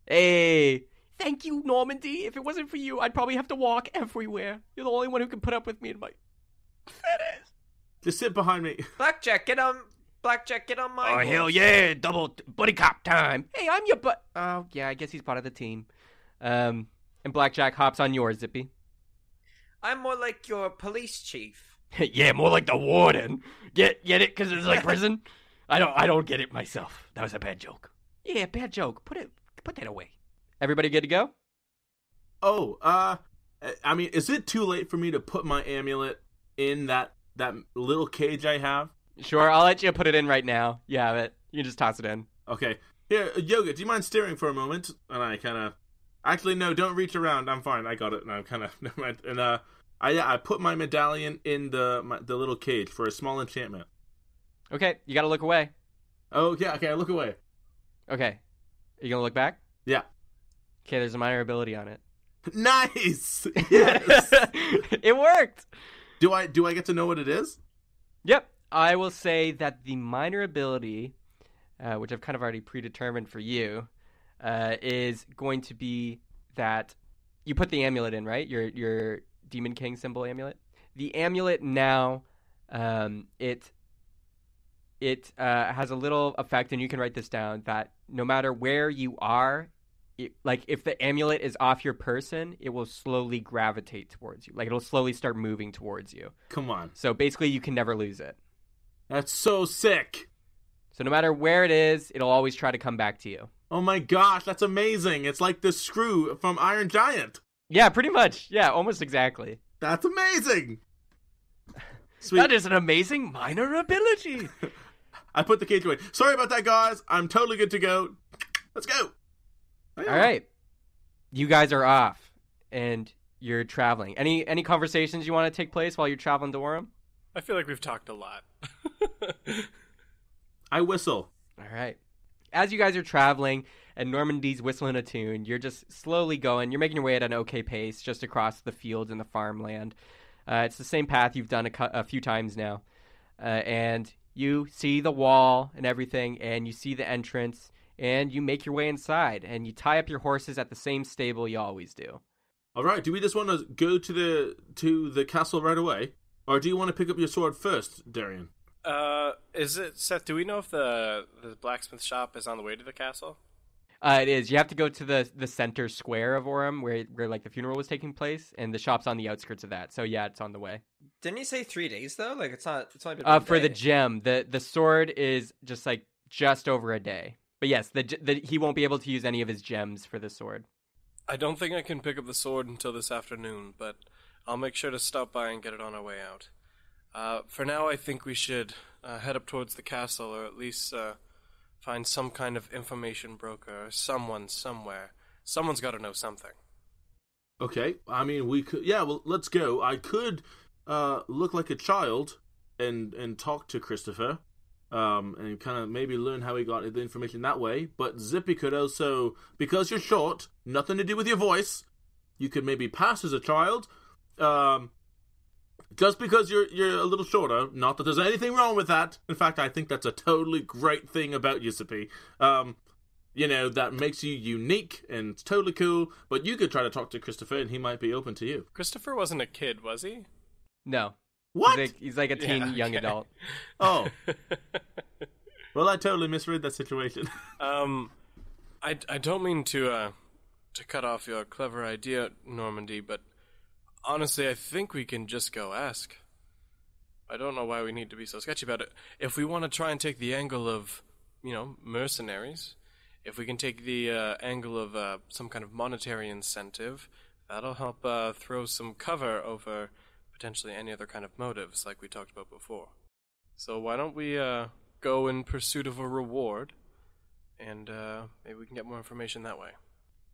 Speaker 1: Hey, thank you, Normandy. If it wasn't for you, I'd probably have to walk everywhere. You're the only one who can put up with me and my fat ass.
Speaker 2: Just sit behind me.
Speaker 3: Blackjack, get on my
Speaker 1: Oh,
Speaker 3: horse.
Speaker 1: hell yeah, double buddy cop time. Hey, I'm your butt. Oh, yeah, I guess he's part of the team. And Blackjack hops on yours, Zippy.
Speaker 3: I'm more like your police chief.
Speaker 1: Yeah, more like the warden. Get it? Because it's like prison. I don't get it myself. That was a bad joke. Yeah, bad joke. Put that away. Everybody good to go?
Speaker 2: Oh, I mean, is it too late for me to put my amulet in that little cage I have?
Speaker 1: Sure, I'll let you put it in right now. You have it. You can just toss it in.
Speaker 2: Okay. Here, Yoga, do you mind steering for a moment? And I kind of... Actually, no, don't reach around. I'm fine. I got it. And I'm kind of... Never mind. And, I put my medallion in the little cage for a small enchantment.
Speaker 1: Okay, you gotta look away.
Speaker 2: Oh, yeah, okay, I look away.
Speaker 1: Okay. Are you gonna look back?
Speaker 2: Yeah.
Speaker 1: Okay, there's a minor ability on it.
Speaker 2: Nice! Yes!
Speaker 1: It worked!
Speaker 2: Do I get to know what it is?
Speaker 1: Yep. I will say that the minor ability, which I've kind of already predetermined for you, is going to be that you put the amulet in, right? Your Demon King symbol amulet. The amulet now, it has a little effect, and you can write this down, that no matter where you are, like if the amulet is off your person, it will slowly gravitate towards you. Like it'll slowly start moving towards you.
Speaker 2: Come on.
Speaker 1: So basically you can never lose it.
Speaker 2: That's so sick.
Speaker 1: So no matter where it is, it'll always try to come back to you.
Speaker 2: Oh my gosh, that's amazing. It's like the screw from Iron Giant.
Speaker 1: Yeah, pretty much. Yeah, almost exactly.
Speaker 2: That's amazing. Sweet.
Speaker 1: That is an amazing minor ability.
Speaker 2: I put the cage away. Sorry about that, guys. I'm totally good to go. Let's go.
Speaker 1: All right. You guys are off, and you're traveling. Any conversations you want to take place while you're traveling to Orem?
Speaker 4: I feel like we've talked a lot.
Speaker 2: I whistle.
Speaker 1: All right. As you guys are traveling and Normandy's whistling a tune, you're just slowly going. You're making your way at an okay pace just across the fields and the farmland. It's the same path you've done a few times now. And you see the wall and everything, and you see the entrance, and you make your way inside, and you tie up your horses at the same stable you always do.
Speaker 2: All right. Do we just want to go to the castle right away? Or do you want to pick up your sword first, Darian?
Speaker 4: Is it, Seth, do we know if the blacksmith shop is on the way to the castle?
Speaker 1: It is. You have to go to the center square of Orem where like the funeral was taking place, and the shop's on the outskirts of that. So yeah, it's on the way.
Speaker 3: Didn't he say 3 days though? Like it's only been 1
Speaker 1: for
Speaker 3: day.
Speaker 1: the gem, the sword is just over a day. But yes, he won't be able to use any of his gems for the sword.
Speaker 4: I don't think I can pick up the sword until this afternoon, but I'll make sure to stop by and get it on our way out. For now, I think we should head up towards the castle, or at least find some kind of information broker, or someone somewhere. Someone's got to know something.
Speaker 2: Okay, I mean, we could... Yeah, well, let's go. I could look like a child and talk to Christopher, and kind of maybe learn how he got the information that way. But Zippy could also... Because you're short, nothing to do with your voice, you could maybe pass as a child. Just because you're a little shorter, not that there's anything wrong with that. In fact, I think that's a totally great thing about you, Zippy. That makes you unique and it's totally cool. But you could try to talk to Christopher and he might be open to you.
Speaker 4: Christopher wasn't a kid, was he?
Speaker 1: No.
Speaker 2: What?
Speaker 1: He's like a teen young adult.
Speaker 2: Oh. Well, I totally misread that situation.
Speaker 4: I don't mean to cut off your clever idea, Normandy, but honestly, I think we can just go ask. I don't know why we need to be so sketchy about it. If we want to try and take the angle of, mercenaries, if we can take the angle of some kind of monetary incentive, that'll help throw some cover over potentially any other kind of motives like we talked about before. So why don't we go in pursuit of a reward, and maybe we can get more information that way.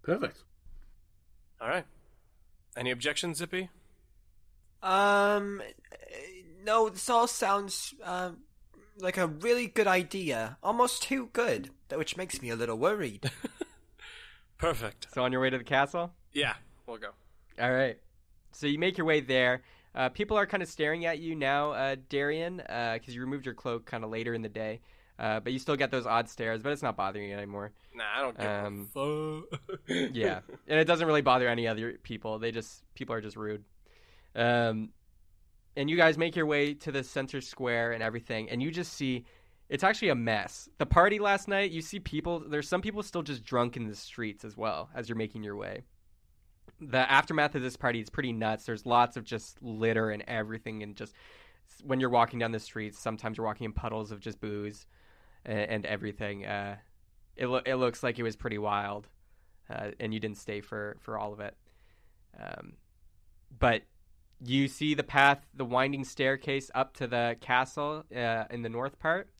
Speaker 2: Perfect.
Speaker 4: All right. Any objections, Zippy?
Speaker 3: No, this all sounds like a really good idea. Almost too good, which makes me a little worried.
Speaker 4: Perfect.
Speaker 1: So on your way to the castle?
Speaker 4: Yeah, we'll go.
Speaker 1: All right. So you make your way there. People are kind of staring at you now, Darian, because you removed your cloak kind of later in the day. But you still get those odd stares, but it's not bothering you anymore.
Speaker 4: Nah, I don't give a fuck.
Speaker 1: Yeah, and it doesn't really bother any other people. People are just rude. And you guys make your way to the center square and everything, and you just see it's actually a mess. The party last night, you see there's some people still just drunk in the streets as well as you're making your way. The aftermath of this party is pretty nuts. There's lots of just litter and everything, and just when you're walking down the streets, sometimes you're walking in puddles of just booze and everything. It looks like it was pretty wild, and you didn't stay for all of it. But you see the winding staircase up to the castle in the north part,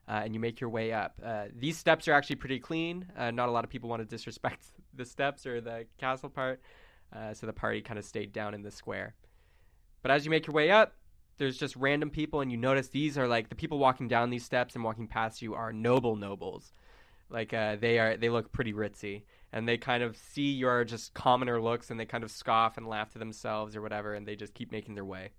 Speaker 1: and you make your way up. These steps are actually pretty clean. Not a lot of people want to disrespect the steps or the castle part, so the party kind of stayed down in the square. But as you make your way up, there's just random people, and you notice these are like the people walking down these steps and walking past you are nobles. Like they look pretty ritzy, and they kind of see your just commoner looks, and they kind of scoff and laugh to themselves or whatever, and they just keep making their way.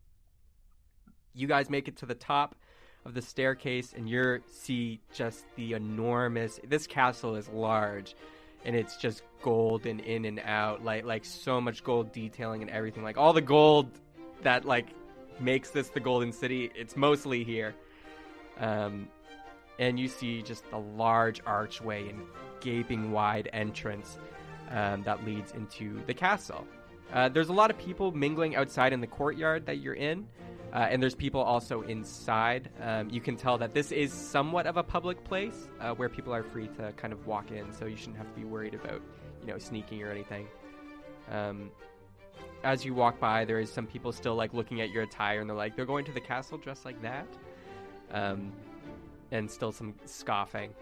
Speaker 1: You guys make it to the top of the staircase, and you see just the enormous. This castle is large, and it's just gold and in and out, like so much gold detailing and everything. Like all the gold that like makes this the Golden City, it's mostly here. And you see just a large archway and gaping wide entrance that leads into the castle. There's a lot of people mingling outside in the courtyard that you're in, and there's people also inside. You can tell that this is somewhat of a public place where people are free to kind of walk in, so you shouldn't have to be worried about, sneaking or anything. As you walk by, there is some people still like looking at your attire, and they're going to the castle dressed like that. And still some scoffing.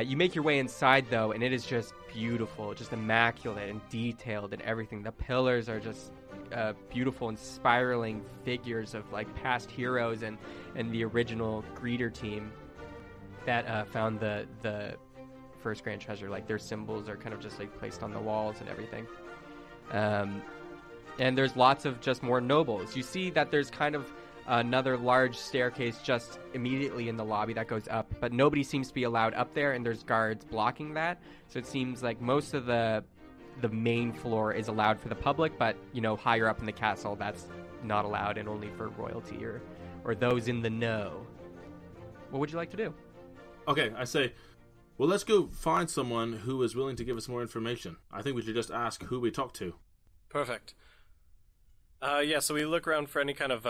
Speaker 1: You make your way inside, though, and it is just beautiful, just immaculate and detailed and everything. The pillars are just beautiful and spiraling figures of like past heroes and the original greeter team that found the first grand treasure. Like their symbols are kind of just like placed on the walls and everything. And there's lots of just more nobles. You see that there's kind of another large staircase just immediately in the lobby that goes up, but nobody seems to be allowed up there, and there's guards blocking that. So it seems like most of the main floor is allowed for the public, but higher up in the castle that's not allowed and only for royalty or those in the know. What would you like to do?
Speaker 2: Okay, I say, well, let's go find someone who is willing to give us more information. I think we should just ask who we talk to.
Speaker 4: Perfect. Yeah, so we look around for any kind of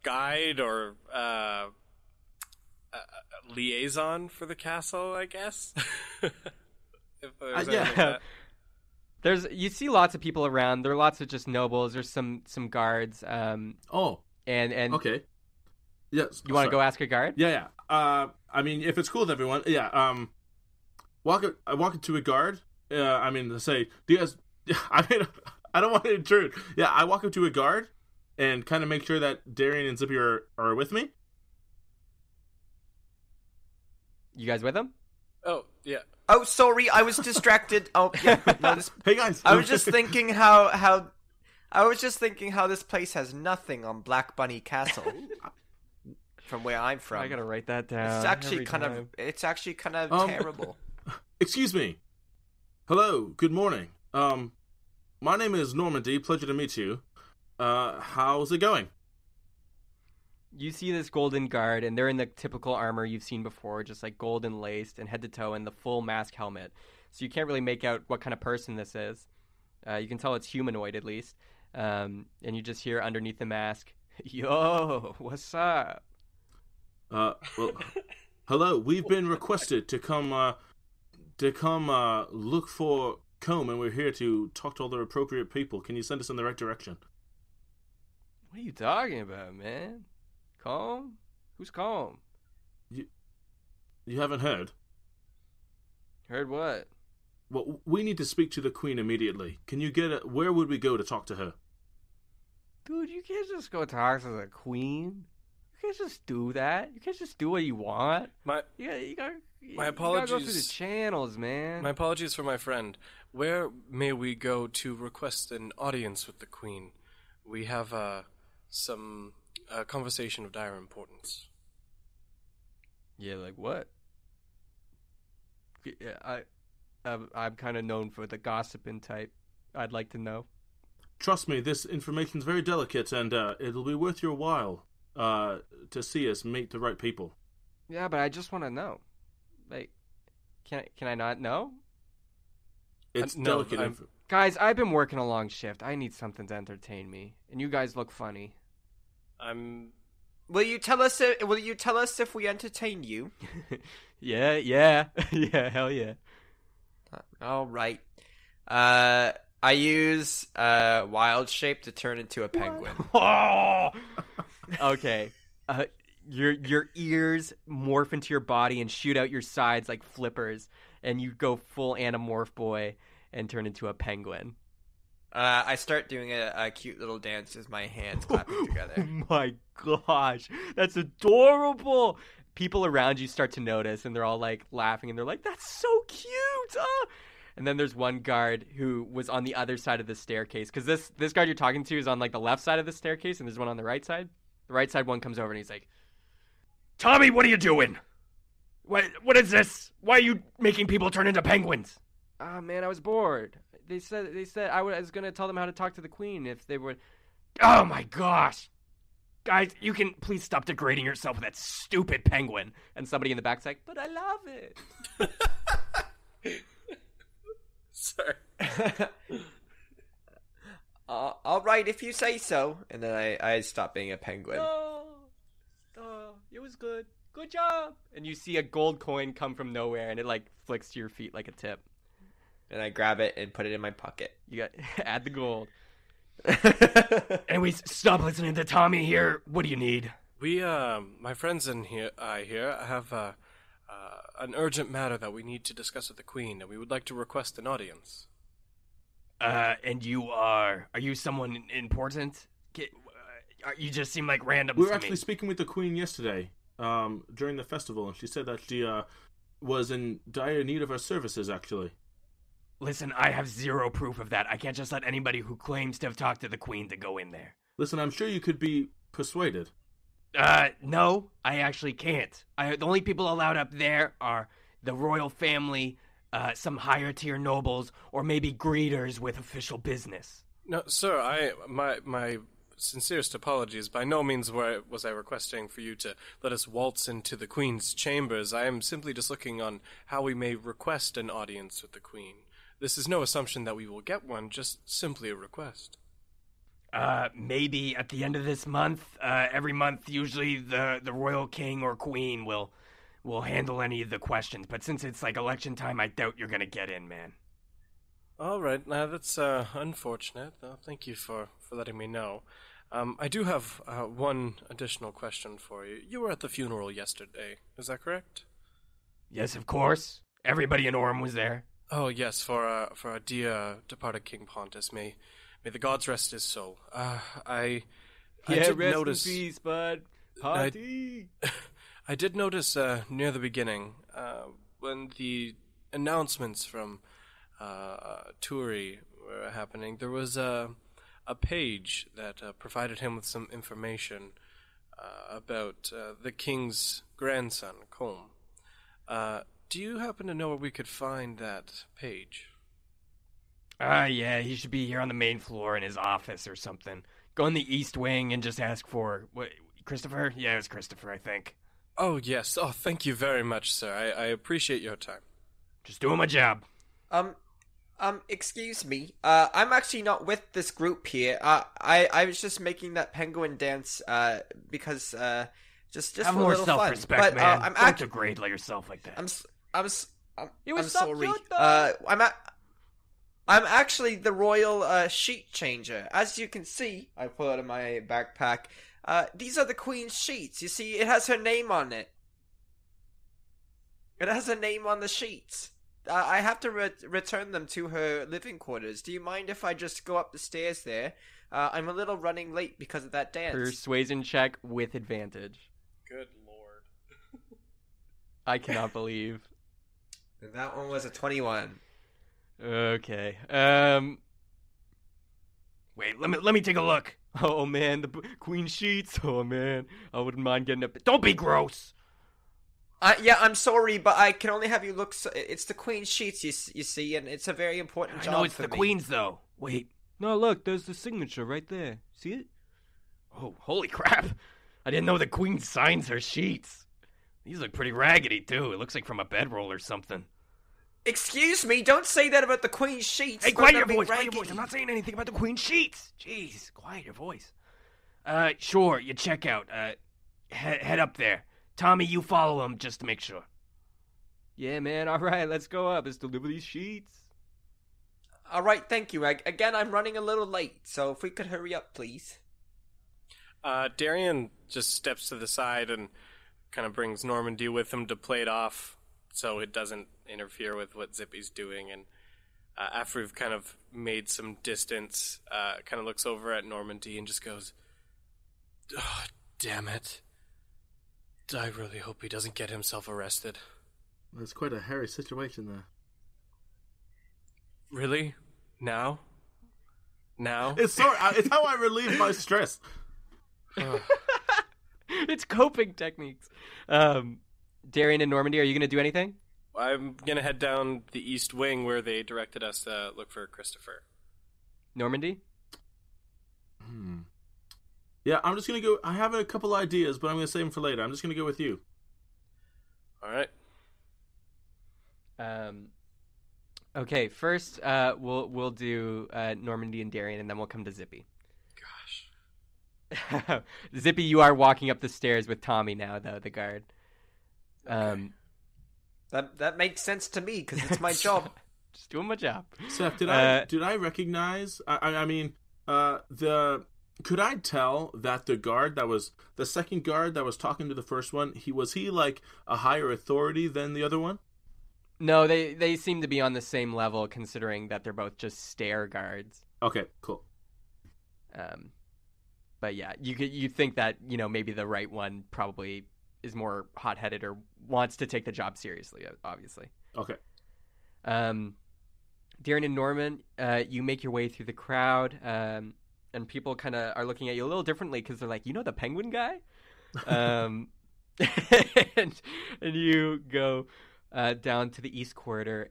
Speaker 4: guide or liaison for the castle, I guess.
Speaker 2: Yeah.
Speaker 1: You see lots of people around. There are lots of just nobles. There's some guards. And
Speaker 2: okay. Yes.
Speaker 1: You want to go ask a guard?
Speaker 2: Yeah. I mean, if it's cool with everyone, yeah. I walk into a guard. Say, do you guys? I don't want to intrude. Yeah, I walk up to a guard and kind of make sure that Darian and Zippy are with me.
Speaker 1: You guys with them?
Speaker 4: Oh, yeah.
Speaker 3: Oh, sorry, I was distracted. Oh, yeah. No,
Speaker 2: Hey guys,
Speaker 3: I was just thinking how this place has nothing on Black Bunny Castle. From where I'm from.
Speaker 1: I gotta write that down.
Speaker 3: It's actually kind of terrible.
Speaker 2: Excuse me. Hello, good morning. My name is Normandy. Pleasure to meet you. How's it going?
Speaker 1: You see this golden guard, and they're in the typical armor you've seen before, just like golden laced and head to toe in the full mask helmet. So you can't really make out what kind of person this is. You can tell it's humanoid at least. And you just hear underneath the mask, "Yo, what's up?"
Speaker 2: Well, hello. We've been requested to come look for Colm, and we're here to talk to all the appropriate people. Can you send us in the right direction?
Speaker 1: What are you talking about, man? Colm? Who's Colm?
Speaker 2: You haven't heard?
Speaker 1: Heard what?
Speaker 2: Well, we need to speak to the Queen immediately. Can you where would we go to talk to her?
Speaker 1: Dude, you can't just go talk to the Queen. You can't just do that. You can't just do what you want.
Speaker 4: My
Speaker 1: apologies.
Speaker 4: My
Speaker 1: You gotta go through the channels, man.
Speaker 4: My apologies for my friend. Where may we go to request an audience with the Queen? We have some conversation of dire importance.
Speaker 1: Yeah, like what? Yeah, I'm kind of known for the gossiping type. I'd like to know.
Speaker 2: Trust me, this information's very delicate, and it'll be worth your while to see us meet the right people.
Speaker 1: Yeah, but I just want to know. Like, can I not know?
Speaker 2: It's
Speaker 4: no,
Speaker 2: delicate.
Speaker 1: Guys, I've been working a long shift. I need something to entertain me, and you guys look funny.
Speaker 3: Will you tell us if we entertain you?
Speaker 1: Yeah, yeah, hell yeah.
Speaker 3: All right. I use wild shape to turn into a penguin.
Speaker 1: Oh! Okay. Your ears morph into your body and shoot out your sides like flippers, and you go full Animorph boy and turn into a penguin.
Speaker 3: I start doing a cute little dance with my hands clapping together.
Speaker 1: Oh my gosh, that's adorable. People around you start to notice, and they're all like laughing, and they're like, "That's so cute!" And then there's one guard who was on the other side of the staircase, because this guard you're talking to is on like the left side of the staircase, and there's one on the right side. The right side one comes over, and he's like,
Speaker 5: Tommy, what are you doing? What is this? Why are you making people turn into penguins?
Speaker 1: "Ah, man, I was bored. They said I was gonna tell them how to talk to the Queen if they would."
Speaker 5: Oh my gosh. Guys, you can please stop degrading yourself with that stupid penguin.
Speaker 1: And somebody in the back's like, "But I love it."
Speaker 4: Sorry.
Speaker 3: All right, if you say so. And then I stop being a penguin.
Speaker 1: Oh, it was good. Good job. And you see a gold coin come from nowhere, and it like flicks to your feet like a tip.
Speaker 3: And I grab it and put it in my pocket.
Speaker 1: You got add the gold.
Speaker 5: Anyways, stop listening to Tommy here. What do you need?
Speaker 4: We, my friends in here, have an urgent matter that we need to discuss with the Queen, and we would like to request an audience.
Speaker 5: And are you someone important? You just seem like randoms
Speaker 2: We were
Speaker 5: to
Speaker 2: actually
Speaker 5: me.
Speaker 2: speaking with the Queen yesterday, during the festival, and she said that she was in dire need of our services, actually.
Speaker 5: Listen, I have zero proof of that. I can't just let anybody who claims to have talked to the Queen to go in there.
Speaker 2: Listen, I'm sure you could be persuaded.
Speaker 5: No, I actually can't. The only people allowed up there are the royal family, some higher tier nobles, or maybe greeters with official business.
Speaker 4: No, sir, my sincerest apologies. By no means was I requesting for you to let us waltz into the Queen's chambers. I am simply just looking on how we may request an audience with the Queen. This is no assumption that we will get one, just simply a request.
Speaker 5: Maybe at the end of this month. Every month, usually the royal king or queen will handle any of the questions. But since it's like election time, I doubt you're gonna get in, man.
Speaker 4: All right, now that's unfortunate. Thank you for letting me know. I do have one additional question for you. You were at the funeral yesterday, is that correct?
Speaker 5: Yes, of course. Everybody in Orem was there.
Speaker 4: Oh yes, for our dear departed King Pontus. May the gods rest his soul. I did
Speaker 1: rest
Speaker 4: notice.
Speaker 1: in peace, bud. Party.
Speaker 4: I did notice near the beginning when the announcements from Turi were happening. There was a page that provided him with some information about the king's grandson, Colm. Do you happen to know where we could find that page?
Speaker 5: Yeah, he should be here on the main floor in his office or something. Go in the east wing and just ask for Christopher? Yeah, it was Christopher, I think.
Speaker 4: Oh, yes. Oh, thank you very much, sir. I appreciate your time.
Speaker 5: Just doing my job.
Speaker 3: Excuse me. I'm actually not with this group here. I was just making that penguin dance, because, just
Speaker 5: Have
Speaker 3: for a
Speaker 5: more
Speaker 3: little fun.
Speaker 5: self-respect,
Speaker 3: But,
Speaker 5: man. Don't degrade yourself like that.
Speaker 1: It was
Speaker 3: I'm
Speaker 1: so
Speaker 3: sorry.
Speaker 1: cute, though.
Speaker 3: I'm actually the royal sheet changer. As you can see, I pull out of my backpack. These are the Queen's sheets. You see, it has her name on it. It has her name on the sheets. I have to return them to her living quarters. Do you mind if I just go up the stairs there? I'm a little running late because of that dance.
Speaker 1: Persuasion check with advantage.
Speaker 4: Good lord.
Speaker 1: I cannot believe.
Speaker 3: That one was a 21.
Speaker 1: Okay.
Speaker 5: Wait, let me take a look.
Speaker 1: Oh man, the queen sheets. Oh man, I wouldn't mind getting up.
Speaker 5: Don't be gross.
Speaker 3: Yeah, I'm sorry, but I can only have you look. It's the queen's sheets, you see, and it's a very important job.
Speaker 5: I know it's
Speaker 3: for
Speaker 5: the
Speaker 3: me.
Speaker 5: queen's though. Wait.
Speaker 1: No, look, there's the signature right there. See it?
Speaker 5: Oh, holy crap! I didn't know the queen signs her sheets. These look pretty raggedy too. It looks like from a bedroll or something.
Speaker 3: Excuse me, don't say that about the queen's sheets.
Speaker 5: Hey,
Speaker 3: They're
Speaker 5: quiet your
Speaker 3: gonna be
Speaker 5: voice, quiet your
Speaker 3: raggedy.
Speaker 5: voice. I'm not saying anything about the queen sheets. Jeez, quiet your voice. Sure, you check out. Head up there. Tommy, you follow him just to make sure.
Speaker 1: Yeah, man. All right, let's go up. Let's deliver these sheets.
Speaker 3: All right, thank you. Again, I'm running a little late, so if we could hurry up, please.
Speaker 4: Darian just steps to the side and kind of brings Normandy with him to play it off so it doesn't interfere with what Zippy's doing. And after we've kind of made some distance, kind of looks over at Normandy and just goes, "Oh, damn it. I really hope he doesn't get himself arrested."
Speaker 2: That's quite a hairy situation there.
Speaker 4: Really? Now?
Speaker 2: It's how I relieve my stress.
Speaker 1: It's coping techniques. Darian and Normandy, are you going to do anything?
Speaker 4: I'm going to head down the east wing where they directed us to look for Christopher.
Speaker 1: Normandy?
Speaker 2: Yeah, I'm just going to go. I have a couple ideas, but I'm going to save them for later. I'm just going to go with you.
Speaker 4: All right.
Speaker 1: Okay, first we'll do Normandy and Darian, and then we'll come to Zippy.
Speaker 4: Gosh.
Speaker 1: Zippy, you are walking up the stairs with Tommy now, though, the guard.
Speaker 4: Okay.
Speaker 3: That makes sense to me because it's my job.
Speaker 1: Just doing my job.
Speaker 2: Seth, did I recognize? Could I tell that the second guard that was talking to the first one, was he like a higher authority than the other one?
Speaker 1: No, they seem to be on the same level, considering that they're both just stair guards.
Speaker 2: Okay, cool.
Speaker 1: But yeah, you think that maybe the right one probably is more hot-headed or wants to take the job seriously, obviously.
Speaker 2: Okay.
Speaker 1: Darren and Norman, you make your way through the crowd, and people kind of are looking at you a little differently because they're like, the penguin guy? and you go down to the east corridor,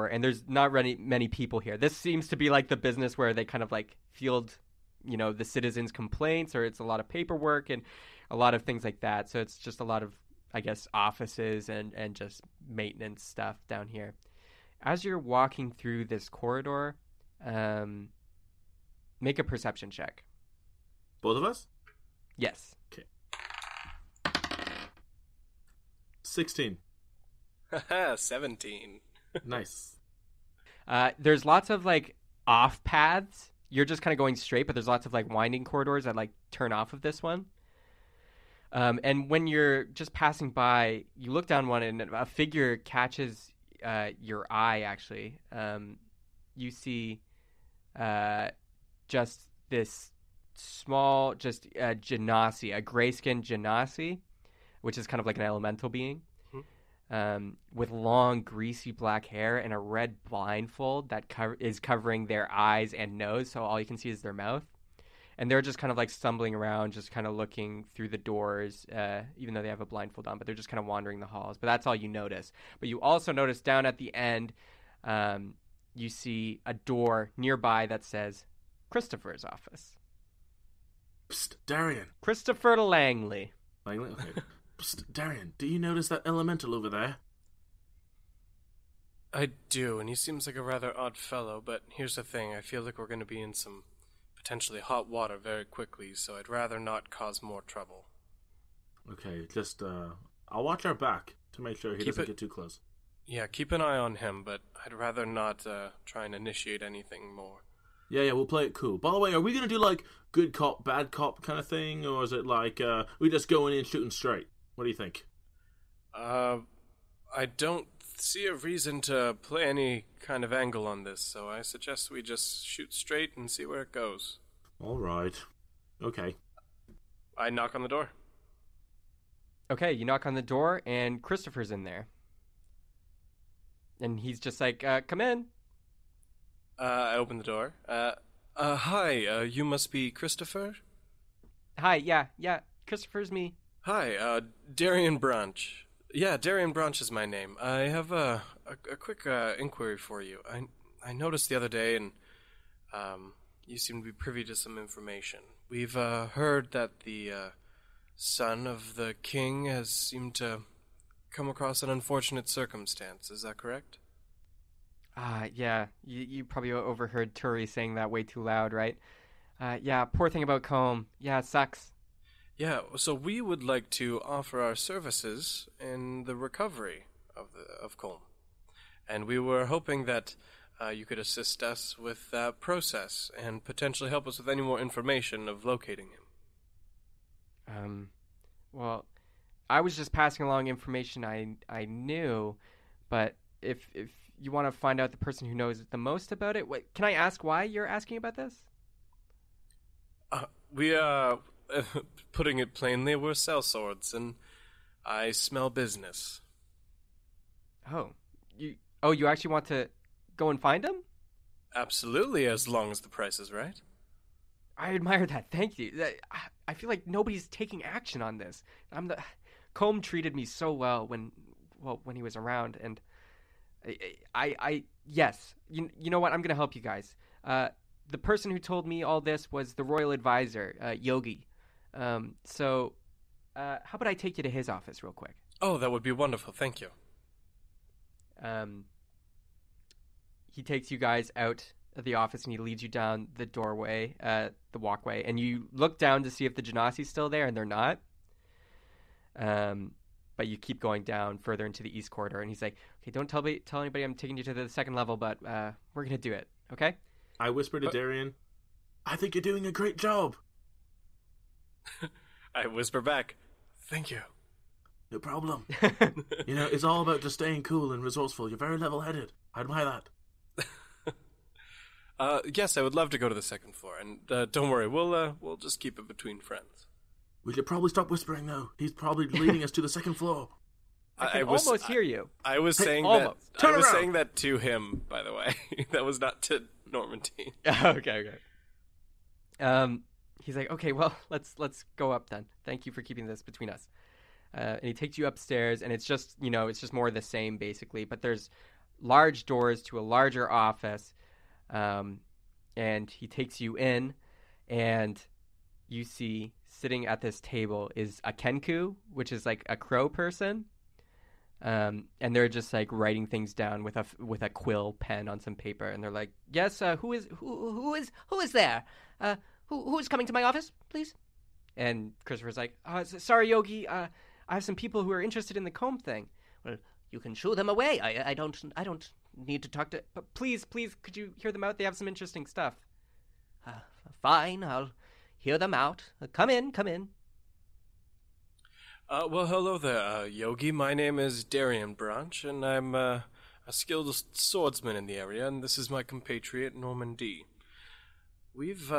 Speaker 1: and there's not many people here. This seems to be like the business where they kind of like field, the citizens' complaints, or it's a lot of paperwork and a lot of things like that. So it's just a lot of, I guess, offices and just maintenance stuff down here. As you're walking through this corridor, make a perception check.
Speaker 2: Both of us?
Speaker 1: Yes.
Speaker 2: Okay. 16.
Speaker 4: 17.
Speaker 2: Nice.
Speaker 1: There's lots of like off paths. You're just kind of going straight, but there's lots of like winding corridors that like turn off of this one. And when you're just passing by, you look down one and a figure catches your eye, actually. You see just this small, genasi, a gray-skinned genasi, which is kind of like an elemental being, with long, greasy black hair and a red blindfold that is covering their eyes and nose, so all you can see is their mouth. And they're just kind of like stumbling around, just kind of looking through the doors, even though they have a blindfold on, but they're just kind of wandering the halls. But that's all you notice. But you also notice down at the end, you see a door nearby that says Christopher's office.
Speaker 2: Psst, Darian.
Speaker 1: Christopher Langley.
Speaker 2: Langley? Okay. Psst, Darian, do you notice that elemental over there?
Speaker 4: I do, and he seems like a rather odd fellow, but here's the thing. I feel like we're going to be in some potentially hot water very quickly, so I'd rather not cause more trouble.
Speaker 2: Okay, just, I'll watch our back to make sure he doesn't get too close.
Speaker 4: Yeah, keep an eye on him, but I'd rather not try and initiate anything more.
Speaker 2: Yeah, we'll play it cool. By the way, are we going to do, like, good cop, bad cop kind of thing, or is it like, we just going in shooting straight? What do you think?
Speaker 4: I don't see a reason to play any kind of angle on this, so I suggest we just shoot straight and see where it goes.
Speaker 2: All right. Okay.
Speaker 4: I knock on the door.
Speaker 1: Okay, you knock on the door, and Christopher's in there. And he's just like, come in.
Speaker 4: I open the door. Hi, you must be Christopher?
Speaker 1: Hi, yeah, Christopher's me.
Speaker 4: Hi, Darian Branch. Yeah, Darian Branch is my name. I have a quick inquiry for you. I noticed the other day, and you seem to be privy to some information. We've heard that the son of the king has seemed to come across an unfortunate circumstance. Is that correct?
Speaker 1: Yeah, you probably overheard Turi saying that way too loud, right? Yeah, poor thing about Colm. Yeah, it sucks.
Speaker 4: Yeah, so we would like to offer our services in the recovery of Colm. And we were hoping that you could assist us with that process and potentially help us with any more information of locating him.
Speaker 1: Well, I was just passing along information I knew, but if you want to find out the person who knows the most about it, can I ask why you're asking about this?
Speaker 4: We putting it plainly, we're sellswords, and I smell business.
Speaker 1: You actually want to go and find him?
Speaker 4: Absolutely, as long as the price is right.
Speaker 1: I admire that. Thank you. I feel like nobody's taking action on this. Colm treated me so well when he was around, and yes. You know what? I'm gonna help you guys. The person who told me all this was the royal advisor, Yogi. So how about I take you to his office real quick?
Speaker 4: Oh, that would be wonderful. Thank you.
Speaker 1: He takes you guys out of the office and he leads you down the doorway, the walkway, and you look down to see if the Genasi's still there, and they're not. But you keep going down further into the east corridor, and he's like, "Okay, don't tell anybody I'm taking you to the second level, but we're gonna do it, okay?"
Speaker 2: I whisper to Darian, "I think you're doing a great job."
Speaker 4: I whisper back, "Thank you."
Speaker 2: No problem. It's all about just staying cool and resourceful. You're very level-headed. I admire that.
Speaker 4: Yes, I would love to go to the second floor, and don't worry, we'll just keep it between friends.
Speaker 2: We should probably stop whispering, though. He's probably leading us to the second floor.
Speaker 1: I can almost hear you.
Speaker 4: I was saying
Speaker 1: almost.
Speaker 4: that. I was saying that to him, by the way. That was not to Normandy.
Speaker 1: Okay. He's like, "Okay, well, let's go up then. Thank you for keeping this between us." And he takes you upstairs, and it's just more of the same basically. But there's large doors to a larger office, and he takes you in, and you see sitting at this table is a Kenku, which is like a crow person, and they're just like writing things down with a quill pen on some paper, and they're like, "Yes, who is there? Who is coming to my office, please?" And Christopher's like, "Sorry, Yogi. I have some people who are interested in the Colm thing." "Well, you can shoo them away. I don't need to talk to. But please, could you hear them out? They have some interesting stuff." "Fine, I'll hear them out. Come in."
Speaker 4: Well, hello there, Yogi. My name is Darian Branch, and I'm a skilled swordsman in the area, and this is my compatriot, Normandy. We've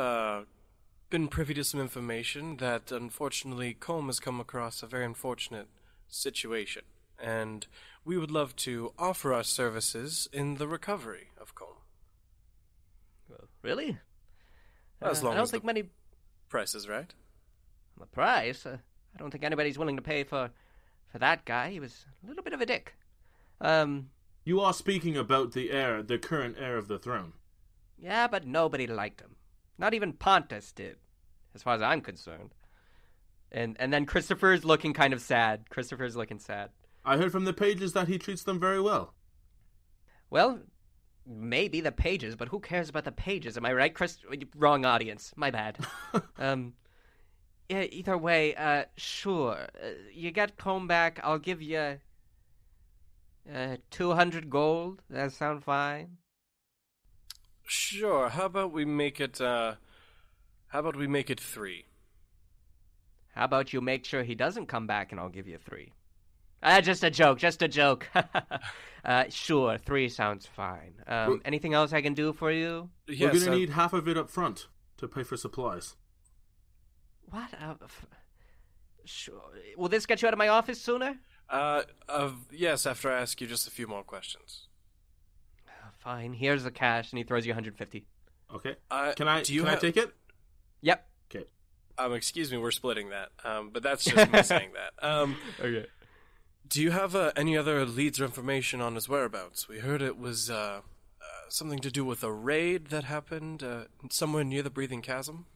Speaker 4: been privy to some information that, unfortunately, Colm has come across a very unfortunate situation, and we would love to offer our services in the recovery of Colm.
Speaker 1: Really?
Speaker 4: As long
Speaker 1: I don't
Speaker 4: as
Speaker 1: think
Speaker 4: the
Speaker 1: many
Speaker 4: price is right.
Speaker 1: The price? I don't think anybody's willing to pay for that guy. He was a little bit of a dick.
Speaker 2: You are speaking about the current heir of the throne.
Speaker 1: Yeah, but nobody liked him. Not even Pontus did, as far as I'm concerned. And then Christopher's looking kind of sad. Christopher's looking sad.
Speaker 2: I heard from the pages that he treats them very well.
Speaker 1: Well, maybe the pages, but who cares about the pages? Am I right, Chris? Wrong audience. My bad. Yeah, either way, sure. You get Colm back, I'll give you 200 gold. That sound fine?
Speaker 4: Sure. How about we make it 3?
Speaker 1: How about you make sure he doesn't come back and I'll give you 3? Just a joke, just a joke. Sure, 3 sounds fine. Anything else I can do for you?
Speaker 2: Yes, we're going to need half of it up front to pay for supplies.
Speaker 1: What? Sure. Will this get you out of my office sooner?
Speaker 4: Yes, after I ask you just a few more questions.
Speaker 1: Fine, here's the cash, and he throws you 150.
Speaker 2: Okay. Can I take it?
Speaker 1: Yep.
Speaker 2: Okay.
Speaker 4: Excuse me, we're splitting that. But that's just me saying that.
Speaker 1: Okay.
Speaker 4: Do you have any other leads or information on his whereabouts? We heard it was something to do with a raid that happened somewhere near the Breathing Chasm.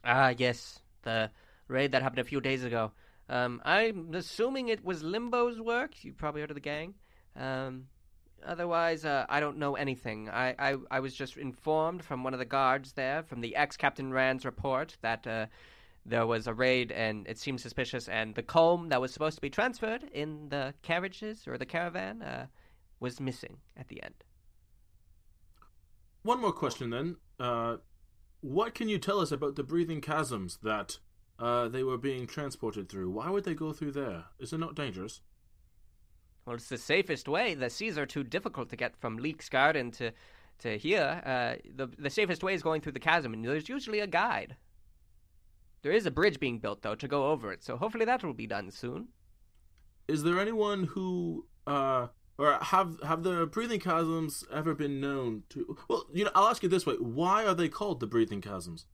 Speaker 1: Yes, the raid that happened a few days ago. I'm assuming it was Limbo's work. You probably heard of the gang. Otherwise, I don't know anything. I was just informed from one of the guards there, from the ex-Captain Rand's report, that there was a raid, and it seemed suspicious, and the Colm that was supposed to be transferred in the carriages, or the caravan, was missing at the end.
Speaker 2: One more question, then. What can you tell us about the breathing chasms that they were being transported through? Why would they go through there? Is it not dangerous?
Speaker 1: Well, it's the safest way. The seas are too difficult to get from Leek's Garden to here. The safest way is going through the chasm, and there's usually a guide. There is a bridge being built, though, to go over it, so hopefully that will be done soon.
Speaker 2: Is there anyone who, or have the breathing chasms ever been known to... Well, I'll ask you this way. Why are they called the breathing chasms?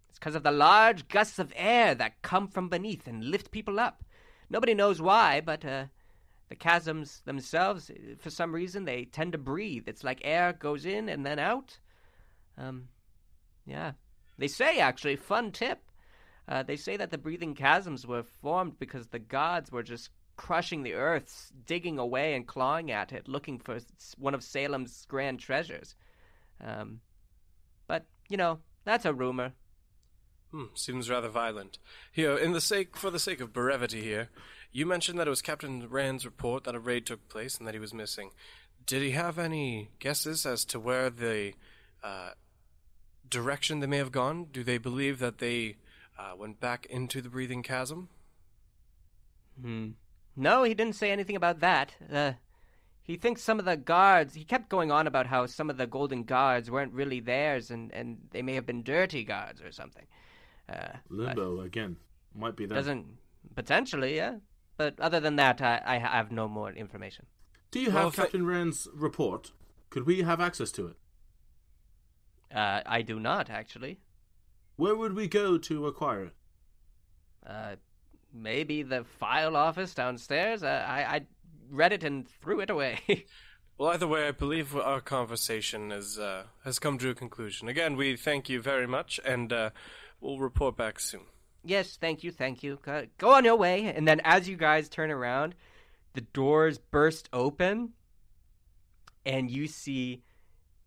Speaker 1: It's because of the large gusts of air that come from beneath and lift people up. Nobody knows why, but the chasms themselves, for some reason, they tend to breathe. It's like air goes in and then out. Yeah. They say, actually, fun tip, they say that the breathing chasms were formed because the gods were just crushing the earth, digging away and clawing at it, looking for one of Salem's grand treasures. But, that's a rumor.
Speaker 4: Seems rather violent. Here, for the sake of brevity here, you mentioned that it was Captain Rand's report that a raid took place and that he was missing. Did he have any guesses as to where the direction they may have gone? Do they believe that they went back into the breathing chasm?
Speaker 1: No, he didn't say anything about that. He thinks some of the guards... He kept going on about how some of the golden guards weren't really theirs, and they may have been dirty guards or something.
Speaker 2: Limbo, again. Might be that.
Speaker 1: Potentially, yeah. But other than that, I have no more information.
Speaker 2: Do you have Captain Rand's report? Could we have access to it?
Speaker 1: I do not, actually.
Speaker 2: Where would we go to acquire it?
Speaker 1: Maybe the file office downstairs. I read it and threw it away.
Speaker 4: Well, either way, I believe our conversation has come to a conclusion. Again, we thank you very much, and we'll report back soon.
Speaker 1: Yes, thank you. Go on your way. And then as you guys turn around, the doors burst open, and you see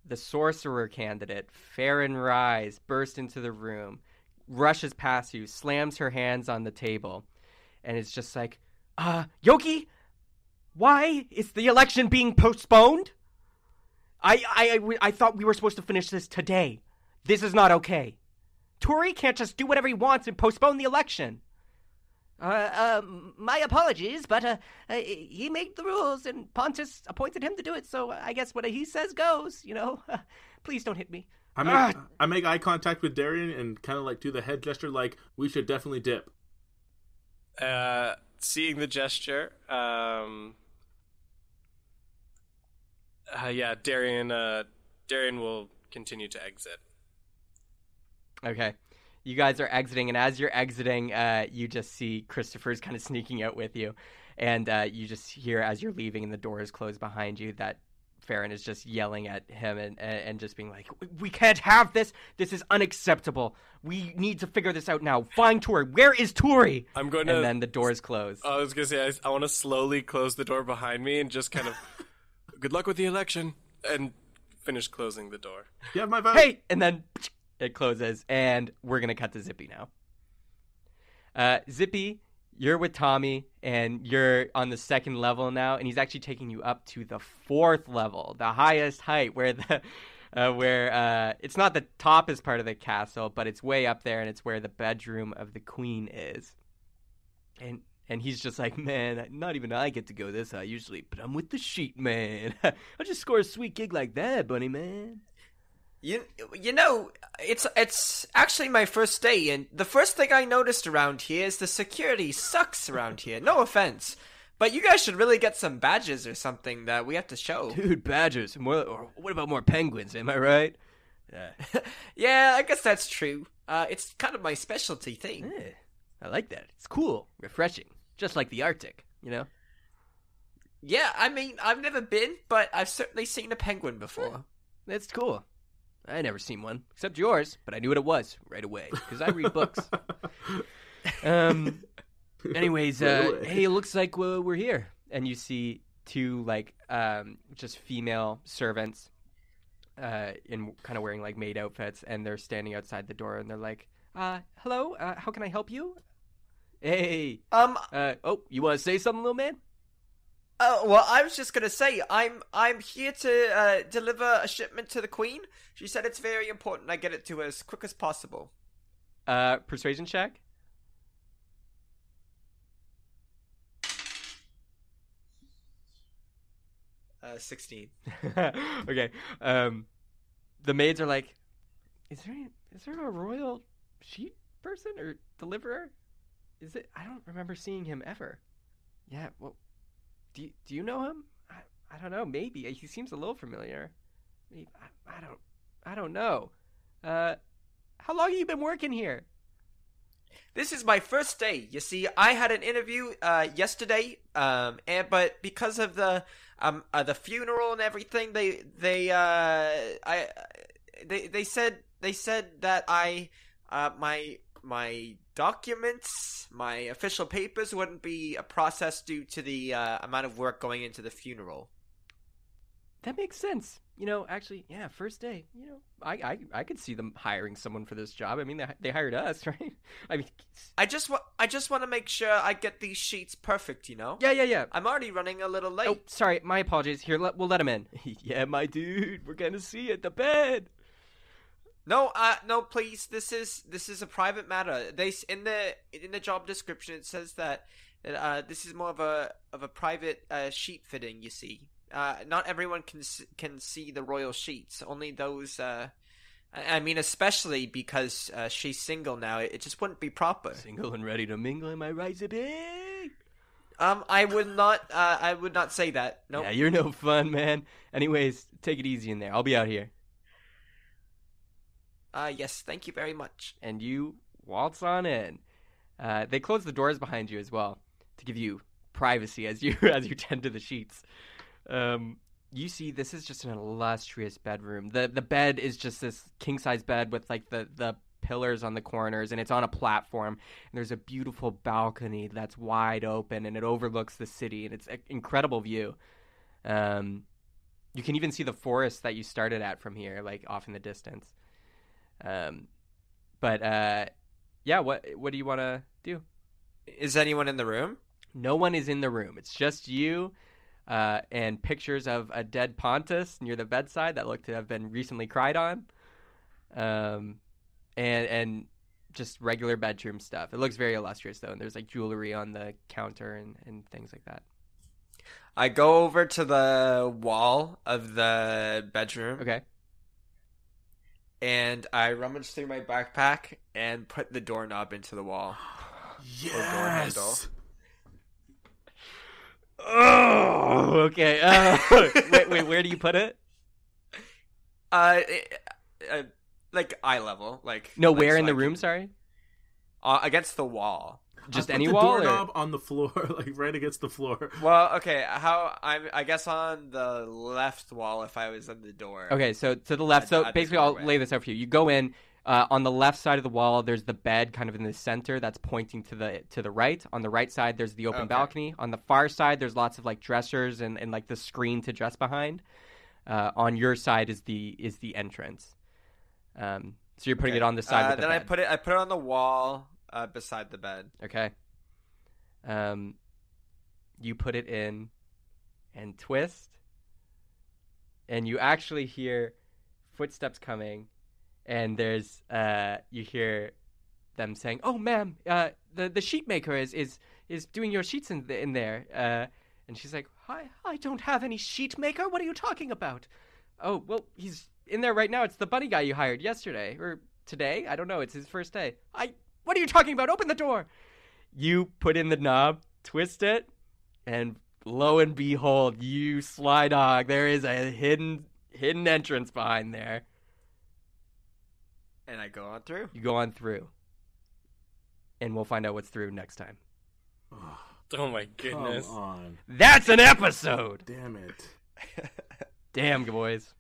Speaker 1: the sorcerer candidate, Farron Rise, burst into the room, rushes past you, slams her hands on the table, and it's just like, Yogi, why is the election being postponed? I thought we were supposed to finish this today. This is not okay. Tori can't just do whatever he wants and postpone the election. My apologies, but he made the rules and Pontus appointed him to do it, so I guess what he says goes, Please don't hit me.
Speaker 2: I make eye contact with Darian and kind of do the head gesture like, we should definitely dip.
Speaker 4: Seeing the gesture, Darian will continue to exit.
Speaker 1: Okay. You guys are exiting, and as you're exiting, you just see Christopher's kind of sneaking out with you. And you just hear, as you're leaving and the door is closed behind you, that Farron is just yelling at him and just being like, we can't have this. This is unacceptable. We need to figure this out now. Find Tori. Where is Tori?
Speaker 4: I'm going to...
Speaker 1: And then the door is closed.
Speaker 4: I was going to say, I want to slowly close the door behind me and just kind of, good luck with the election, and finish closing the door.
Speaker 2: You have my vote.
Speaker 1: Hey! And then... It closes, and we're going to cut to Zippy now. Zippy, you're with Tommy, and you're on the 2nd level now, and he's actually taking you up to the 4th level, the highest height, where it's not the toppest part of the castle, but it's way up there, and it's where the bedroom of the queen is. And And he's just like, man, not even I get to go this high usually, but I'm with the sheet man. I'll just score a sweet gig like that, bunny man.
Speaker 3: You know, it's actually my first day, and the first thing I noticed around here is the security sucks around here. No offense, but you guys should really get some badges or something that we have to show.
Speaker 1: Dude, badgers. Or what about more penguins? Am I right?
Speaker 3: Yeah, I guess that's true. It's kind of my specialty thing.
Speaker 1: Yeah, I like that. It's cool, refreshing, just like the Arctic, you know?
Speaker 3: Yeah, I mean, I've never been, but I've certainly seen a penguin before.
Speaker 1: That's cool. I never seen one, except yours, but I knew what it was right away, because I read books. Anyways, hey, it looks like we're here. And you see two, like, just female servants in kind of wearing, like, maid outfits, and they're standing outside the door, and they're like, hello, how can I help you? Hey. Oh, you want to say something, little man?
Speaker 3: Well, I was just gonna say, I'm here to deliver a shipment to the Queen. She said it's very important I get it to her as quick as possible.
Speaker 1: Persuasion check?
Speaker 3: 16.
Speaker 1: Okay. The maids are like, is there a royal sheep person or deliverer? Is it? I don't remember seeing him ever. Yeah, well, do you know him? I don't know. Maybe he seems a little familiar. Maybe, I don't know. How long have you been working here?
Speaker 3: This is my first day. You see, I had an interview yesterday, but because of the funeral and everything, they said that my documents, my official papers wouldn't be processed due to the amount of work going into the funeral.
Speaker 1: That makes sense. You know, actually, yeah, first day. You know, I could see them hiring someone for this job. I mean, they hired us, right? I mean,
Speaker 3: I just want to make sure I get these sheets perfect. You know?
Speaker 1: Yeah.
Speaker 3: I'm already running a little late.
Speaker 1: Oh, sorry, my apologies. Here, we'll let him in. Yeah, my dude, we're gonna see it. The bed.
Speaker 3: No, please. This is a private matter. In the job description it says that this is more of a private sheet fitting. You see, not everyone can see the royal sheets. Only those. I mean, especially because she's single now. It just wouldn't be proper.
Speaker 1: Single and ready to mingle. Am I right, Zippy?
Speaker 3: I would not say that. No.
Speaker 1: Yeah, you're no fun, man. Anyways, take it easy in there. I'll be out here.
Speaker 3: Yes, thank you very much.
Speaker 1: And you waltz on in. They close the doors behind you as well to give you privacy as you tend to the sheets. You see, this is just an illustrious bedroom. The bed is just this king-size bed with like the pillars on the corners, and it's on a platform. And there's a beautiful balcony that's wide open, and it overlooks the city, and it's an incredible view. You can even see the forest that you started at from here, like off in the distance. Yeah, what do you want to do?
Speaker 3: Is anyone in the room?
Speaker 1: No one is in the room. It's just you, and pictures of a dead Pontus near the bedside that looked to have been recently cried on, and just regular bedroom stuff. It looks very illustrious though, and there's like jewelry on the counter and things like that.
Speaker 3: I go over to the wall of the bedroom.
Speaker 1: Okay.
Speaker 3: And I rummage through my backpack and put the doorknob into the wall.
Speaker 2: Yes.
Speaker 1: Oh, okay. Wait, where do you put it?
Speaker 3: Like eye level, like
Speaker 1: no,
Speaker 3: like,
Speaker 1: where
Speaker 3: so
Speaker 1: in the room? Sorry,
Speaker 3: against the wall.
Speaker 1: Just
Speaker 2: I
Speaker 1: any
Speaker 2: put the
Speaker 1: wall,
Speaker 2: doorknob
Speaker 1: or?
Speaker 2: on the floor, like right against the floor.
Speaker 3: Well, okay. I guess on the left wall if I was in the door.
Speaker 1: Okay, so to the left. So
Speaker 3: at the
Speaker 1: basically, I'll
Speaker 3: doorway.
Speaker 1: lay this out for you. You go in. On the left side of the wall, there's the bed, kind of in the center, that's pointing to the right. On the right side, there's the open balcony. On the far side, there's lots of like dressers and like the screen to dress behind. On your side is the entrance. So you're putting it on the side. With the
Speaker 3: then
Speaker 1: bed.
Speaker 3: I put it on the wall beside the bed.
Speaker 1: Okay. You put it in and twist, and you actually hear footsteps coming, and there's you hear them saying, "Oh, ma'am, the sheet maker is is doing your sheets in there. And she's like, I don't have any sheet maker. What are you talking about? Oh, well, he's in there right now. It's the bunny guy you hired yesterday or today. I don't know. It's his first day. What are you talking about? Open the door. You put in the knob, twist it, and lo and behold, you sly dog, there is a hidden entrance behind there.
Speaker 3: And I go on through.
Speaker 1: You go on through. And we'll find out what's through next time.
Speaker 4: Oh my goodness.
Speaker 2: Come on.
Speaker 1: That's an episode!
Speaker 2: Damn it.
Speaker 1: Damn, boys.